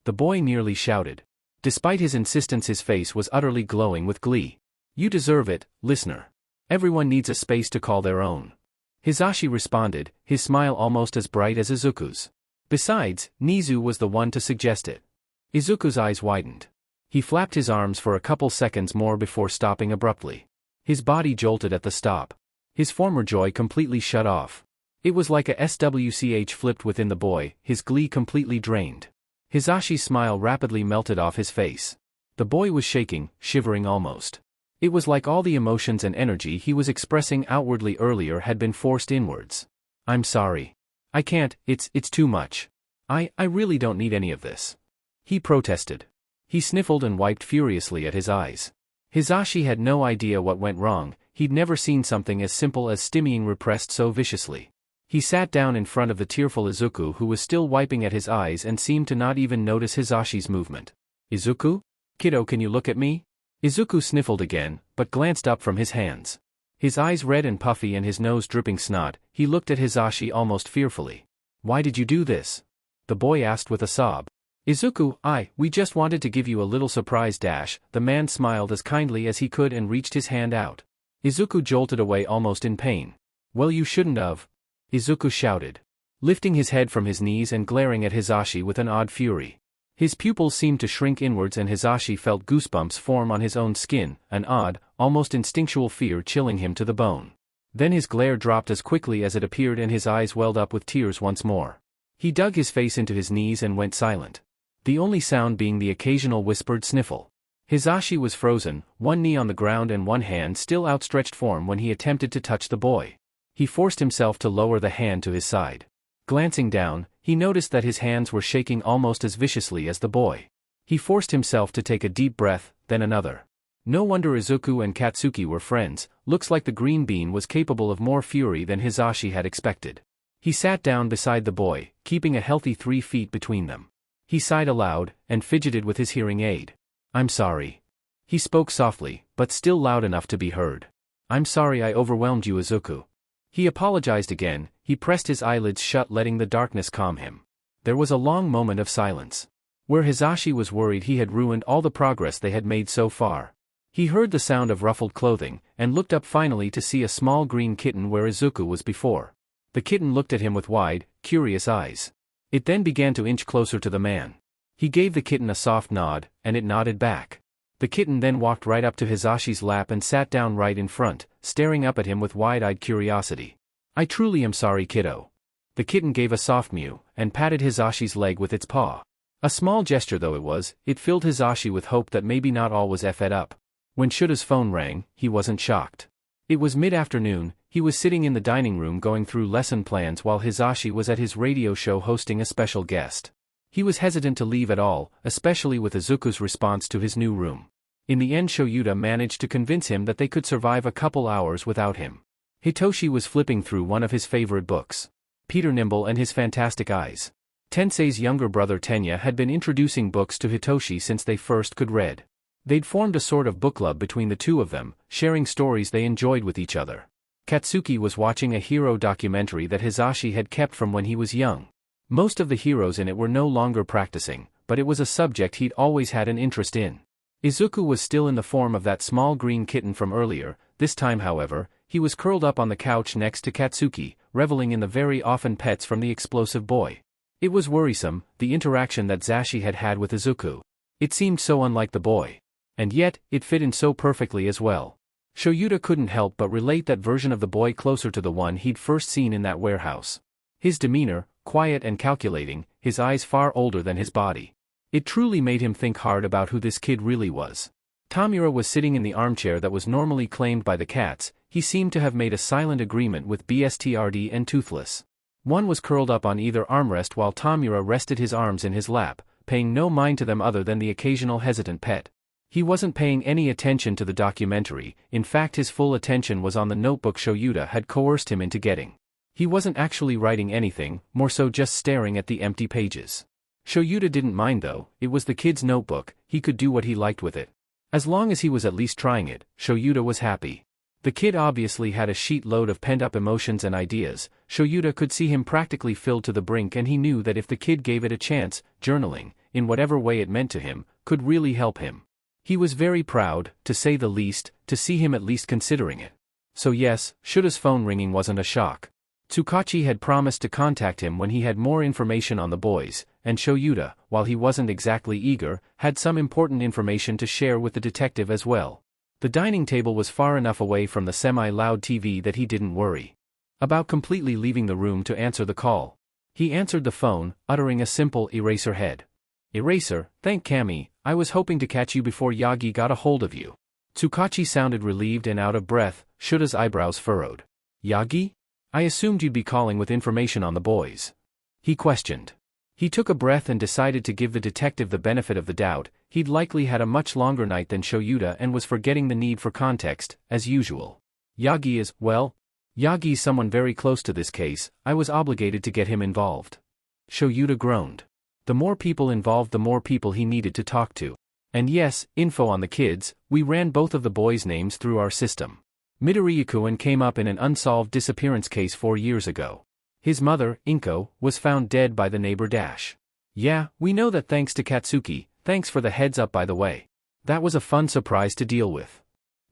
the boy nearly shouted. Despite his insistence, his face was utterly glowing with glee. "You deserve it, listener. Everyone needs a space to call their own." Hisashi responded, his smile almost as bright as Izuku's. Besides, Nizu was the one to suggest it. Izuku's eyes widened. He flapped his arms for a couple seconds more before stopping abruptly. His body jolted at the stop. His former joy completely shut off. It was like a SWCH flipped within the boy, his glee completely drained. Hisashi's smile rapidly melted off his face. The boy was shaking, shivering almost. It was like all the emotions and energy he was expressing outwardly earlier had been forced inwards. "I'm sorry. I can't, it's too much. I really don't need any of this," he protested. He sniffled and wiped furiously at his eyes. Hisashi had no idea what went wrong, he'd never seen something as simple as stimming repressed so viciously. He sat down in front of the tearful Izuku who was still wiping at his eyes and seemed to not even notice Hisashi's movement. "Izuku? Kiddo, can you look at me?" Izuku sniffled again, but glanced up from his hands. His eyes red and puffy and his nose dripping snot, he looked at Hisashi almost fearfully. "Why did you do this?" the boy asked with a sob. "Izuku, we just wanted to give you a little surprise dash," the man smiled as kindly as he could and reached his hand out. Izuku jolted away almost in pain. "Well, you shouldn't have," Izuku shouted, lifting his head from his knees and glaring at Hisashi with an odd fury. His pupils seemed to shrink inwards and Hisashi felt goosebumps form on his own skin, an odd, almost instinctual fear chilling him to the bone. Then his glare dropped as quickly as it appeared and his eyes welled up with tears once more. He dug his face into his knees and went silent. The only sound being the occasional whispered sniffle. Hisashi was frozen, one knee on the ground and one hand still outstretched form when he attempted to touch the boy. He forced himself to lower the hand to his side. Glancing down, he noticed that his hands were shaking almost as viciously as the boy. He forced himself to take a deep breath, then another. No wonder Izuku and Katsuki were friends, looks like the green bean was capable of more fury than Hisashi had expected. He sat down beside the boy, keeping a healthy 3 feet between them. He sighed aloud, and fidgeted with his hearing aid. "I'm sorry." He spoke softly, but still loud enough to be heard. "I'm sorry I overwhelmed you, Izuku." He apologized again, he pressed his eyelids shut letting the darkness calm him. There was a long moment of silence. Where Hisashi was worried he had ruined all the progress they had made so far. He heard the sound of ruffled clothing, and looked up finally to see a small green kitten where Izuku was before. The kitten looked at him with wide, curious eyes. It then began to inch closer to the man. He gave the kitten a soft nod, and it nodded back. The kitten then walked right up to Hisashi's lap and sat down right in front, staring up at him with wide-eyed curiosity. "I truly am sorry, kiddo." The kitten gave a soft mew, and patted Hisashi's leg with its paw. A small gesture though it was, it filled Hisashi with hope that maybe not all was f'd up. When Shuta's phone rang, he wasn't shocked. It was mid-afternoon, he was sitting in the dining room going through lesson plans while Hisashi was at his radio show hosting a special guest. He was hesitant to leave at all, especially with Izuku's response to his new room. In the end Shouta managed to convince him that they could survive a couple hours without him. Hitoshi was flipping through one of his favorite books. Peter Nimble and His Fantastic Eyes. Tensei's younger brother Tenya had been introducing books to Hitoshi since they first could read. They'd formed a sort of book club between the two of them, sharing stories they enjoyed with each other. Katsuki was watching a hero documentary that Hisashi had kept from when he was young. Most of the heroes in it were no longer practicing, but it was a subject he'd always had an interest in. Izuku was still in the form of that small green kitten from earlier, this time however, he was curled up on the couch next to Katsuki, reveling in the very often pets from the explosive boy. It was worrisome, the interaction that Zashi had had with Izuku. It seemed so unlike the boy. And yet, it fit in so perfectly as well. Shouta couldn't help but relate that version of the boy closer to the one he'd first seen in that warehouse. His demeanor, quiet and calculating, his eyes far older than his body. It truly made him think hard about who this kid really was. Tomura was sitting in the armchair that was normally claimed by the cats. He seemed to have made a silent agreement with BSTRD and Toothless. One was curled up on either armrest while Tomura rested his arms in his lap, paying no mind to them other than the occasional hesitant pet. He wasn't paying any attention to the documentary, in fact his full attention was on the notebook Shouta had coerced him into getting. He wasn't actually writing anything, more so just staring at the empty pages. Shouta didn't mind though, it was the kid's notebook, he could do what he liked with it. As long as he was at least trying it, Shouta was happy. The kid obviously had a sheet load of pent-up emotions and ideas. Shouta could see him practically filled to the brink, and he knew that if the kid gave it a chance, journaling, in whatever way it meant to him, could really help him. He was very proud, to say the least, to see him at least considering it. So yes, Shouta's phone ringing wasn't a shock. Tsukauchi had promised to contact him when he had more information on the boys, and Shouta, while he wasn't exactly eager, had some important information to share with the detective as well. The dining table was far enough away from the semi-loud TV that he didn't worry about completely leaving the room to answer the call. He answered the phone, uttering a simple "Eraser head." "Eraser, thank Kami, I was hoping to catch you before Yagi got a hold of you." Tsukauchi sounded relieved and out of breath. Shouta's eyebrows furrowed. "Yagi? I assumed you'd be calling with information on the boys," he questioned. He took a breath and decided to give the detective the benefit of the doubt. He'd likely had a much longer night than Shouta and was forgetting the need for context, as usual. "Yagi is, well, Yagi's someone very close to this case, I was obligated to get him involved." Shouta groaned. The more people involved, the more people he needed to talk to. And yes, info on the kids, we ran both of the boys' names through our system. Midoriyuku came up in an unsolved disappearance case 4 years ago. His mother, Inko, was found dead by the neighbor Dash. Yeah, we know that thanks to Katsuki. Thanks for the heads up by the way. That was a fun surprise to deal with.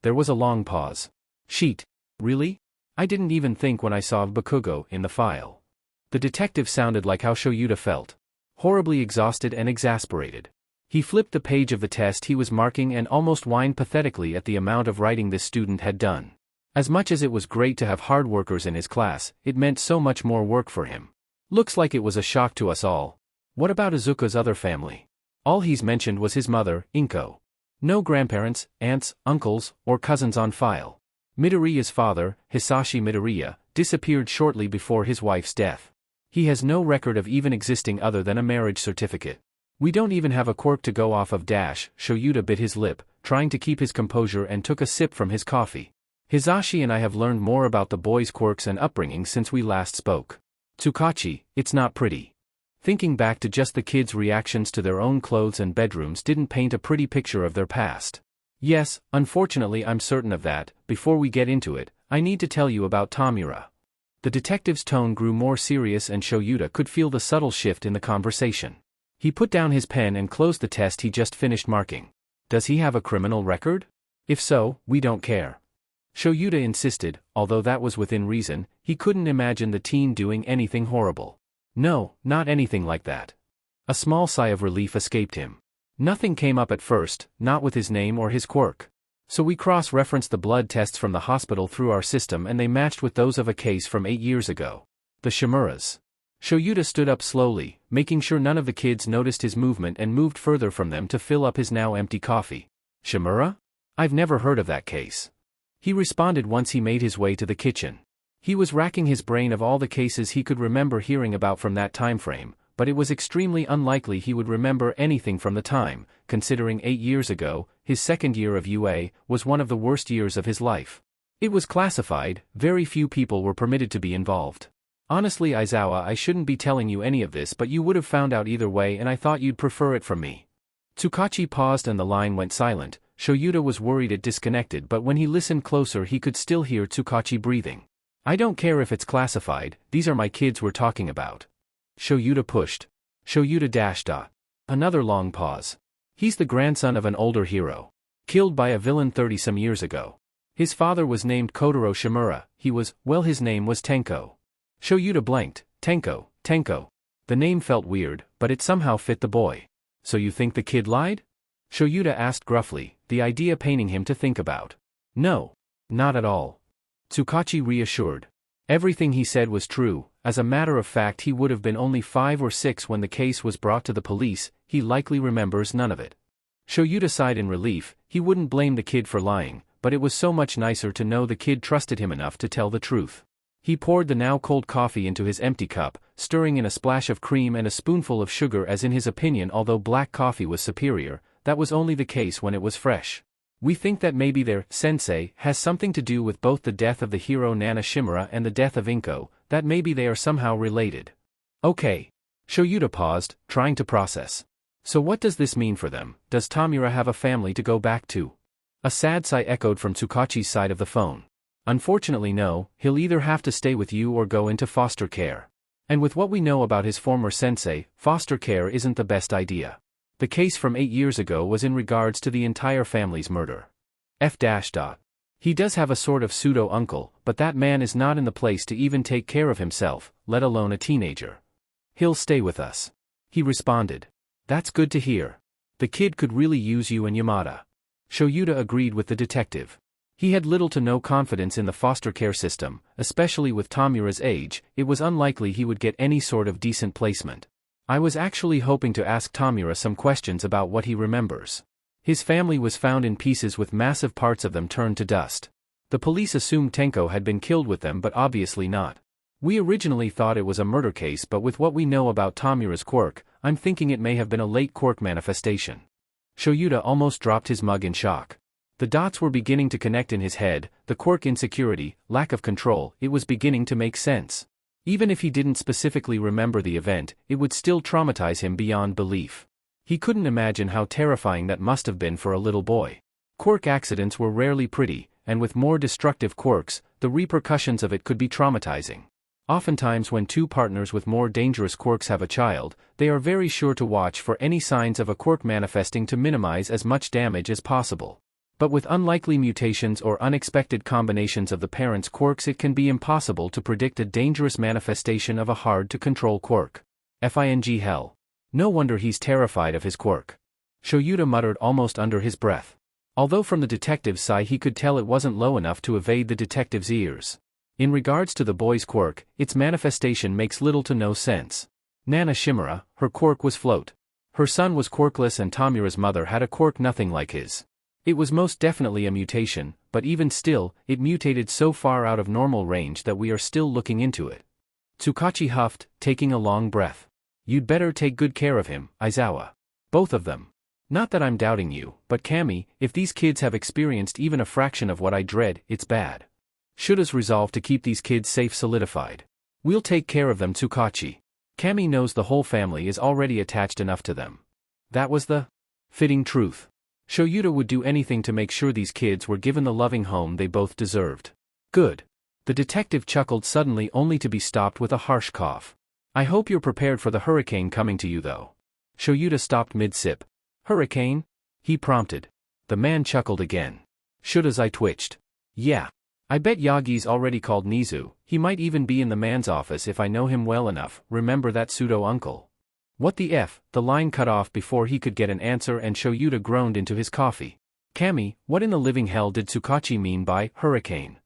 There was a long pause. Sheet. Really? I didn't even think when I saw Bakugo in the file. The detective sounded like how Shouta felt. Horribly exhausted and exasperated. He flipped the page of the test he was marking and almost whined pathetically at the amount of writing this student had done. As much as it was great to have hard workers in his class, it meant so much more work for him. Looks like it was a shock to us all. What about Izuku's other family? All he's mentioned was his mother, Inko. No grandparents, aunts, uncles, or cousins on file. Midoriya's father, Hisashi Midoriya, disappeared shortly before his wife's death. He has no record of even existing other than a marriage certificate. We don't even have a Quirk to go off of. Shouta bit his lip, trying to keep his composure, and took a sip from his coffee. Hisashi and I have learned more about the boys' quirks and upbringing since we last spoke. Tsukauchi, it's not pretty. Thinking back to just the kids' reactions to their own clothes and bedrooms didn't paint a pretty picture of their past. Yes, unfortunately I'm certain of that. Before we get into it, I need to tell you about Tomura. The detective's tone grew more serious and Shouta could feel the subtle shift in the conversation. He put down his pen and closed the test he just finished marking. Does he have a criminal record? If so, we don't care. Shouta insisted, although that was within reason. He couldn't imagine the teen doing anything horrible. No, not anything like that. A small sigh of relief escaped him. Nothing came up at first, not with his name or his quirk. So we cross-referenced the blood tests from the hospital through our system and they matched with those of a case from 8 years ago. The Shimuras. Shouta stood up slowly, making sure none of the kids noticed his movement, and moved further from them to fill up his now empty coffee. Shimura? I've never heard of that case. He responded once he made his way to the kitchen. He was racking his brain of all the cases he could remember hearing about from that time frame, but it was extremely unlikely he would remember anything from the time, considering 8 years ago, his second year of UA, was one of the worst years of his life. It was classified, very few people were permitted to be involved. Honestly, Aizawa, I shouldn't be telling you any of this, but you would have found out either way and I thought you'd prefer it from me. Tsukauchi paused and the line went silent. Shouta was worried it disconnected, but when he listened closer he could still hear Tsukauchi breathing. I don't care if it's classified, these are my kids we're talking about. Shouta pushed. Shouta dashed. Another long pause. He's the grandson of an older hero. Killed by a villain 30-some years ago. His father was named Kotaro Shimura, his name was Tenko. Shouta blanked. Tenko. The name felt weird, but it somehow fit the boy. So you think the kid lied? Shouta asked gruffly, the idea paining him to think about. No. Not at all. Tsukauchi reassured. Everything he said was true. As a matter of fact, he would have been only 5 or 6 when the case was brought to the police. He likely remembers none of it. Shouta sighed in relief. He wouldn't blame the kid for lying, but it was so much nicer to know the kid trusted him enough to tell the truth. He poured the now cold coffee into his empty cup, stirring in a splash of cream and a spoonful of sugar, as in his opinion, although black coffee was superior, that was only the case when it was fresh. We think that maybe their Sensei has something to do with both the death of the hero Nana Shimura and the death of Inko, that maybe they are somehow related. Okay. Shouta paused, trying to process. So what does this mean for them? Does Tomura have a family to go back to? A sad sigh echoed from Tsukauchi's side of the phone. Unfortunately no, he'll either have to stay with you or go into foster care. And with what we know about his former sensei, foster care isn't the best idea. The case from 8 years ago was in regards to the entire family's murder. He does have a sort of pseudo-uncle, but that man is not in the place to even take care of himself, let alone a teenager. He'll stay with us. He responded. That's good to hear. The kid could really use you and Yamada. Shouta agreed with the detective. He had little to no confidence in the foster care system, especially with Tomura's age. It was unlikely he would get any sort of decent placement. I was actually hoping to ask Tomura some questions about what he remembers. His family was found in pieces with massive parts of them turned to dust. The police assumed Tenko had been killed with them, but obviously not. We originally thought it was a murder case, but with what we know about Tomura's quirk, I'm thinking it may have been a late quirk manifestation. Shouta almost dropped his mug in shock. The dots were beginning to connect in his head, the quirk insecurity, lack of control, it was beginning to make sense. Even if he didn't specifically remember the event, it would still traumatize him beyond belief. He couldn't imagine how terrifying that must have been for a little boy. Quirk accidents were rarely pretty, and with more destructive quirks, the repercussions of it could be traumatizing. Oftentimes when two partners with more dangerous quirks have a child, they are very sure to watch for any signs of a quirk manifesting to minimize as much damage as possible. But with unlikely mutations or unexpected combinations of the parents' quirks, it can be impossible to predict a dangerous manifestation of a hard-to-control quirk. Hell. No wonder he's terrified of his quirk. Shouta muttered almost under his breath. Although from the detective's side he could tell it wasn't low enough to evade the detective's ears. In regards to the boy's quirk, its manifestation makes little to no sense. Nana Shimura, her quirk was float. Her son was quirkless and Tomura's mother had a quirk nothing like his. It was most definitely a mutation, but even still, it mutated so far out of normal range that we are still looking into it. Tsukauchi huffed, taking a long breath. You'd better take good care of him, Aizawa. Both of them. Not that I'm doubting you, but Kami, if these kids have experienced even a fraction of what I dread, it's bad. Shouta's resolve to keep these kids safe solidified. We'll take care of them, Tsukauchi. Kami knows the whole family is already attached enough to them. That was the fitting truth. Shouta would do anything to make sure these kids were given the loving home they both deserved. Good. The detective chuckled suddenly only to be stopped with a harsh cough. I hope you're prepared for the hurricane coming to you though. Shouta stopped mid-sip. Hurricane? He prompted. The man chuckled again. Shouta's eye twitched. Yeah. I bet Yagi's already called Nizu, he might even be in the man's office if I know him well enough, remember that pseudo-uncle. What the F? The line cut off before he could get an answer and Shouta groaned into his coffee. Kami, what in the living hell did Tsukauchi mean by hurricane?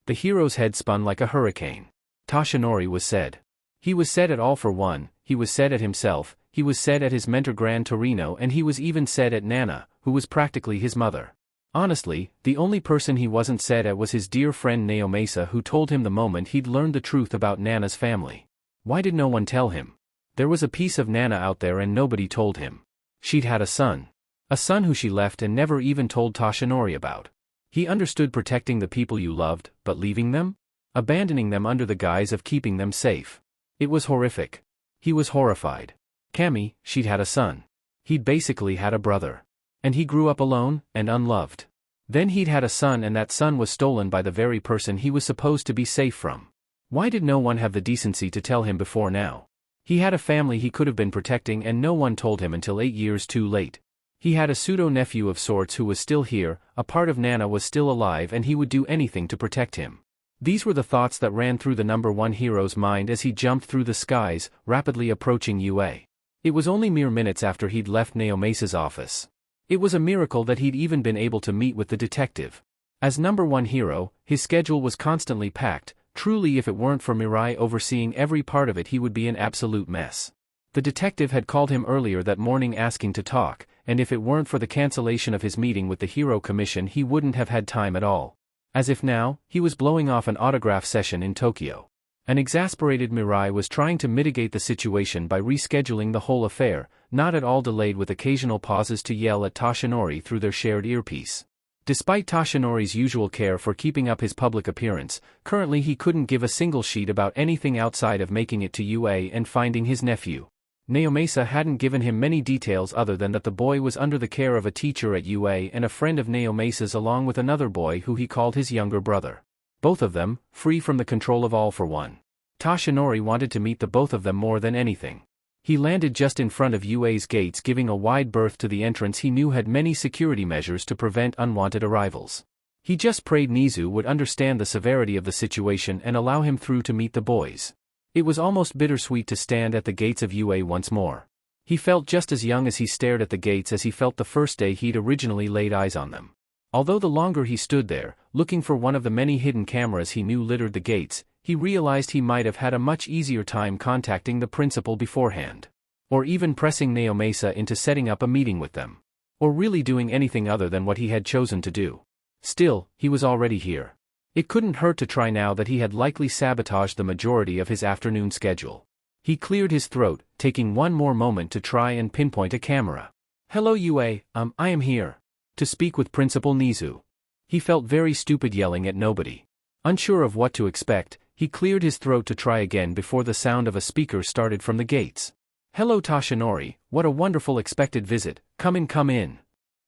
The hero's head spun like a hurricane. Toshinori was said. He was said at all for one, he was said at himself, he was said at his mentor Gran Torino, and he was even said at Nana, who was practically his mother. Honestly, the only person he wasn't said at was his dear friend Naomasa, who told him the moment he'd learned the truth about Nana's family. Why did no one tell him? There was a piece of Nana out there and nobody told him. She'd had a son. A son who she left and never even told Toshinori about. He understood protecting the people you loved, but leaving them? Abandoning them under the guise of keeping them safe. It was horrific. He was horrified. Kami, she'd had a son. He'd basically had a brother. And he grew up alone, and unloved. Then he'd had a son and that son was stolen by the very person he was supposed to be safe from. Why did no one have the decency to tell him before now? He had a family he could have been protecting and no one told him until 8 years too late. He had a pseudo-nephew of sorts who was still here, a part of Nana was still alive and he would do anything to protect him. These were the thoughts that ran through the number one hero's mind as he jumped through the skies, rapidly approaching UA. It was only mere minutes after he'd left Naomesa's office. It was a miracle that he'd even been able to meet with the detective. As number one hero, his schedule was constantly packed. Truly, if it weren't for Mirai overseeing every part of it, he would be an absolute mess. The detective had called him earlier that morning asking to talk, and if it weren't for the cancellation of his meeting with the Hero Commission, he wouldn't have had time at all. As if now, he was blowing off an autograph session in Tokyo. An exasperated Mirai was trying to mitigate the situation by rescheduling the whole affair, not at all delayed, with occasional pauses to yell at Toshinori through their shared earpiece. Despite Toshinori's usual care for keeping up his public appearance, currently he couldn't give a single sheet about anything outside of making it to UA and finding his nephew. Naomesa hadn't given him many details other than that the boy was under the care of a teacher at UA and a friend of Naomesa's, along with another boy who he called his younger brother. Both of them, free from the control of All for One. Toshinori wanted to meet the both of them more than anything. He landed just in front of UA's gates, giving a wide berth to the entrance he knew had many security measures to prevent unwanted arrivals. He just prayed Nizu would understand the severity of the situation and allow him through to meet the boys. It was almost bittersweet to stand at the gates of UA once more. He felt just as young as he stared at the gates as he felt the first day he'd originally laid eyes on them. Although the longer he stood there, looking for one of the many hidden cameras he knew littered the gates, he realized he might have had a much easier time contacting the principal beforehand. Or even pressing Naomesa into setting up a meeting with them. Or really doing anything other than what he had chosen to do. Still, he was already here. It couldn't hurt to try now that he had likely sabotaged the majority of his afternoon schedule. He cleared his throat, taking one more moment to try and pinpoint a camera. "Hello UA, I am here. To speak with Principal Nizu." He felt very stupid yelling at nobody. Unsure of what to expect, he cleared his throat to try again before the sound of a speaker started from the gates. "Hello Toshinori, what a wonderful expected visit, come in come in."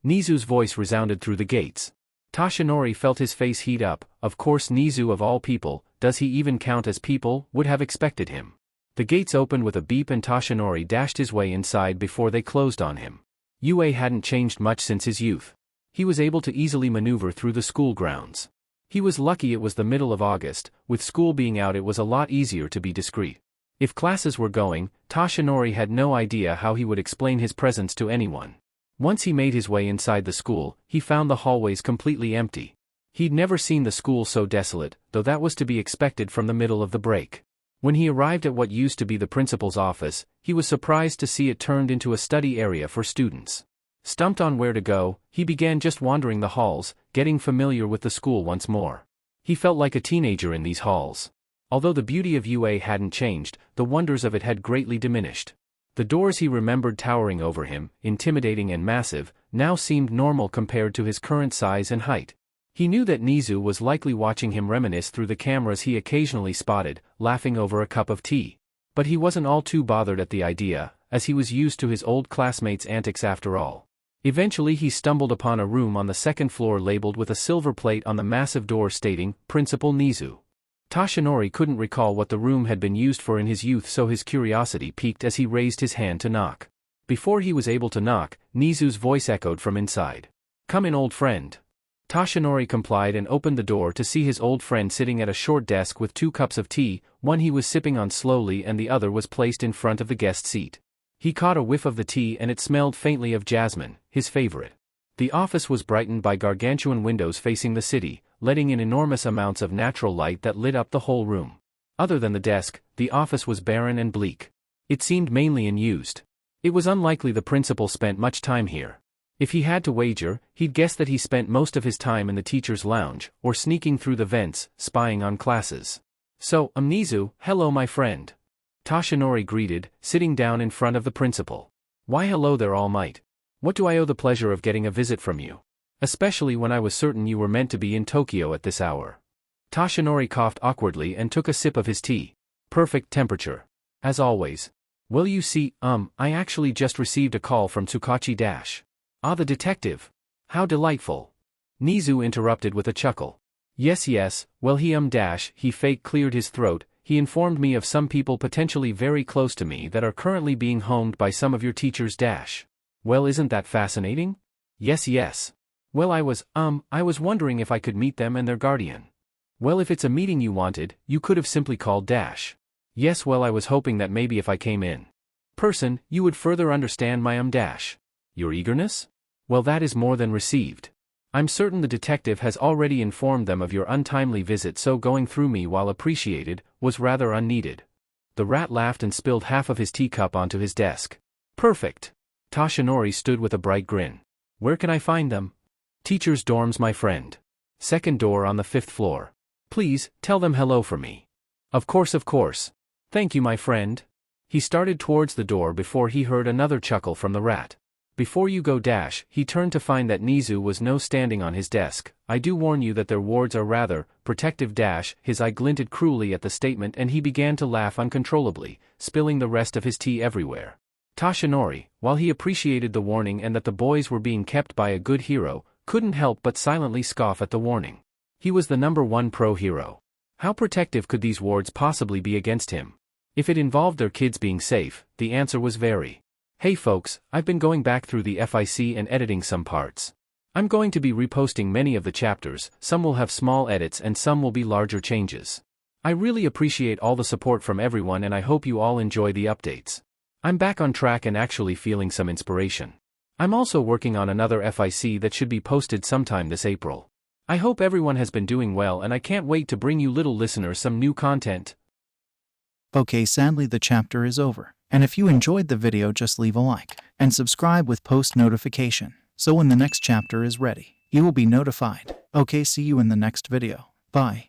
Nizu's voice resounded through the gates. Toshinori felt his face heat up. Of course Nizu, of all people, does he even count as people, would have expected him. The gates opened with a beep and Toshinori dashed his way inside before they closed on him. UA hadn't changed much since his youth. He was able to easily maneuver through the school grounds. He was lucky it was the middle of August. With school being out, it was a lot easier to be discreet. If classes were going, Toshinori had no idea how he would explain his presence to anyone. Once he made his way inside the school, he found the hallways completely empty. He'd never seen the school so desolate, though that was to be expected from the middle of the break. When he arrived at what used to be the principal's office, he was surprised to see it turned into a study area for students. Stumped on where to go, he began just wandering the halls, getting familiar with the school once more. He felt like a teenager in these halls. Although the beauty of UA hadn't changed, the wonders of it had greatly diminished. The doors he remembered towering over him, intimidating and massive, now seemed normal compared to his current size and height. He knew that Nizu was likely watching him reminisce through the cameras he occasionally spotted, laughing over a cup of tea. But he wasn't all too bothered at the idea, as he was used to his old classmates' antics after all. Eventually he stumbled upon a room on the second floor labeled with a silver plate on the massive door stating, Principal Nizu. Toshinori couldn't recall what the room had been used for in his youth, so his curiosity piqued as he raised his hand to knock. Before he was able to knock, Nizu's voice echoed from inside. "Come in, old friend." Toshinori complied and opened the door to see his old friend sitting at a short desk with 2 cups of tea, one he was sipping on slowly and the other was placed in front of the guest seat. He caught a whiff of the tea and it smelled faintly of jasmine, his favorite. The office was brightened by gargantuan windows facing the city, letting in enormous amounts of natural light that lit up the whole room. Other than the desk, the office was barren and bleak. It seemed mainly unused. It was unlikely the principal spent much time here. If he had to wager, he'd guess that he spent most of his time in the teacher's lounge, or sneaking through the vents, spying on classes. "So, Nizu, hello my friend." Toshinori greeted, sitting down in front of the principal. "Why hello there, All Might. What do I owe the pleasure of getting a visit from you? Especially when I was certain you were meant to be in Tokyo at this hour." Toshinori coughed awkwardly and took a sip of his tea. "Perfect temperature. As always. Well, you see, I actually just received a call from Tsukauchi. Ah, the detective. How delightful." Nizu interrupted with a chuckle. Yes, well he fake cleared his throat. "He informed me of some people potentially very close to me that are currently being homed by some of your teachers. Well, isn't that fascinating? Yes. Well, I was wondering if I could meet them and their guardian. Well, if it's a meeting you wanted, you could have simply called Dash. Yes, well, I was hoping that maybe if I came in person, you would further understand my Dash. Your eagerness? Well, that is more than received. I'm certain the detective has already informed them of your untimely visit, so going through me, while appreciated, was rather unneeded. The rat laughed and spilled half of his teacup onto his desk. Perfect. Toshinori stood with a bright grin. Where can I find them? Teacher's dorms, my friend. Second door on the 5th floor. Please, tell them hello for me. Of course. Thank you, my friend. He started towards the door before he heard another chuckle from the rat. Before you go, Dash, he turned to find that Nizu was no standing on his desk. I do warn you that their wards are rather protective. Dash, his eye glinted cruelly at the statement, and he began to laugh uncontrollably, spilling the rest of his tea everywhere. Toshinori, while he appreciated the warning and that the boys were being kept by a good hero, couldn't help but silently scoff at the warning. He was the #1 pro hero. How protective could these wards possibly be against him? If it involved their kids being safe, the answer was very. Hey folks, I've been going back through the FIC and editing some parts. I'm going to be reposting many of the chapters, some will have small edits and some will be larger changes. I really appreciate all the support from everyone and I hope you all enjoy the updates. I'm back on track and actually feeling some inspiration. I'm also working on another FIC that should be posted sometime this April. I hope everyone has been doing well and I can't wait to bring you little listeners some new content. Okay, sadly the chapter is over. And if you enjoyed the video, just leave a like and subscribe with post notification, so when the next chapter is ready, you will be notified. Okay, see you in the next video. Bye.